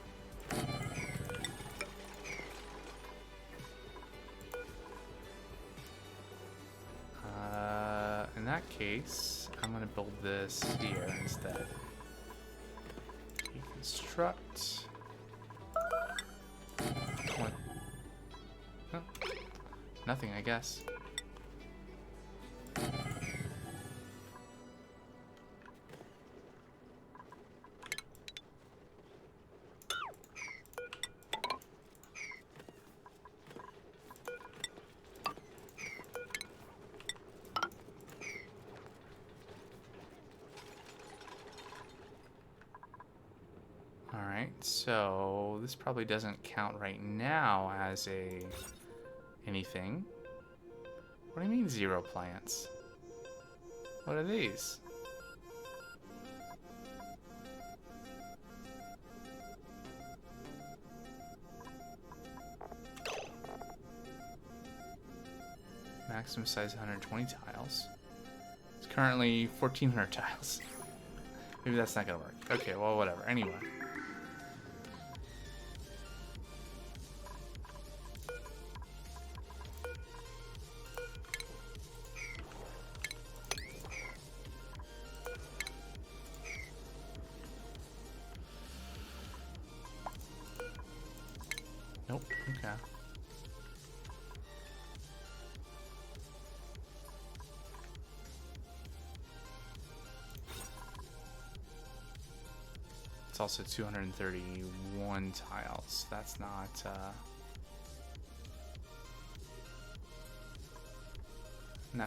[SPEAKER 1] In that case, I'm going to build this here instead. Deconstruct. What? Oh, nothing, I guess. So this probably doesn't count right now as anything. What do you mean 0 plants? What are these? Maximum size 120 tiles. It's currently 1,400 tiles. Maybe that's not gonna work. Okay, well, whatever. Anyway. Nope, okay. It's also 231 tiles. That's not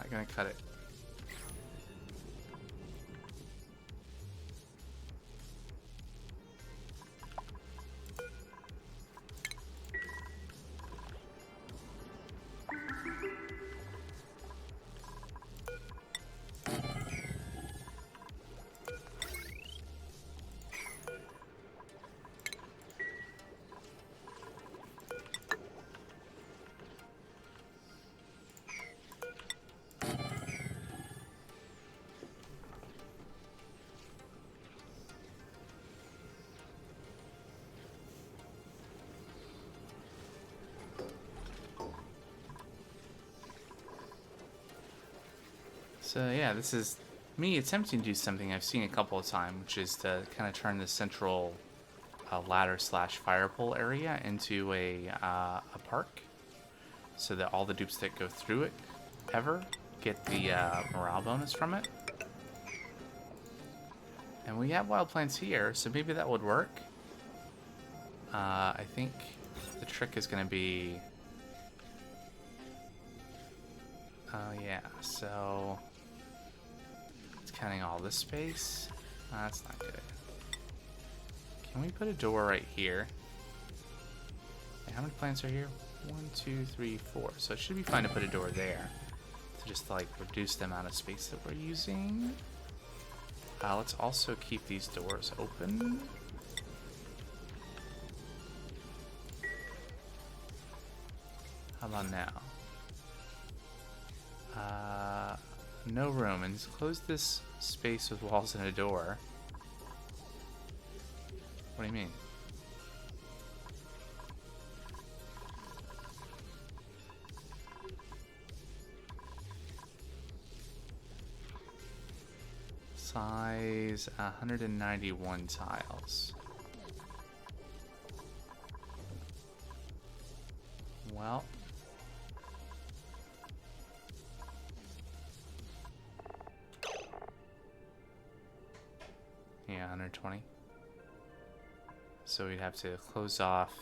[SPEAKER 1] gonna cut it. So yeah, this is me attempting to do something I've seen a couple of times, which is to kind of turn the central ladder slash fire pole area into a park, so that all the dupes that go through it ever get the morale bonus from it. And we have wild plants here, so maybe that would work. I think the trick is going to be... Oh yeah, so... counting all this space. That's not good. Can we put a door right here? Okay, how many plants are here? 1, 2, 3, 4. So it should be fine to put a door there to just like reduce the amount of space that we're using. Let's also keep these doors open. How about now? No room, and just close this space with walls and a door. What do you mean? Size 191 tiles. Well, yeah, 120. So we'd have to close off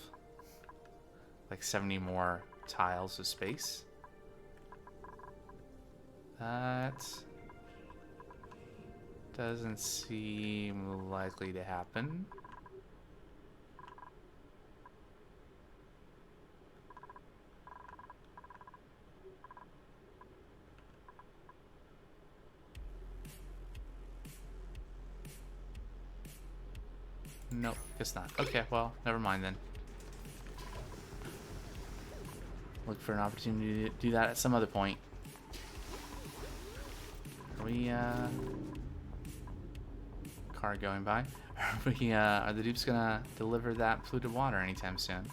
[SPEAKER 1] like 70 more tiles of space. Doesn't seem likely to happen. Nope, guess not. Okay, well, never mind then. Look for an opportunity to do that at some other point. Are we, car going by? Are the dupes gonna deliver that polluted water anytime soon?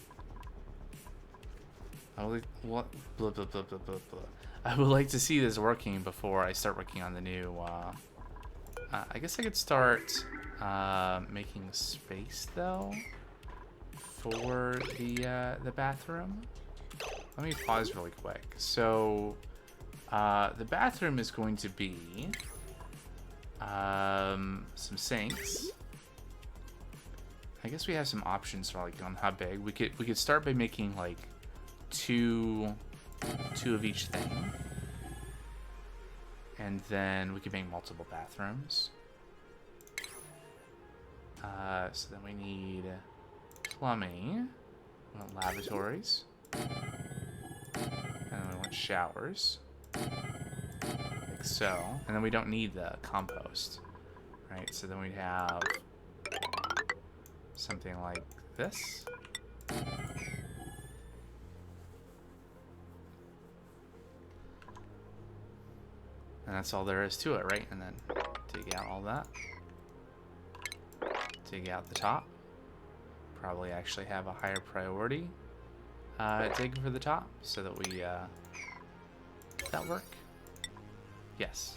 [SPEAKER 1] What? Blah, blah, blah, blah, blah, blah. I would like to see this working before I start working on the new, I guess I could start, making space, though, for the bathroom. Let me pause really quick. So, the bathroom is going to be, some sinks. I guess we have some options for, like, on how big. We could start by making, like, two of each thing. And then we could make multiple bathrooms. So then we need plumbing. We want lavatories. And then we want showers. Like so. And then we don't need the compost. Right? So then we'd have something like this. And that's all there is to it, right? And then dig out all that. Dig out the top. Probably actually have a higher priority. Dig for the top so that we, does that work? Yes.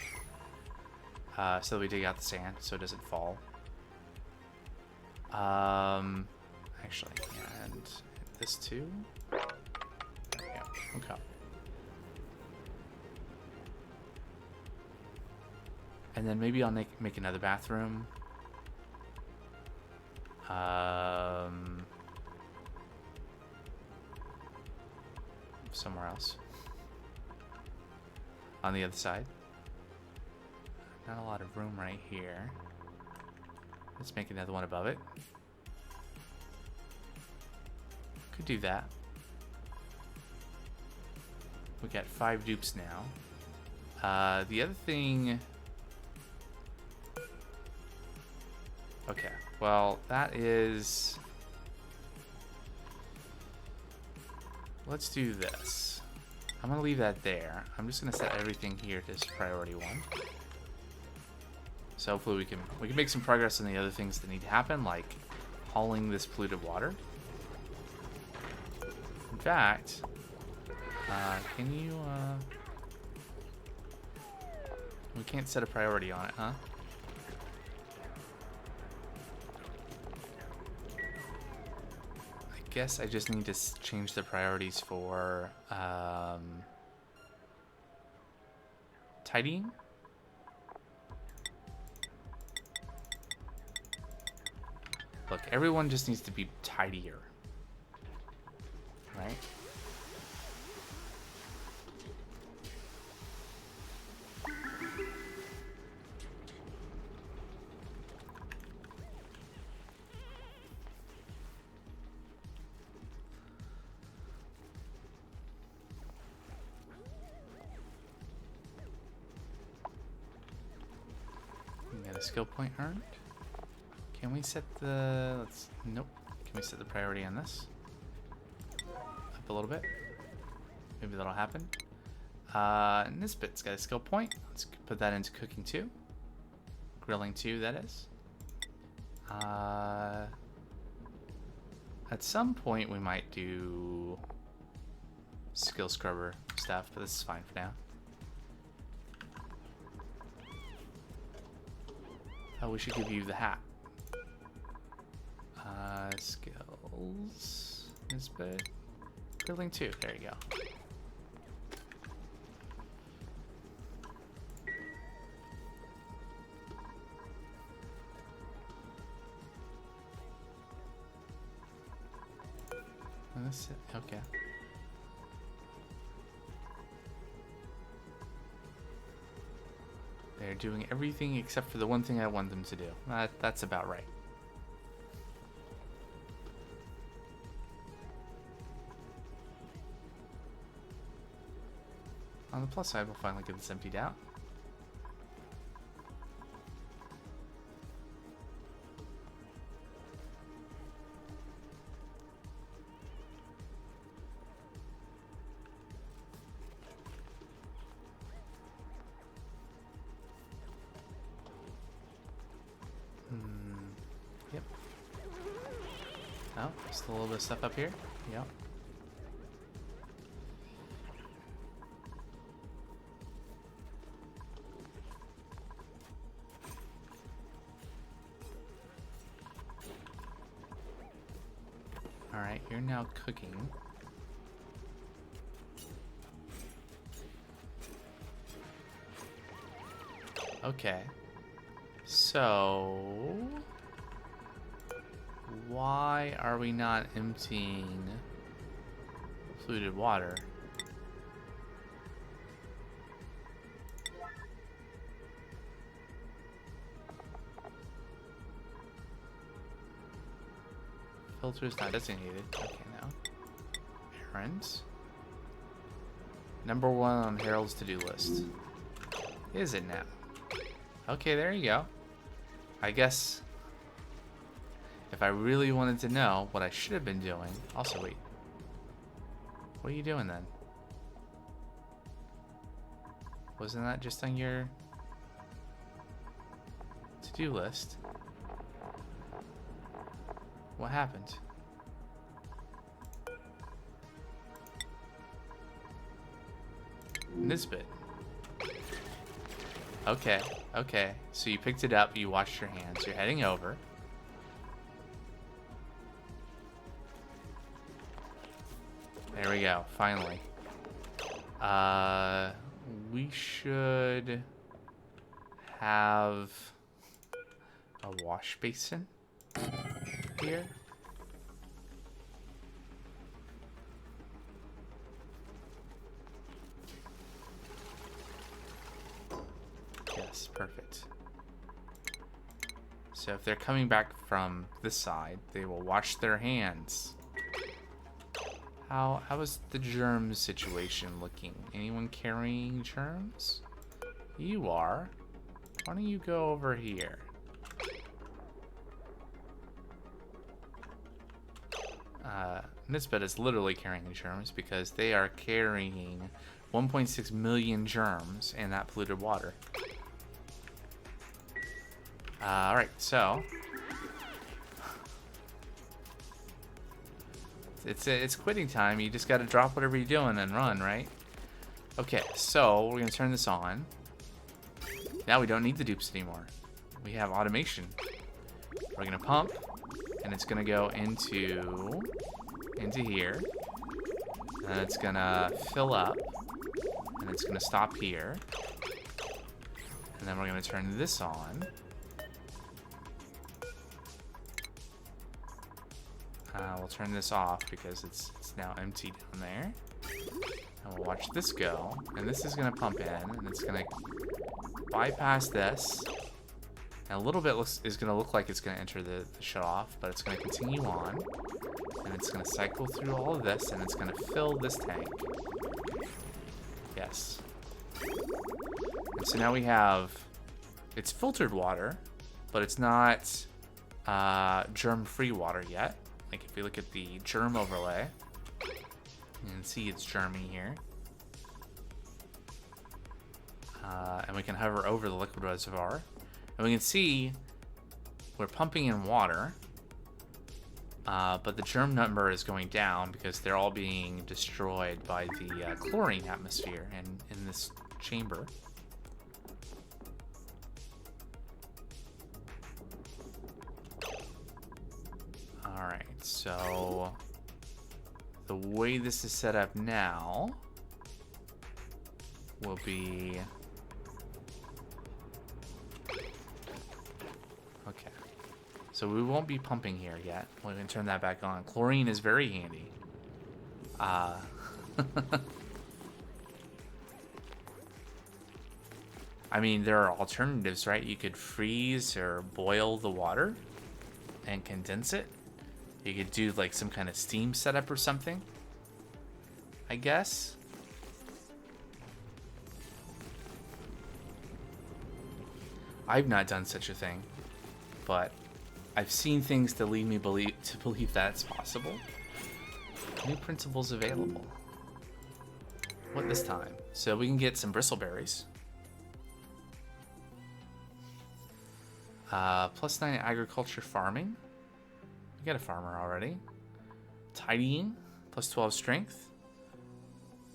[SPEAKER 1] So that we dig out the sand so it doesn't fall. Actually, and this too. There we go. Okay. And then maybe I'll make another bathroom. Somewhere else. On the other side. Not a lot of room right here. Let's make another one above it. Could do that. We got 5 dupes now. The other thing... Okay, well, that is... Let's do this. I'm gonna leave that there. I'm just gonna set everything here to priority 1. So hopefully we can make some progress on the other things that need to happen, like hauling this polluted water. In fact, can you, we can't set a priority on it, huh? I guess I just need to change the priorities for, tidying. Look, everyone just needs to be tidier, right? Get a skill point earned. Can we set the... Nope. Can we set the priority on this? Up a little bit. Maybe that'll happen. And this bit's got a skill point. Let's put that into cooking 2. Grilling 2, that is. At some point we might do skill scrubber stuff, but this is fine for now. Oh, we should give you the hat. Skills. Nisbet. Grilling 2. There you go. And that's it. Okay. They're doing everything except for the one thing I want them to do. That's about right. On the plus side, we'll finally get this emptied out. Yep. Oh, still a little bit of stuff up here. Yep. Alright, you're now cooking. Okay. So... why are we not emptying polluted water? Filter is not designated. Okay, now. Errands. Number 1 on Harold's to-do list. Is it now? Okay, there you go. I guess if I really wanted to know what I should have been doing... Also, wait. What are you doing then? Wasn't that just on your to-do list? What happened? Nisbet. Okay, okay. So you picked it up, you washed your hands, you're heading over. There we go, finally. We should have a wash basin here. Yes, perfect. So if they're coming back from this side, they will wash their hands. How is the germ situation looking? Anyone carrying germs? You are. Why don't you go over here? Nisbet is literally carrying germs because they are carrying 1.6 million germs in that polluted water. Alright, so it's quitting time. You just gotta drop whatever you're doing and run, right? Okay, so we're gonna turn this on. Now we don't need the dupes anymore. We have automation. We're gonna pump, and it's gonna go into here, and it's gonna fill up, and it's gonna stop here, and then we're gonna turn this on. We'll turn this off because it's now empty down there. And we'll watch this go. And this is going to pump in. And it's going to bypass this. And a little bit is going to look like it's going to enter the shut off. But it's going to continue on. And it's going to cycle through all of this. And it's going to fill this tank. Yes. And so now we have... It's filtered water. But it's not germ-free water yet. Like if we look at the germ overlay, you can see it's germy here. And we can hover over the liquid reservoir. And we can see we're pumping in water, but the germ number is going down because they're all being destroyed by the chlorine atmosphere in this chamber. Alright, so the way this is set up now will be... Okay, so we won't be pumping here yet. We're going to turn that back on. Chlorine is very handy. I mean, there are alternatives, right? You could freeze or boil the water and condense it. You could do like some kind of steam setup or something, I guess. I've not done such a thing, but I've seen things to lead me to believe that's possible. New principles available. What this time? So we can get some bristleberries. +9 agriculture farming. We got a farmer already. Tidying, +12 strength.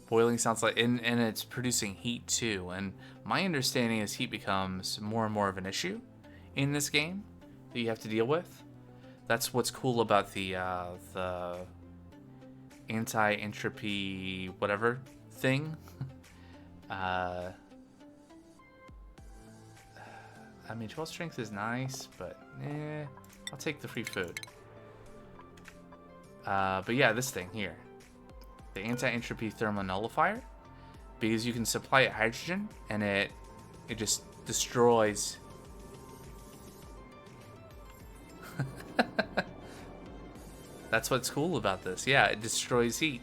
[SPEAKER 1] Boiling sounds like, and it's producing heat too. And my understanding is heat becomes more and more of an issue in this game that you have to deal with. That's what's cool about the anti-entropy whatever thing. I mean, 12 strength is nice, but I'll take the free food. But yeah, this thing here. The anti-entropy thermal nullifier. Because you can supply it hydrogen, and it just destroys... That's what's cool about this. Yeah, it destroys heat.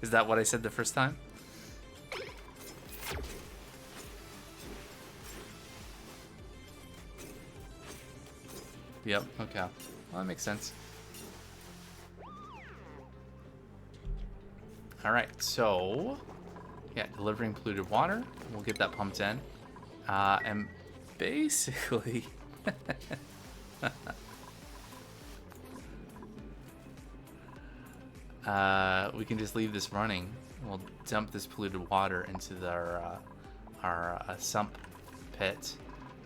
[SPEAKER 1] Is that what I said the first time? Yep, okay. Well, that makes sense. Alright, so... yeah, delivering polluted water. We'll get that pumped in. And basically... we can just leave this running. We'll dump this polluted water into our sump pit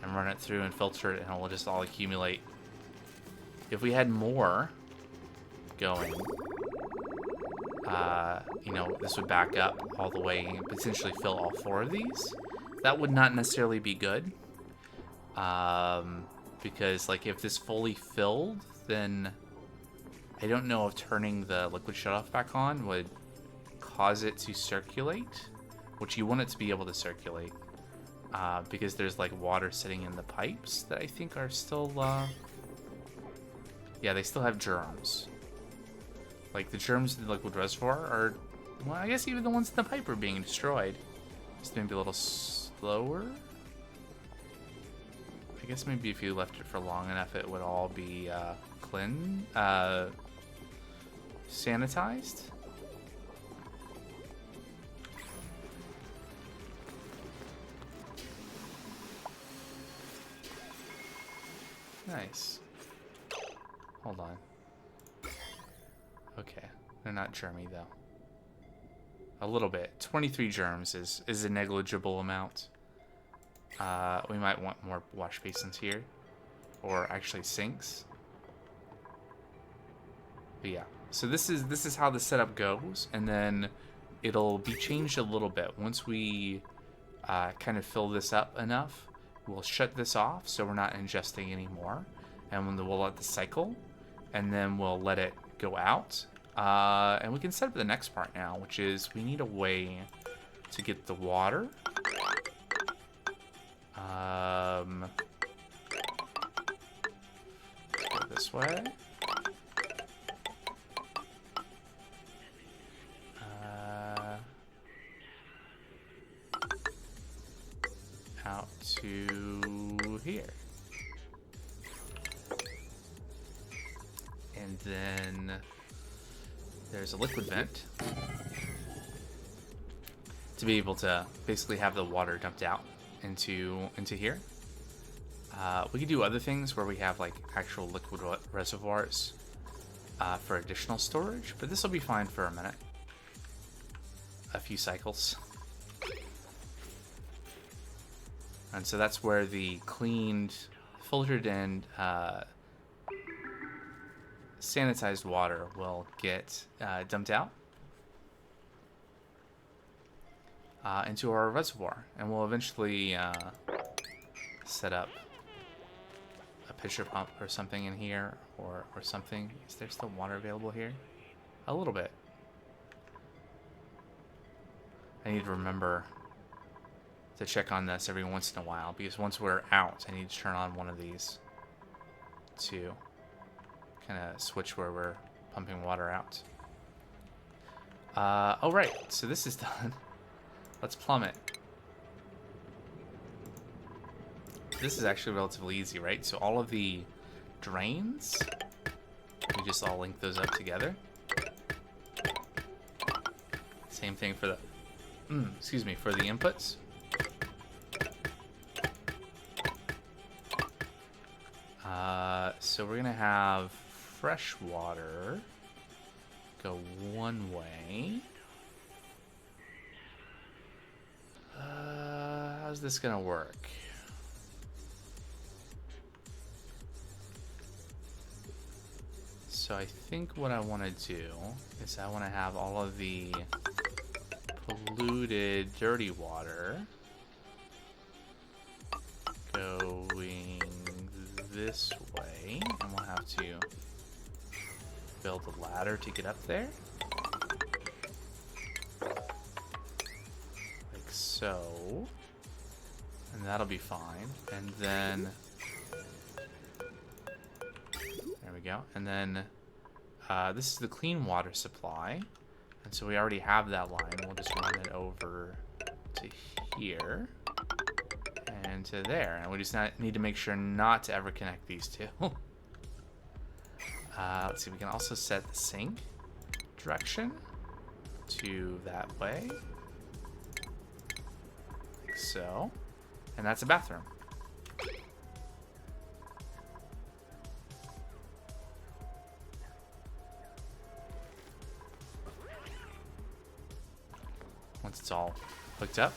[SPEAKER 1] and run it through and filter it, and it will just all accumulate. If we had more going, you know, this would back up all the way and potentially fill all 4 of these. That would not necessarily be good. Because, like, if this fully filled, then I don't know if turning the liquid shutoff back on would cause it to circulate, which you want it to be able to circulate. Because there's, like, water sitting in the pipes that I think are still, yeah, they still have germs. Like, the germs in the liquid reservoir are, well, I guess even the ones in the pipe are being destroyed. Just maybe a little slower. I guess maybe if you left it for long enough, it would all be sanitized. Nice. Hold on. Okay, they're not germy though. A little bit. 23 germs is a negligible amount. We might want more wash basins here, or actually sinks. But yeah, so this is how the setup goes, and then it'll be changed a little bit once we kind of fill this up enough. We'll shut this off so we're not ingesting anymore, and then we'll let the cycle, and then we'll let it go out. And we can set up the next part now, which is we need a way to get the water. Go this way. Out to here. And then there's a liquid vent to be able to basically have the water dumped out into here. We could do other things where we have like actual liquid reservoirs for additional storage, but this will be fine for a minute. A few cycles. And so that's where the cleaned, filtered and sanitized water will get dumped out into our reservoir, and we'll eventually set up a pitcher pump or something in here, or something. Is there still water available here? A little bit. I need to remember to check on this every once in a while, because once we're out, I need to turn on one of these to kind of switch where we're pumping water out. Oh, right. So this is done. Let's plumb it. This is actually relatively easy, right? So all of the drains, we just all link those up together. Same thing for the, excuse me, for the inputs. So we're gonna have fresh water go one way. How's this gonna work? So I think what I want to do is I want to have all of the polluted, dirty water going this way, and we'll have to build a ladder to get up there. Like so. And that'll be fine. And then there we go. And then this is the clean water supply. And so we already have that line. We'll just run it over to here and to there. And we just need to make sure not to ever connect these two. Let's see, we can also set the sink direction to that way. Like so. And that's a bathroom. Once it's all hooked up.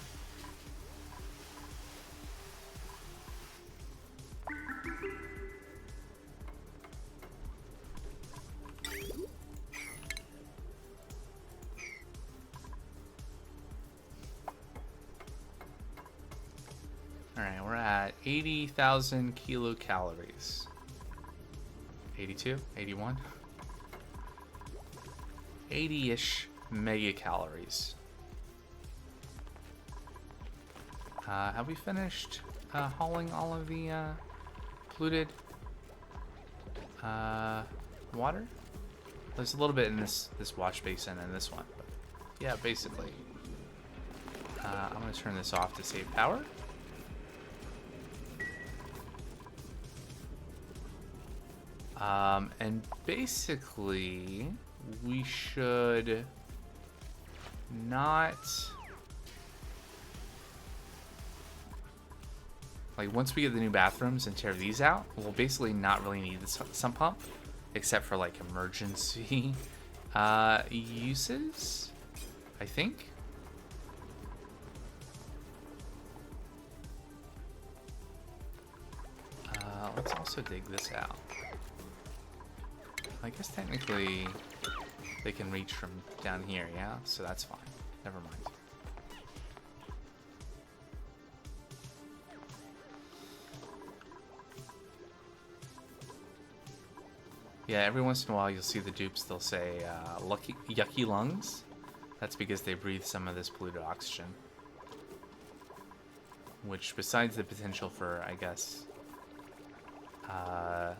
[SPEAKER 1] Alright, we're at 80,000 kilocalories. 82? 81? 80-ish megacalories. Have we finished hauling all of the polluted water? There's a little bit in this wash basin and this one, but yeah, basically. I'm gonna turn this off to save power. And basically, we should not... Like, once we get the new bathrooms and tear these out, we'll basically not really need the sump pump, except for, like, emergency uses, I think. Let's also dig this out. I guess technically they can reach from down here, yeah? So that's fine. Never mind. Yeah, every once in a while you'll see the dupes, they'll say, yucky lungs. That's because they breathe some of this polluted oxygen. Which, besides the potential for, I guess... I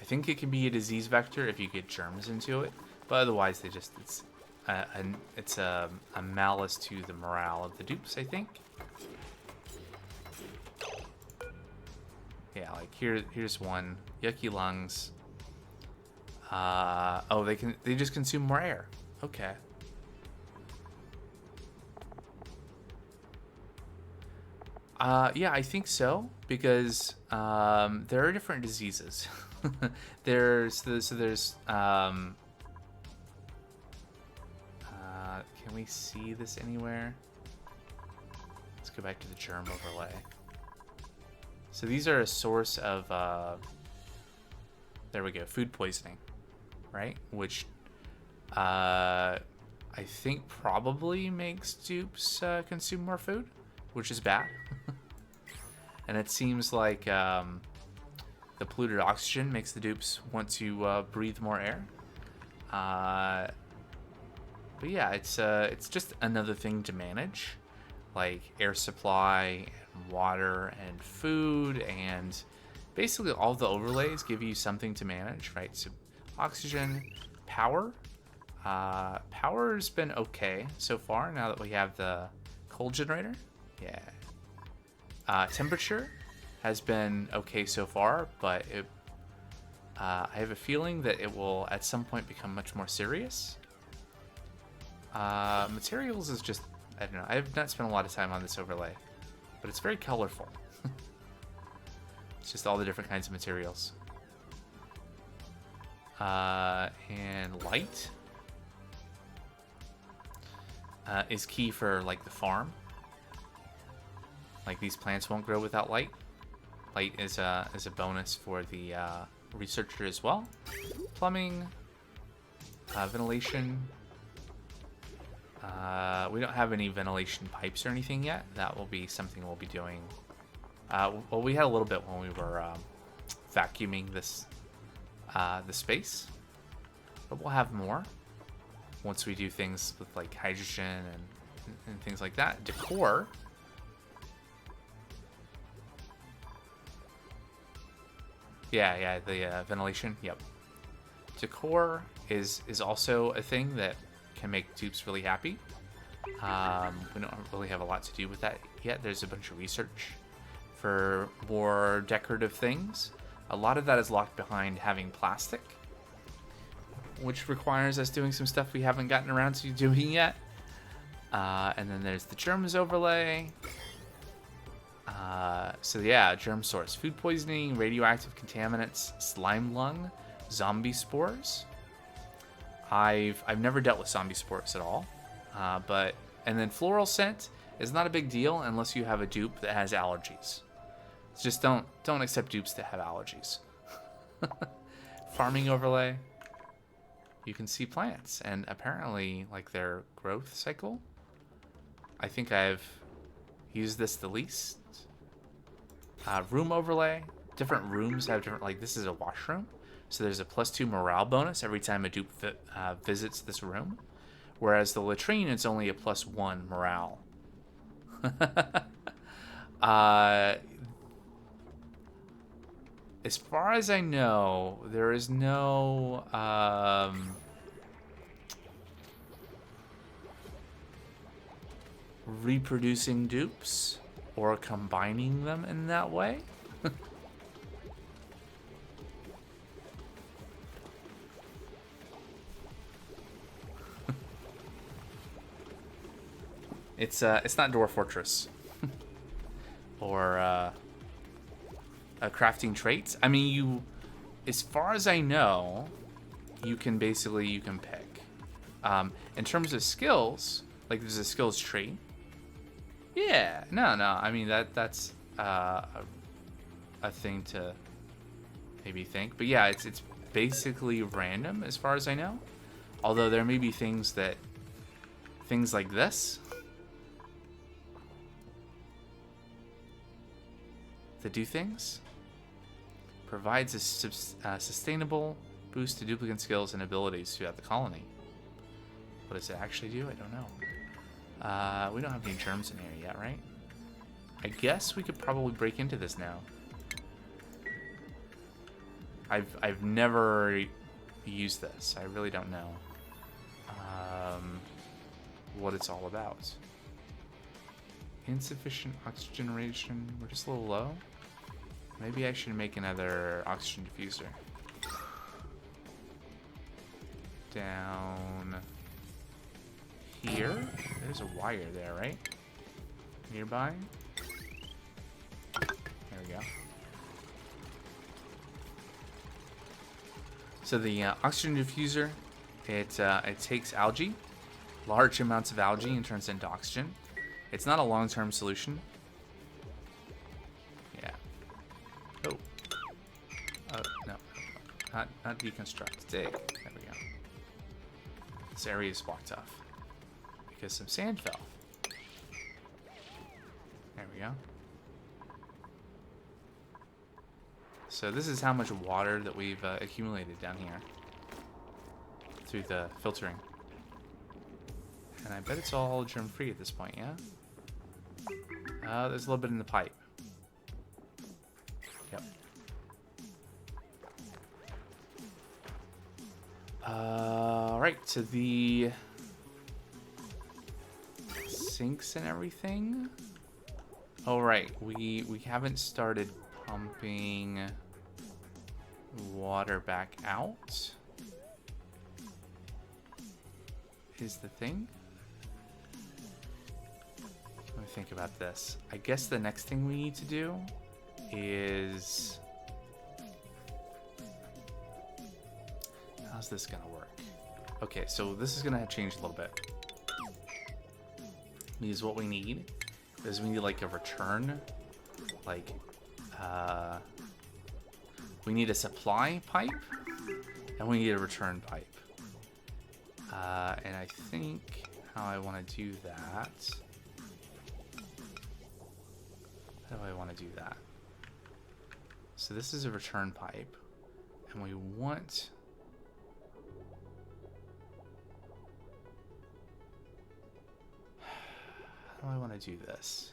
[SPEAKER 1] think it can be a disease vector if you get germs into it, but otherwise they just it's a malice to the morale of the dupes, I think. Yeah, like here's one, yucky lungs. Oh, they just consume more air. Okay. Yeah, I think so, because there are different diseases. Can we see this anywhere? Let's go back to the germ overlay. So these are a source of, there we go, food poisoning, right? Which I think probably makes dupes consume more food, which is bad. And it seems like the polluted oxygen makes the dupes want to breathe more air. But yeah, it's just another thing to manage, like air supply and water and food, and basically all the overlays give you something to manage, right? So oxygen, power. Power's been okay so far now that we have the coal generator. Yeah. Temperature has been okay so far, but I have a feeling that it will at some point become much more serious. Materials is just, I don't know, I have not spent a lot of time on this overlay, but it's very colorful. It's just all the different kinds of materials. And light is key for like the farm. Like these plants won't grow without light. Light is a bonus for the researcher as well. Plumbing, ventilation. We don't have any ventilation pipes or anything yet. That will be something we'll be doing. Well, we had a little bit when we were vacuuming this the space, but we'll have more once we do things with like hydrogen and things like that. Decor. Yeah, the ventilation. Yep. Decor is also a thing that can make dupes really happy. We don't really have a lot to do with that yet. There's a bunch of research for more decorative things. A lot of that is locked behind having plastic, which requires us doing some stuff we haven't gotten around to doing yet. And then there's the germs overlay. So yeah, germ source, food poisoning, radioactive contaminants, slime lung, zombie spores. I've never dealt with zombie spores at all, and then floral scent is not a big deal unless you have a dupe that has allergies. Just don't accept dupes that have allergies. Farming overlay. You can see plants and apparently like their growth cycle. I think I've used this the least. Room overlay. Different rooms have different, like this is a washroom. So there's a +2 morale bonus every time a dupe visits this room. Whereas the latrine, it's only a +1 morale. As far as I know, there is no reproducing dupes or combining them in that way. It's not Dwarf Fortress or crafting traits. I mean, as far as I know, you can pick. In terms of skills, like there's a skills tree. Yeah, no. I mean that's a thing to maybe think, but yeah, it's basically random as far as I know. Although there may be things like this that do things. Provides a sustainable boost to duplicate skills and abilities throughout the colony. What does it actually do? I don't know. We don't have any germs in here yet, right? I guess we could probably break into this now. I've never used this. I really don't know what it's all about. Insufficient oxygen generation. We're just a little low. Maybe I should make another oxygen diffuser. Down here. There's a wire there, right? Nearby. There we go. So the oxygen diffuser, it takes algae, large amounts of algae, and turns it into oxygen. It's not a long-term solution. Yeah. Oh. No. Not deconstruct. Dig. There we go. This area is blocked off because some sand fell. There we go. So this is how much water that we've accumulated down here through the filtering. And I bet it's all germ-free at this point, yeah? There's a little bit in the pipe. Yep. Alright, so the sinks and everything. Oh, right. We haven't started pumping water back out. Is the thing. Let me think about this. I guess the next thing we need to do is... How's this gonna work? Okay, so this is gonna change a little bit. Because what we need is we need like a return, like, we need a supply pipe, and we need a return pipe. And I think how I want to do that... How do I want to do that? So this is a return pipe, and we want... How do I want to do this?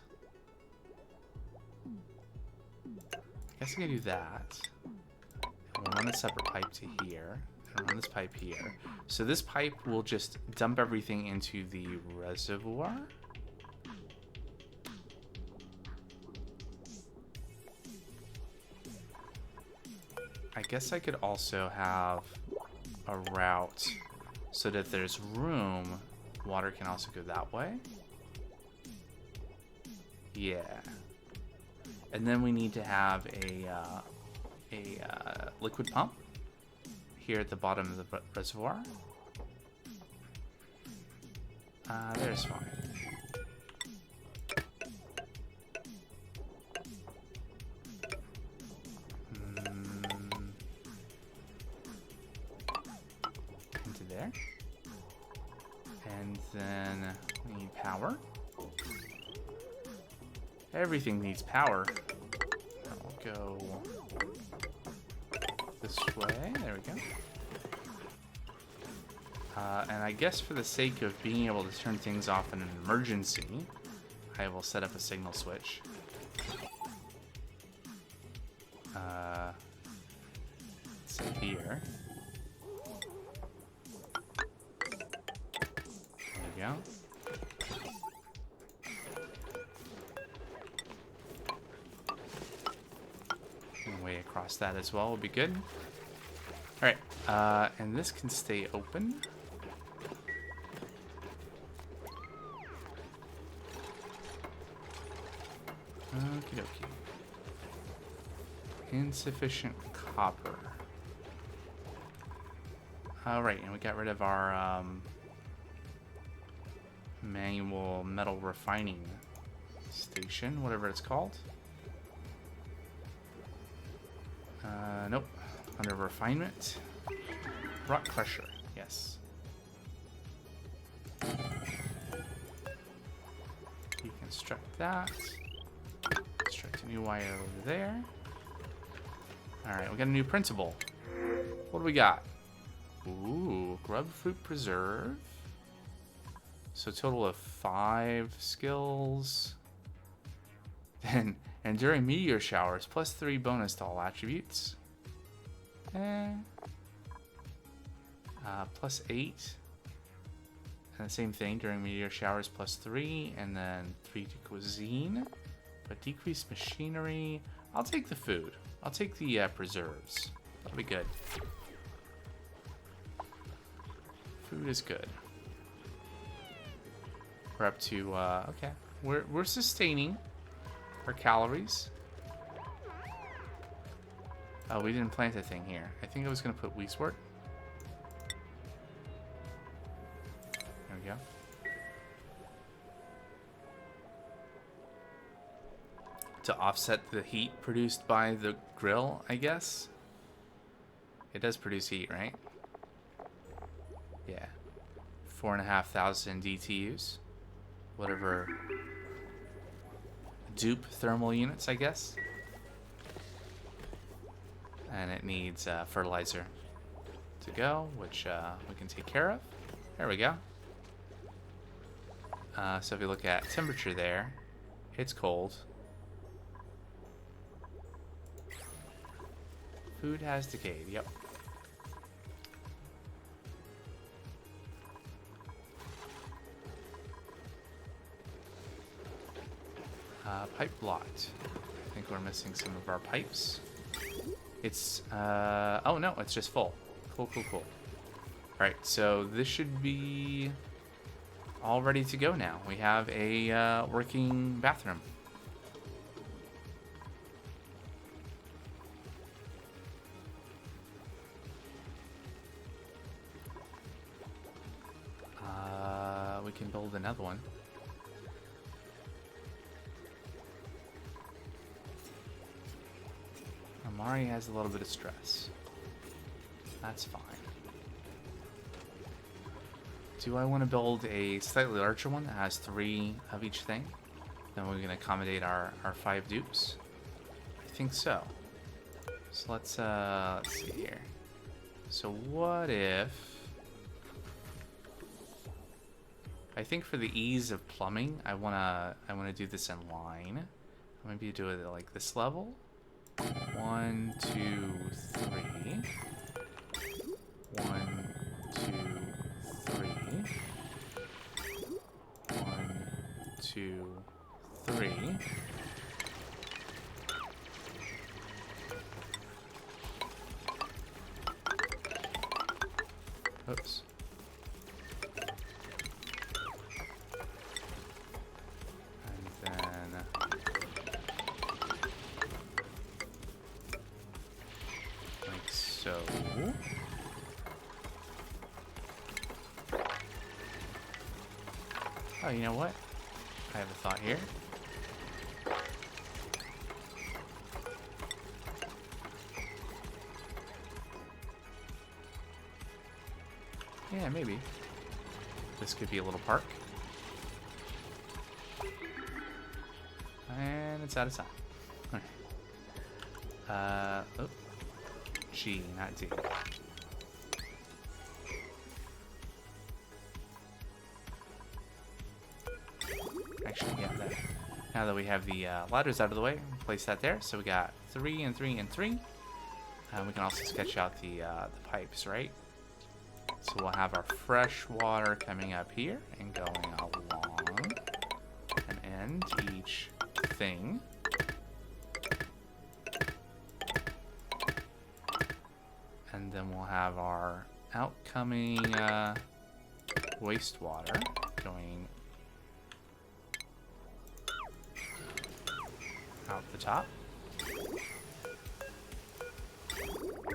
[SPEAKER 1] I guess I can do that. And we'll run a separate pipe to here, and run this pipe here. So this pipe will just dump everything into the reservoir. I guess I could also have a route so that there's room. Water can also go that way. Yeah. And then we need to have a liquid pump here at the bottom of the reservoir. There's fine. Into there. And then we need power. Everything needs power. I'll go this way. There we go. And I guess for the sake of being able to turn things off in an emergency, I will set up a signal switch. Say here. There we go. Way across that as well will be good. Alright, and this can stay open. Okie dokie. Insufficient copper. Alright, and we got rid of our manual metal refining station, whatever it's called. Nope. Under refinement. Rock crusher. Yes. Deconstruct that. Construct a new wire over there. Alright, we got a new principle. What do we got? Ooh, grub fruit preserve. So a total of 5 skills. Then, and during meteor showers, +3 bonus to all attributes. +8. And the same thing during meteor showers, +3, and then 3 to cuisine. But decreased machinery. I'll take the food. I'll take the preserves. That'll be good. Food is good. We're up to okay. We're sustaining our calories. Oh, we didn't plant a thing here. I think I was gonna put wheatwort. There we go. To offset the heat produced by the grill, I guess. It does produce heat, right? Yeah. 4,500 DTUs. Whatever. Dupe thermal units, I guess. And it needs fertilizer to go, which we can take care of. There we go. So if you look at temperature there, it's cold. Food has decayed, yep. Pipe blocked. I think we're missing some of our pipes. It's, oh no, it's just full. Cool, cool, cool. Alright, so this should be all ready to go now. We have a working bathroom. We can build another one. Amari has a little bit of stress. That's fine. Do I want to build a slightly larger one that has 3 of each thing? Then we can accommodate our 5 dupes? I think so. So let's see here. So what if... I think for the ease of plumbing, I wanna do this in line. Maybe do it at like this level. 1, 2, 3. 1, 2, 3. 1, 2, 3. Oops. So, oh, you know what? I have a thought here. Yeah, maybe. This could be a little park. And it's out of time. Oh. G, not D. Actually, yeah, that. Now that we have the ladders out of the way, place that there. So we got 3 and 3 and 3. We can also sketch out the pipes, right? So we'll have our fresh water coming up here and going along and end each thing. And then we'll have our outcoming wastewater going out the top.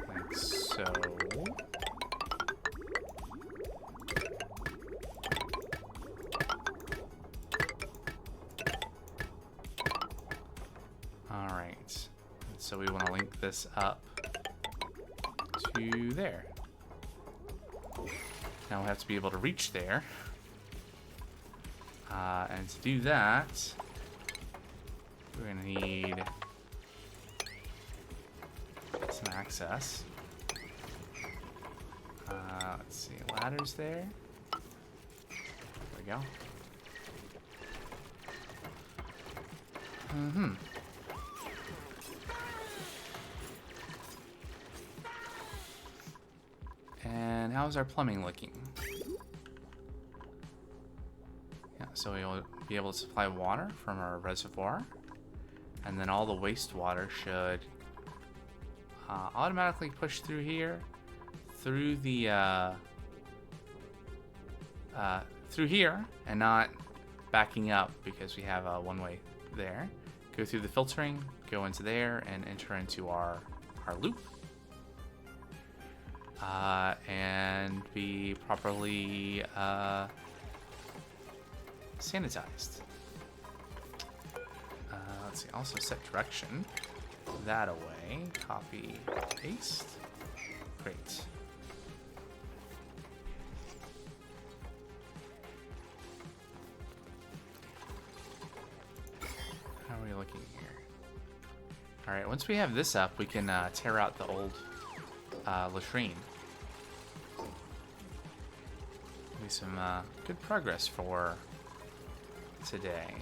[SPEAKER 1] Like so. Alright. So we want to link this up to there. Now we have to be able to reach there. And to do that, we're going to need some access. Let's see, ladders there. There we go. And how's our plumbing looking? Yeah, so we'll be able to supply water from our reservoir. And then all the wastewater should automatically push through here, through the through here, and not backing up because we have a one-way there. Go through the filtering, go into there, and enter into our loop. And be properly sanitized. Let's see, also set direction that away. Copy, paste. Great. How are we looking here? Alright, once we have this up, we can tear out the old latrine. Be some good progress for today.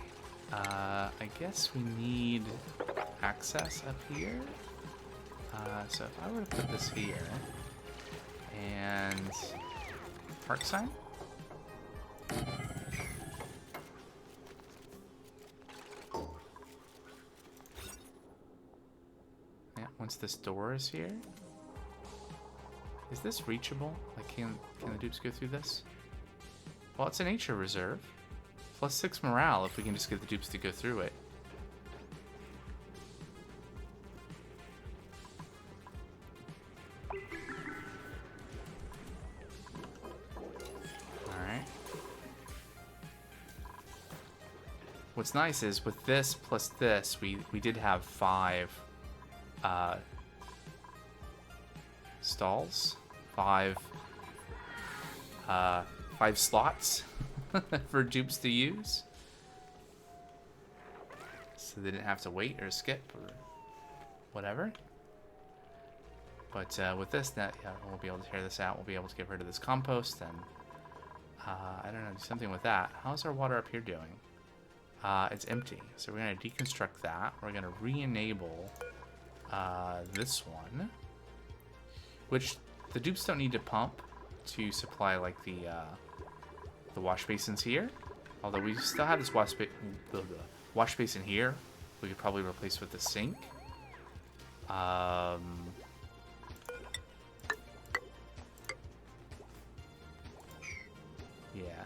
[SPEAKER 1] I guess we need access up here. So if I were to put this here and park sign. Yeah, once this door is here. Is this reachable? Like, can the dupes go through this? Well, it's a nature reserve. +6 morale if we can just get the dupes to go through it. Alright. What's nice is with this plus this, we did have 5 stalls. 5 slots for dupes to use, so they didn't have to wait or skip or whatever. But with this, yeah, we'll be able to tear this out. We'll be able to get rid of this compost and I don't know, do something with that. How's our water up here doing? It's empty, so we're going to deconstruct that. We're going to re-enable this one, which the dupes don't need to pump to supply like the wash basins here. Although we still have this wash basin here, we could probably replace with the sink. Yeah.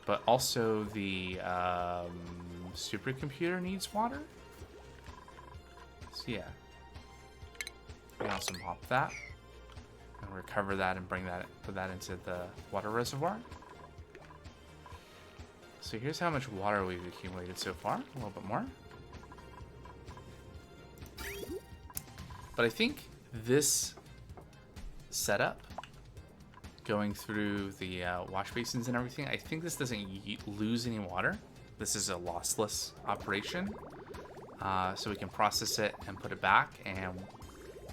[SPEAKER 1] But also the supercomputer needs water. So yeah. We can also pop that. And recover that and put that into the water reservoir. So here's how much water we've accumulated so far. A little bit more. But I think this setup, going through the wash basins and everything, I think this doesn't lose any water. This is a lossless operation. So we can process it and put it back, and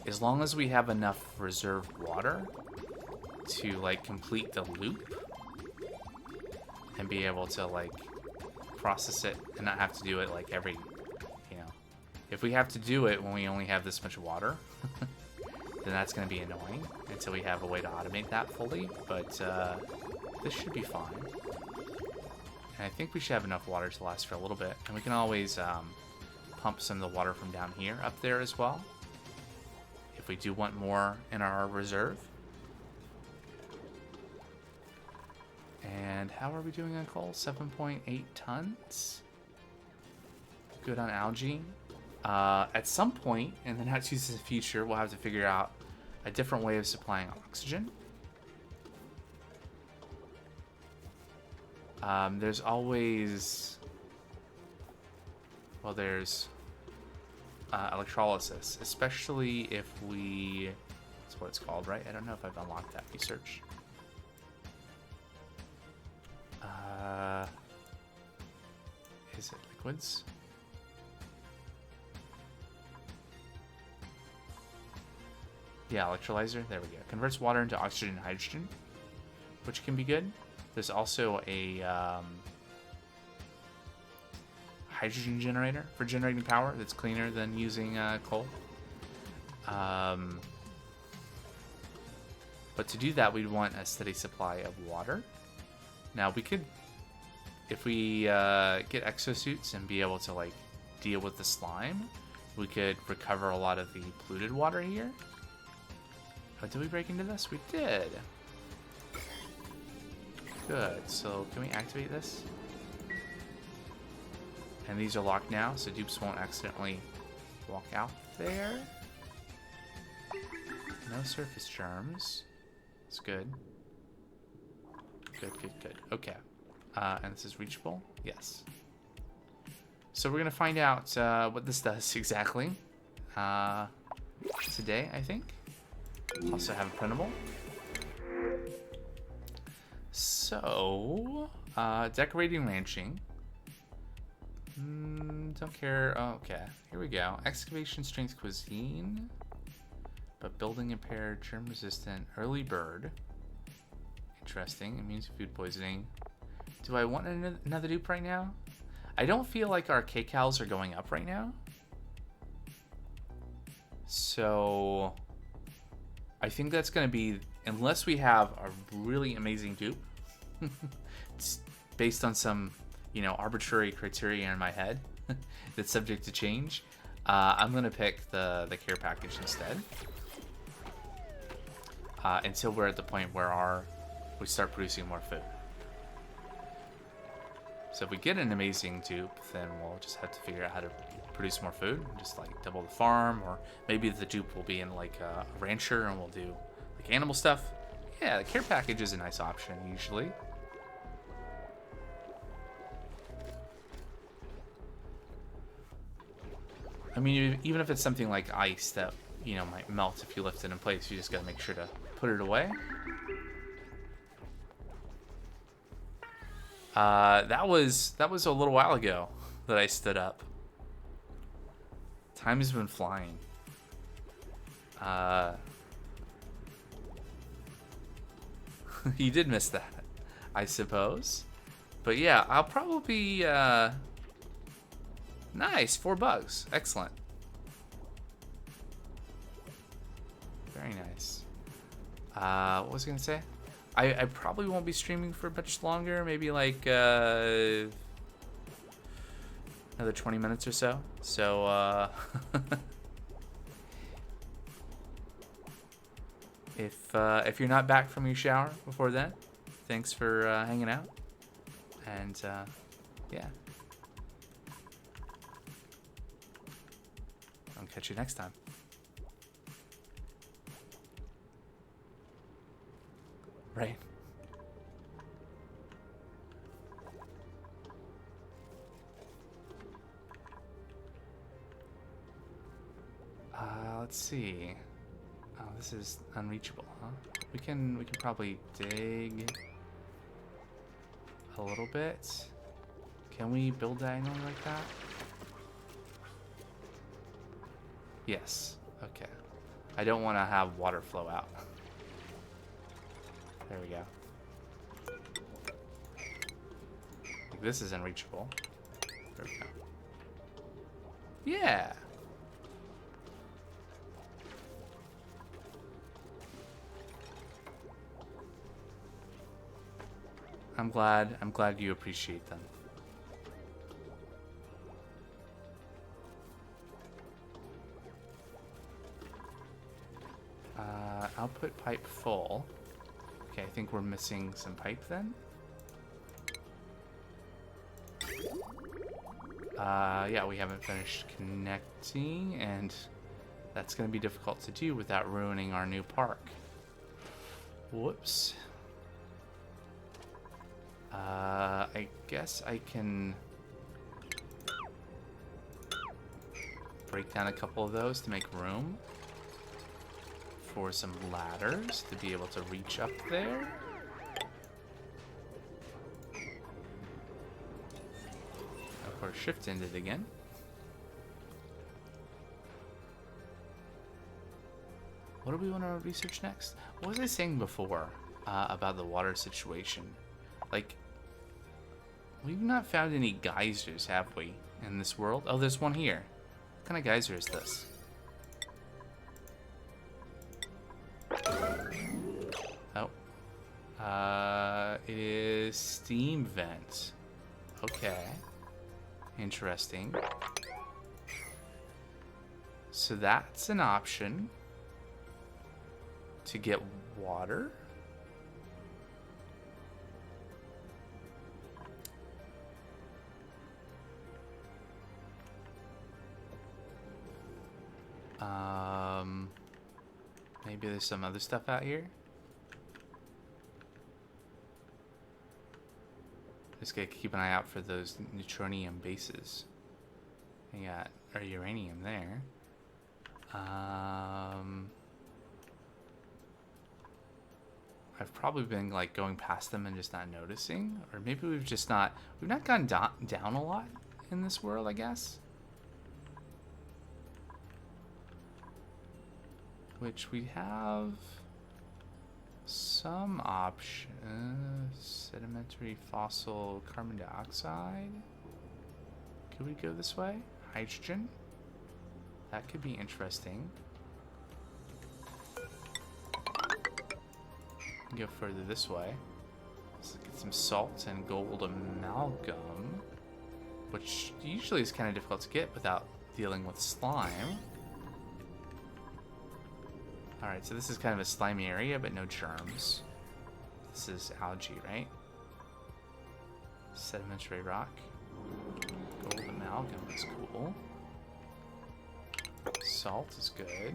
[SPEAKER 1] as long as we have enough reserved water to like complete the loop and be able to like process it and not have to do it like every, you know, if we have to do it when we only have this much water, then that's going to be annoying until we have a way to automate that fully. But this should be fine. And I think we should have enough water to last for a little bit. And we can always pump some of the water from down here up there as well, if we do want more in our reserve. And how are we doing on coal? 7.8 tons. Good on algae. At some point in the not too distant future, we'll have to figure out a different way of supplying oxygen. There's always... Well, there's electrolysis, especially if we... That's what it's called, right? I don't know if I've unlocked that research. Is it liquids? Yeah, electrolyzer. There we go. Converts water into oxygen and hydrogen, which can be good. There's also a hydrogen generator for generating power that's cleaner than using coal. But to do that, we'd want a steady supply of water. Now we could, if we get exosuits and be able to like deal with the slime, we could recover a lot of the polluted water here. Oh, did we break into this? We did. Good. So can we activate this? And these are locked now, so dupes won't accidentally walk out there. No surface germs. It's good. Good, good, good. Okay. And this is reachable? Yes. So we're going to find out what this does exactly today, I think. Also have a printable. So, decorating ranching. Don't care. Oh, okay, here we go. Excavation strength cuisine. But building impaired, germ resistant, early bird. Interesting. Immune to food poisoning. Do I want another dupe right now? I don't feel like our kcals are going up right now. So I think that's going to be, unless we have a really amazing dupe, it's based on some, you know, arbitrary criteria in my head that's subject to change. I'm going to pick the care package instead. Until we're at the point where we start producing more food. So if we get an amazing dupe, then we'll just have to figure out how to produce more food. Just like double the farm, or maybe the dupe will be in like a rancher and we'll do like animal stuff. Yeah, the care package is a nice option usually. I mean, even if it's something like ice that, you know, might melt if you lift it in place, you just gotta make sure to put it away. That was a little while ago that I stood up. Time has been flying. You did miss that, I suppose. But yeah, I'll probably nice, 4 bugs. Excellent. Very nice. What was I gonna say? I probably won't be streaming for much longer. Maybe like another 20 minutes or so. So if you're not back from your shower before then, thanks for hanging out. And yeah, I'll catch you next time. Right. Let's see. Oh, this is unreachable, huh? We can probably dig a little bit. Can we build diagonally like that? Yes. Okay. I don't want to have water flow out. There we go. Like, this is unreachable. There we go. Yeah. I'm glad you appreciate them. Output pipe full. Okay, I think we're missing some pipe then. Yeah, we haven't finished connecting, and that's going to be difficult to do without ruining our new park. Whoops. I guess I can break down a couple of those to make room for some ladders to be able to reach up there. Of course, shift ended again. What do we want to research next? What was I saying before about the water situation? Like, we've not found any geysers, have we, in this world? Oh, there's one here. What kind of geyser is this? Oh. It is steam vent. Okay. Interesting. So that's an option to get water. Maybe there's some other stuff out here. Just gotta keep an eye out for those neutronium bases. We got our uranium there. I've probably been like going past them and just not noticing, or maybe we've not gone down a lot in this world, I guess. Which we have some option. Sedimentary fossil carbon dioxide. Could we go this way? Hydrogen? That could be interesting. Go further this way. Let's get some salt and gold amalgam, which usually is kind of difficult to get without dealing with slime. Alright, so this is kind of a slimy area, but no germs. This is algae, right? Sedimentary rock. Gold amalgam is cool. Salt is good.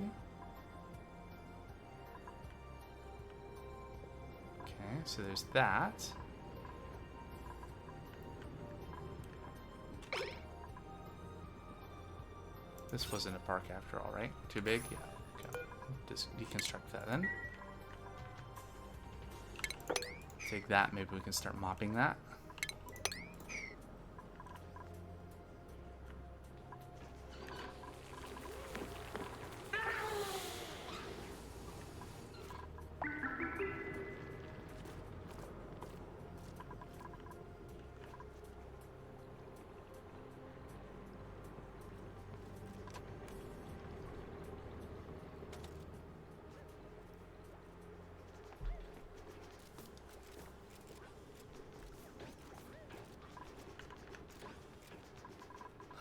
[SPEAKER 1] Okay, so there's that. This wasn't a park after all, right? Too big? Yeah. Okay. Just deconstruct that then. Take that, maybe we can start mopping that.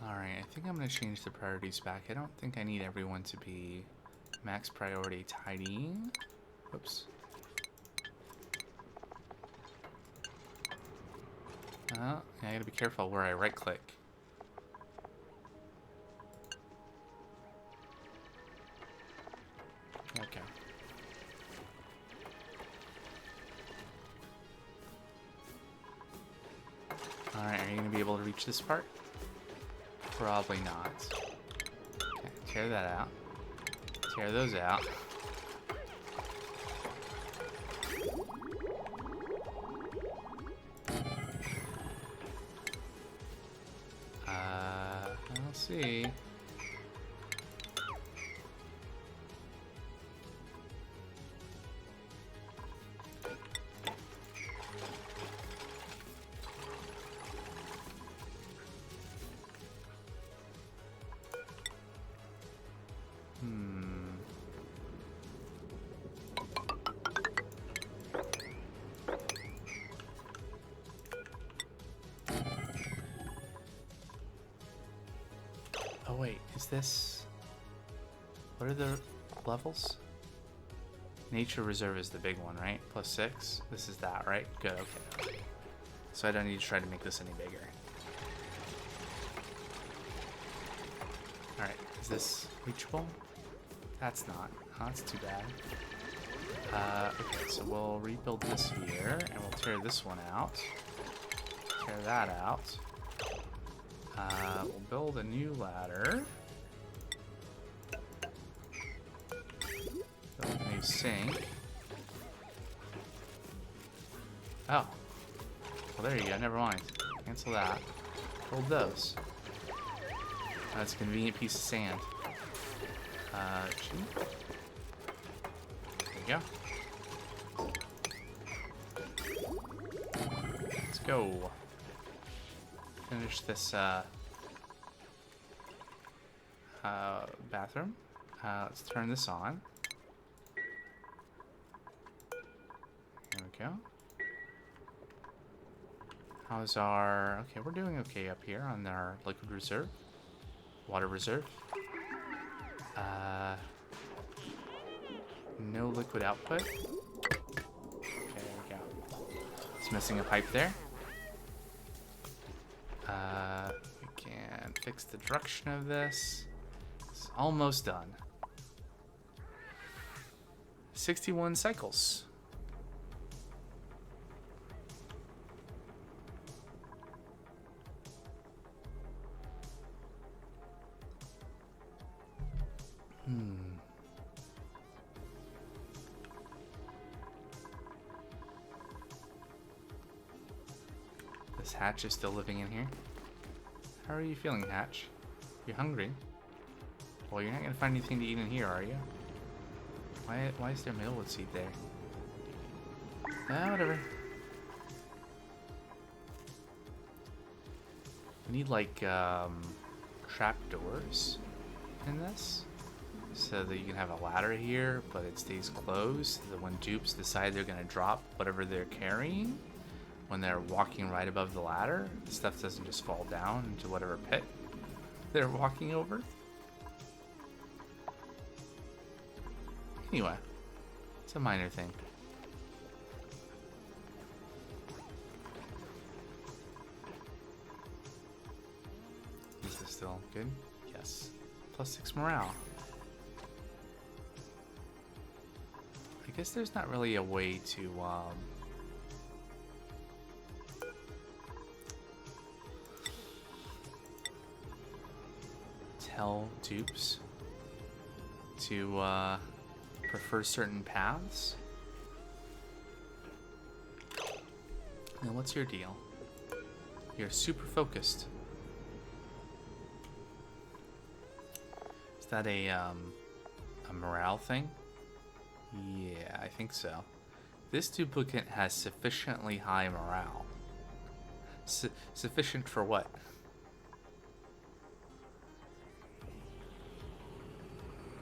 [SPEAKER 1] Alright, I think I'm going to change the priorities back. I don't think I need everyone to be max priority tidying. Whoops. Yeah, I gotta be careful where I right click. Okay. Alright, are you gonna be able to reach this part? Probably not. Okay, tear that out. Tear those out. Let's see. Oh wait, is this... What are the levels? Nature Reserve is the big one, right? +6? This is that, right? Good, okay. So I don't need to try to make this any bigger. Alright, is this reachable? That's not. Oh, that's too bad. Okay, so we'll rebuild this here, and we'll tear this one out. Tear that out. We'll build a new ladder. Build a new sink. Oh. Well, there you go. Never mind. Cancel that. Build those. That's a convenient piece of sand. There you go. Let's go. Finish this bathroom. Let's turn this on. There we go. How's our... Okay, we're doing okay up here on our liquid reserve. Water reserve. No liquid output. Okay, there we go. It's missing a pipe there. We can fix the direction of this. It's almost done. 61 cycles. This Hatch is still living in here. How are you feeling, Hatch? You hungry? Well, you're not gonna find anything to eat in here, are you? Why is there millwood seed there? Whatever. We need like trapdoors in this, so that you can have a ladder here, but it stays closed. So that when dupes decide they're gonna drop whatever they're carrying, when they're walking right above the ladder, the stuff doesn't just fall down into whatever pit they're walking over. Anyway, it's a minor thing. Is this still good? Yes. +6 morale. I guess there's not really a way to tell dupes to prefer certain paths. Now, what's your deal? You're super focused. Is that a morale thing? Yeah, I think so. This duplicate has sufficiently high morale. Sufficient for what?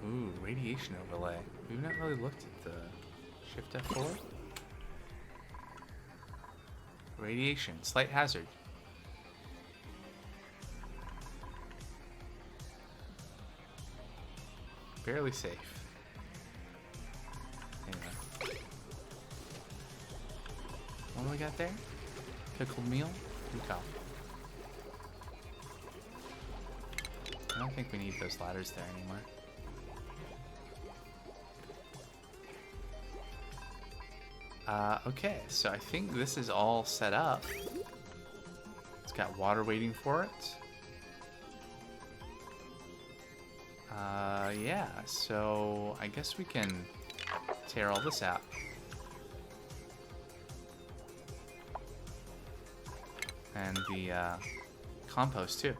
[SPEAKER 1] Ooh, radiation overlay. We've not really looked at the Shift F4. Radiation, slight hazard. Barely safe. Anyway. What do we got there? Pickled meal? Okay. I don't think we need those ladders there anymore. Okay, so I think this is all set up. It's got water waiting for it. Yeah, so I guess we can tear all this out. And the compost too.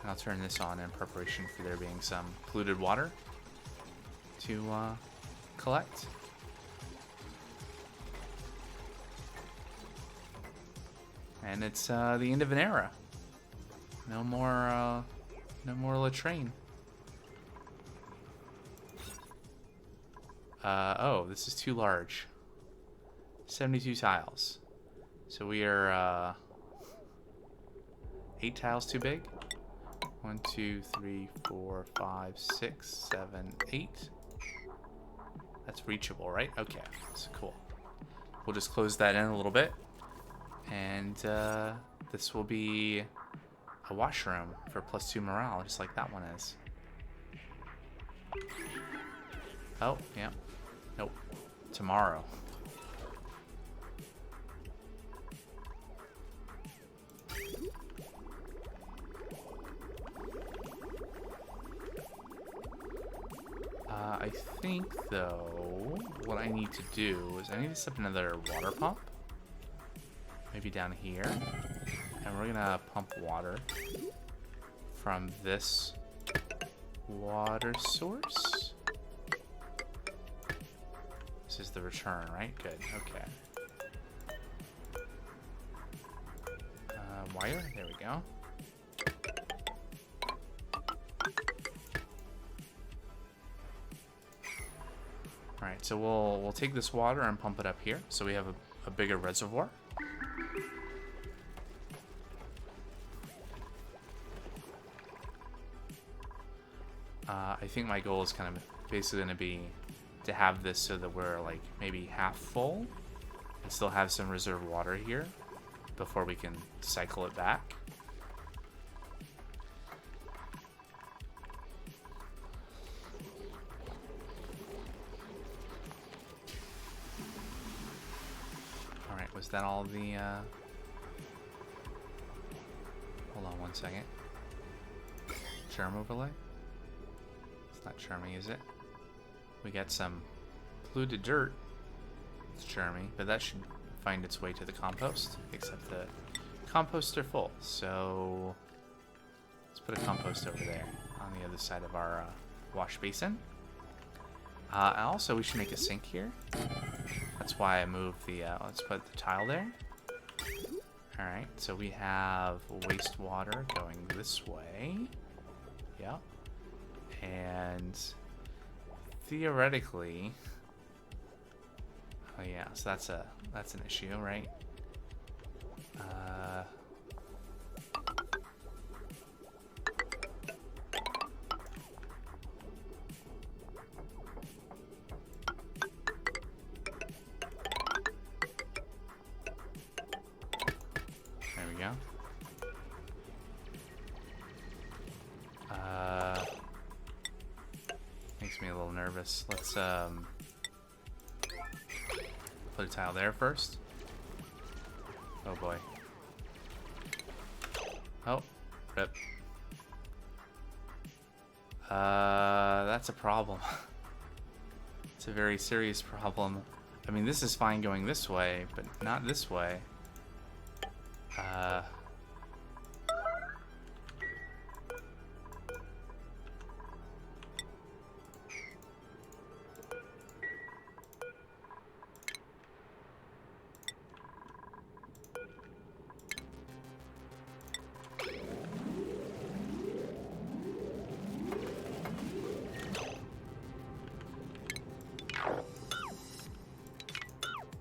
[SPEAKER 1] And I'll turn this on in preparation for there being some polluted water to collect. And it's the end of an era. No more latrine. Oh, this is too large. 72 tiles. So we are 8 tiles too big. 1, 2, 3, 4, 5, 6, 7, 8. That's reachable, right? Okay, that's cool. We'll just close that in a little bit. And this will be a washroom for +2 morale, just like that one is. Oh, yeah. Nope. Tomorrow. I think, though, what I need to do is I need to set up another water pump. Maybe down here. And we're gonna pump water from this water source. This is the return, right? Good, okay. Wire, there we go. Alright, so we'll take this water and pump it up here, so we have a bigger reservoir. I think my goal is kind of basically going to be to have this so that we're like maybe half full and still have some reserve water here before we can cycle it back. Alright, was that all the... Hold on one second. Germ overlay? It's not charming, is it? We got some polluted dirt. It's charming, but that should find its way to the compost, except the composts are full. So let's put a compost over there on the other side of our wash basin. Also, we should make a sink here. That's why I moved the, let's put the tile there. Alright, so we have wastewater going this way. Yep. And theoretically... Oh yeah, so that's an issue, right? There we go. Makes me a little nervous. Let's put a tile there first. Oh boy. Oh, rip. That's a problem. It's a very serious problem. I mean, this is fine going this way, but not this way.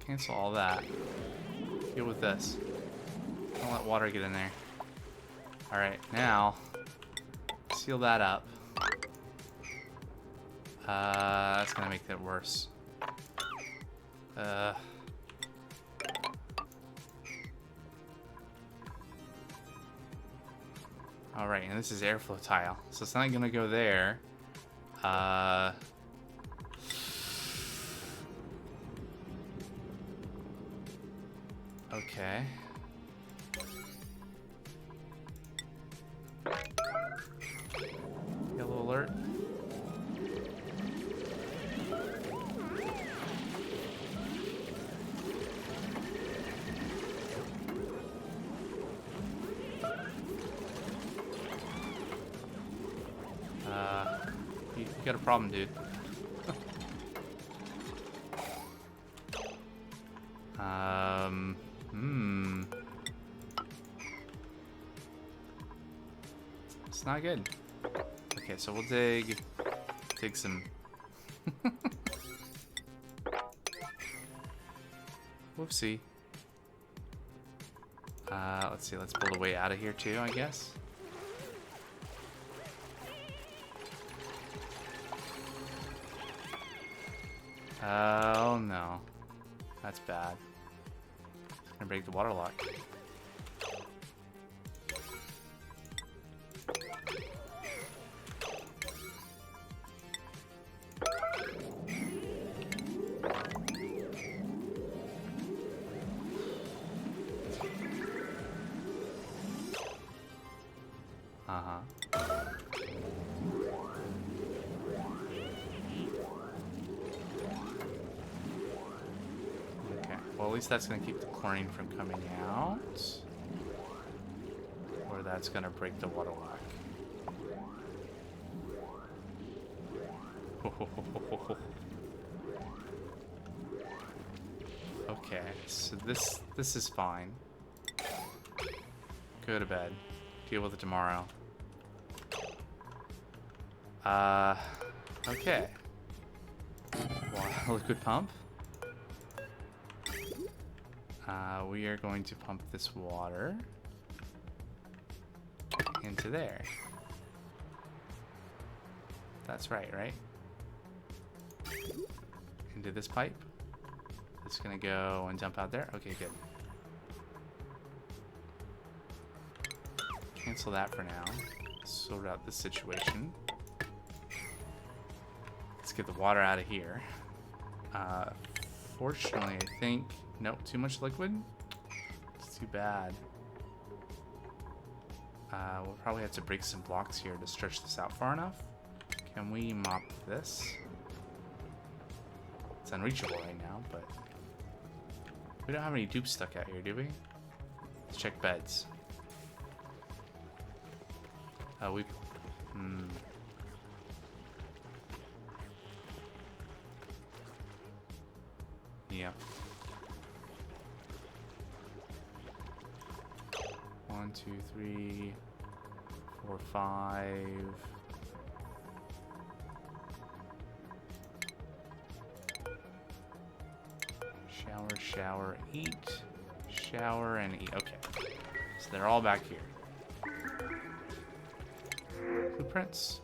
[SPEAKER 1] Cancel all that. Deal with this. Don't let water get in there. Alright, now seal that up. That's gonna make it worse. Alright, and this is airflow tile. So it's not gonna go there. Okay. Yellow alert. You got a problem, dude. It's not good. Okay, so we'll dig some. Whoopsie. Let's see, let's build a way out of here too, I guess. Oh no. That's bad. It's gonna break the water lock. Well, at least that's going to keep the chlorine from coming out. Or that's going to break the water lock. Okay, so this is fine. Go to bed. Deal with it tomorrow. Okay. Liquid pump. We are going to pump this water into there. That's right, right? Into this pipe. It's gonna go and dump out there. Okay, good. Cancel that for now. Sort out this situation. Let's get the water out of here. Fortunately, I think... Nope, too much liquid? It's too bad. We'll probably have to break some blocks here to stretch this out far enough. Can we mop this? It's unreachable right now, but... We don't have any dupes stuck out here, do we? Let's check beds. Oh, we... you. 1, 2, 3, 4, 5. Shower, shower, eat. Shower and eat. Okay. So they're all back here. Blueprints.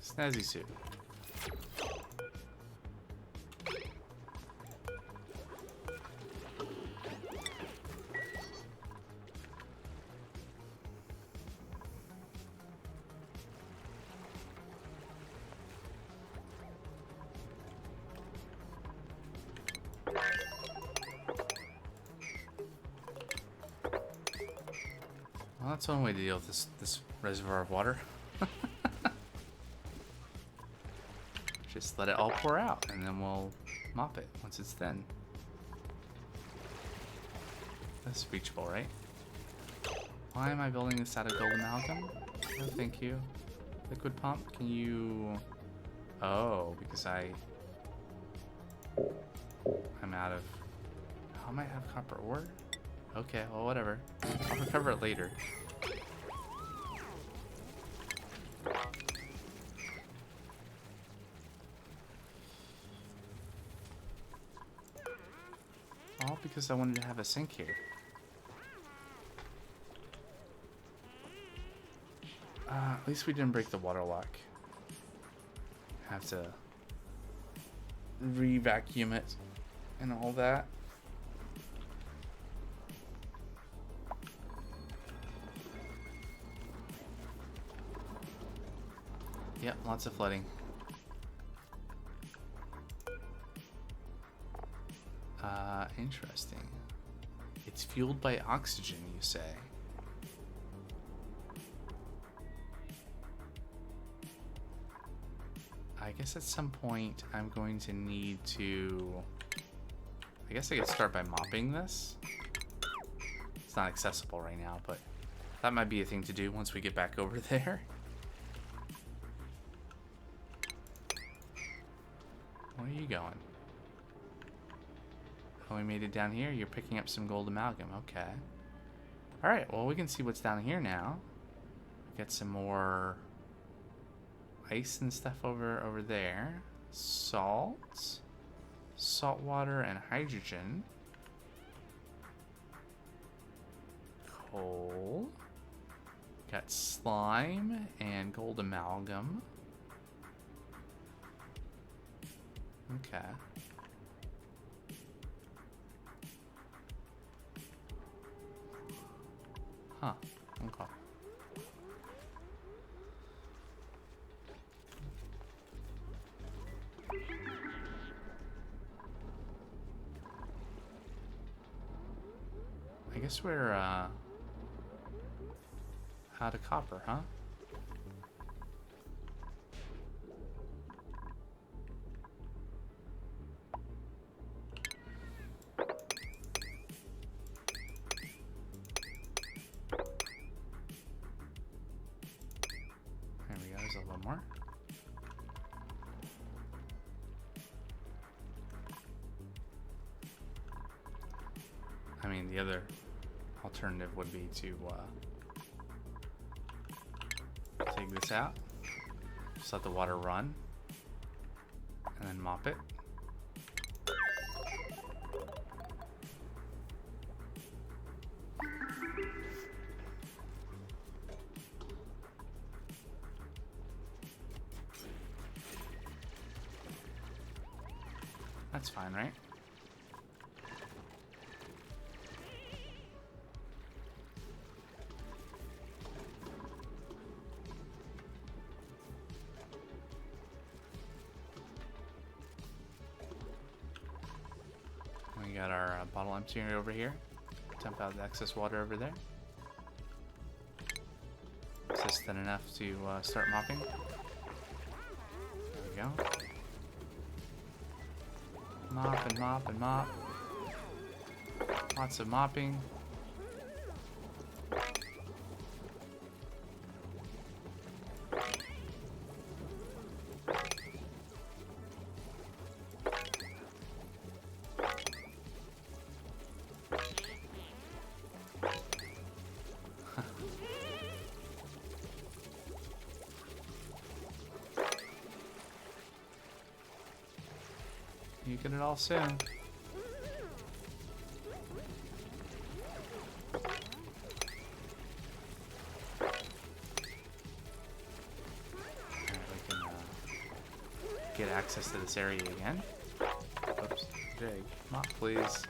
[SPEAKER 1] Snazzy suit. Well, that's one way to deal with this reservoir of water. Just let it all pour out, and then we'll mop it once it's thin. That's reachable, right? Why am I building this out of gold amalgam? No, thank you. Liquid pump, can you... Oh, because I'm out of... I might have copper ore? Okay, well, whatever. I'll recover it later. All because I wanted to have a sink here. At least we didn't break the water lock. Have to re-vacuum it and all that. Yep, lots of flooding. Interesting. It's fueled by oxygen, you say? I guess at some point I'm going to need to... I guess I could start by mopping this. It's not accessible right now, but that might be a thing to do once we get back over there. Where are you going? Oh, we made it down here. You're picking up some gold amalgam. Okay. Alright, well, we can see what's down here now. Get some more ice and stuff over there. Salt. Salt water and hydrogen. Coal. Got slime and gold amalgam. Okay. Huh. Okay. I guess we're out of copper, huh? There we go, there's a little more. I mean, the other alternative would be to take this out, just let the water run, and then mop it. That's fine, right? We got our bottle emptier over here. Dump out the excess water over there. Is this thin enough to start mopping? There we go. Mop and mop and mop. Lots of mopping. get it all soon. Alright, we can get access to this area again. Oops, dig. Mop, please.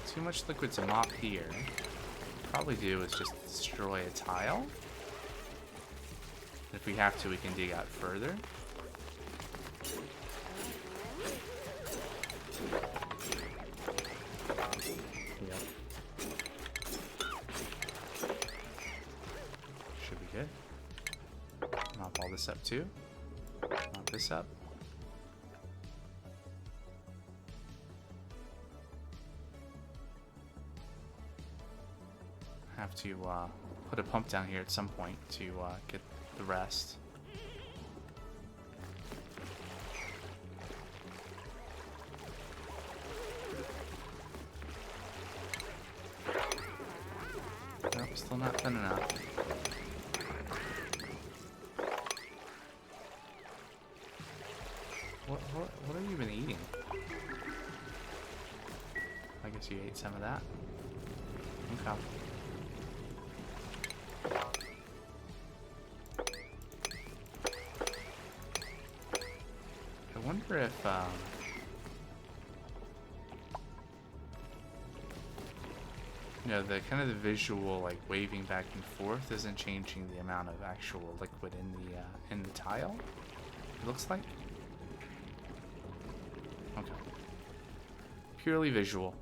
[SPEAKER 1] Too much liquid to mop here. Probably do is just destroy a tile. If we have to, we can dig out further. Yep. Should be good. Mop all this up too. Mop this up. Have to put a pump down here at some point to get the rest. Nope, still not thin enough. What have you been eating? I guess you ate some of that. Okay. I wonder if you know, the kind of the visual like waving back and forth isn't changing the amount of actual liquid in the tile. It looks like. Okay. Purely visual.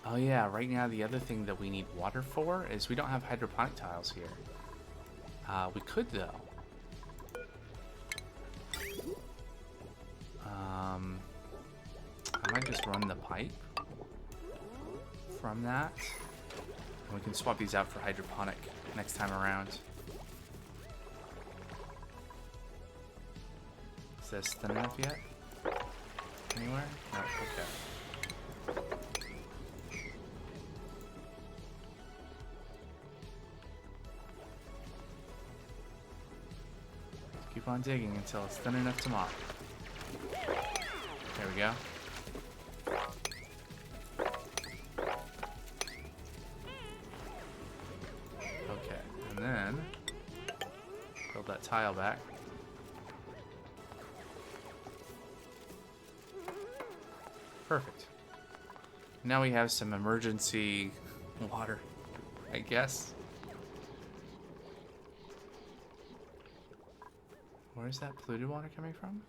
[SPEAKER 1] Oh yeah, right now the other thing that we need water for is we don't have hydroponic tiles here. We could though. I might just run the pipe from that. And we can swap these out for hydroponic next time around. Is this thin enough yet? Anywhere? No, okay. Keep on digging until it's thin enough to mop. There we go. Okay, and then build that tile back. Perfect. Now we have some emergency water, I guess. Where's that polluted water coming from?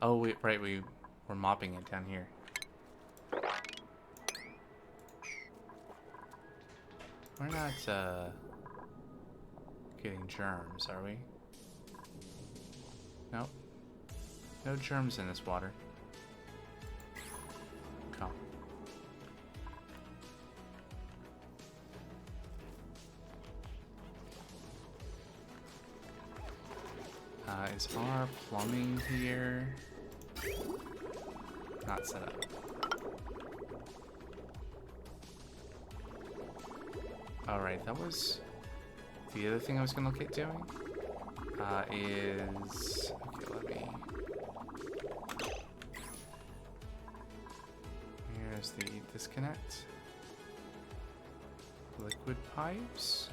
[SPEAKER 1] Oh, wait, right, we're mopping it down here. We're not, getting germs, are we? Nope. No germs in this water. Come. Is our plumbing here not set up? Alright, that was the other thing I was gonna look at doing. Is okay, let me. Here's the disconnect. Liquid pipes.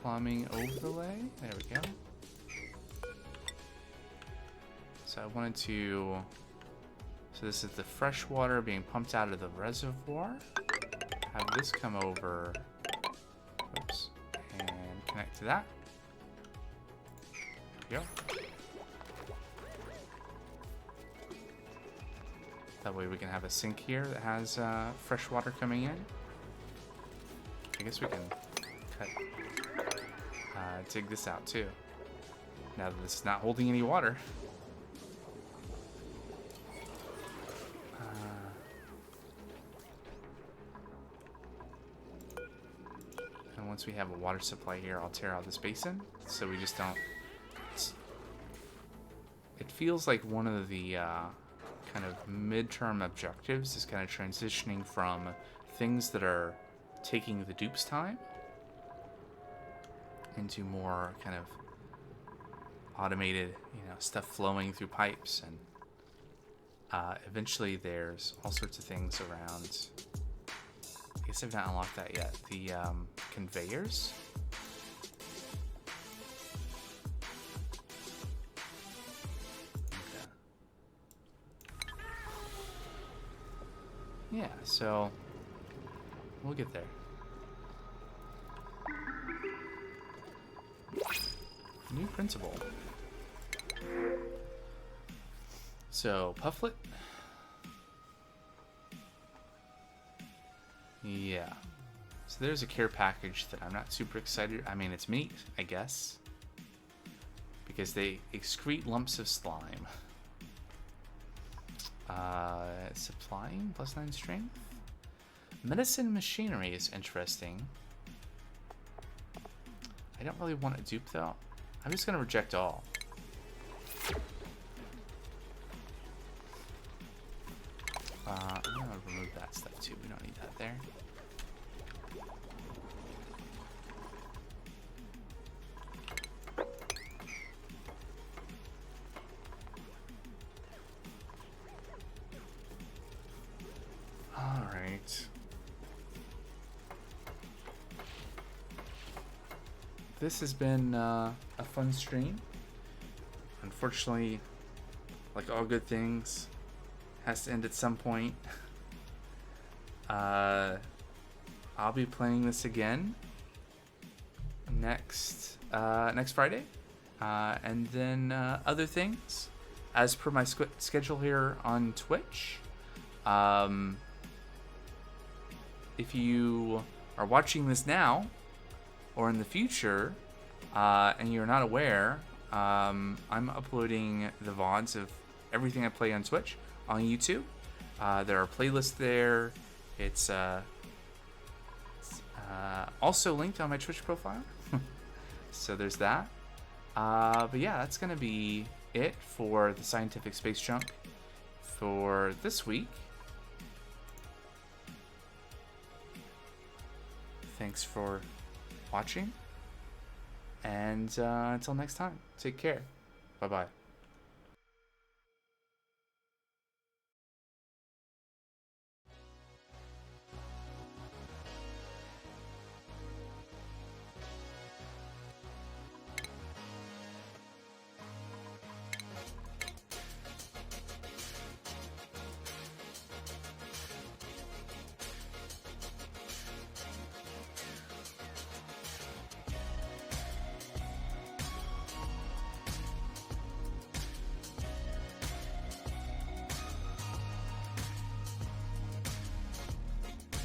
[SPEAKER 1] Plumbing overlay. There we go. So I wanted to. So this is the fresh water being pumped out of the reservoir. Have this come over. Oops. And connect to that. There we go. That way we can have a sink here that has fresh water coming in. I guess we can dig this out too. Now that this is not holding any water. And once we have a water supply here, I'll tear out this basin so we just don't... It feels like one of the kind of midterm objectives is kind of transitioning from things that are taking the dupe's time into more kind of automated, stuff flowing through pipes, and eventually there's all sorts of things around. I guess I've not unlocked that yet. The conveyors. Okay. Yeah, so we'll get there. New principle. So, Pufflet. Yeah. So there's a care package that I'm not super excited. I mean, it's meat, I guess. Because they excrete lumps of slime. Supplying +9 strength. Medicine machinery is interesting. I don't really want a dupe though. I'm just gonna reject all. I'm gonna remove that stuff too. We don't need that there. All right. This has been a fun stream. Unfortunately, like all good things, has to end at some point. I'll be playing this again next Friday, and then other things as per my schedule here on Twitch. If you are watching this now or in the future, and you're not aware, I'm uploading the VODs of everything I play on Twitch on YouTube. There are playlists there. It's also linked on my Twitch profile. So there's that. But yeah, that's going to be it for the Scientific Space Junk for this week. Thanks for watching. And until next time, take care. Bye-bye.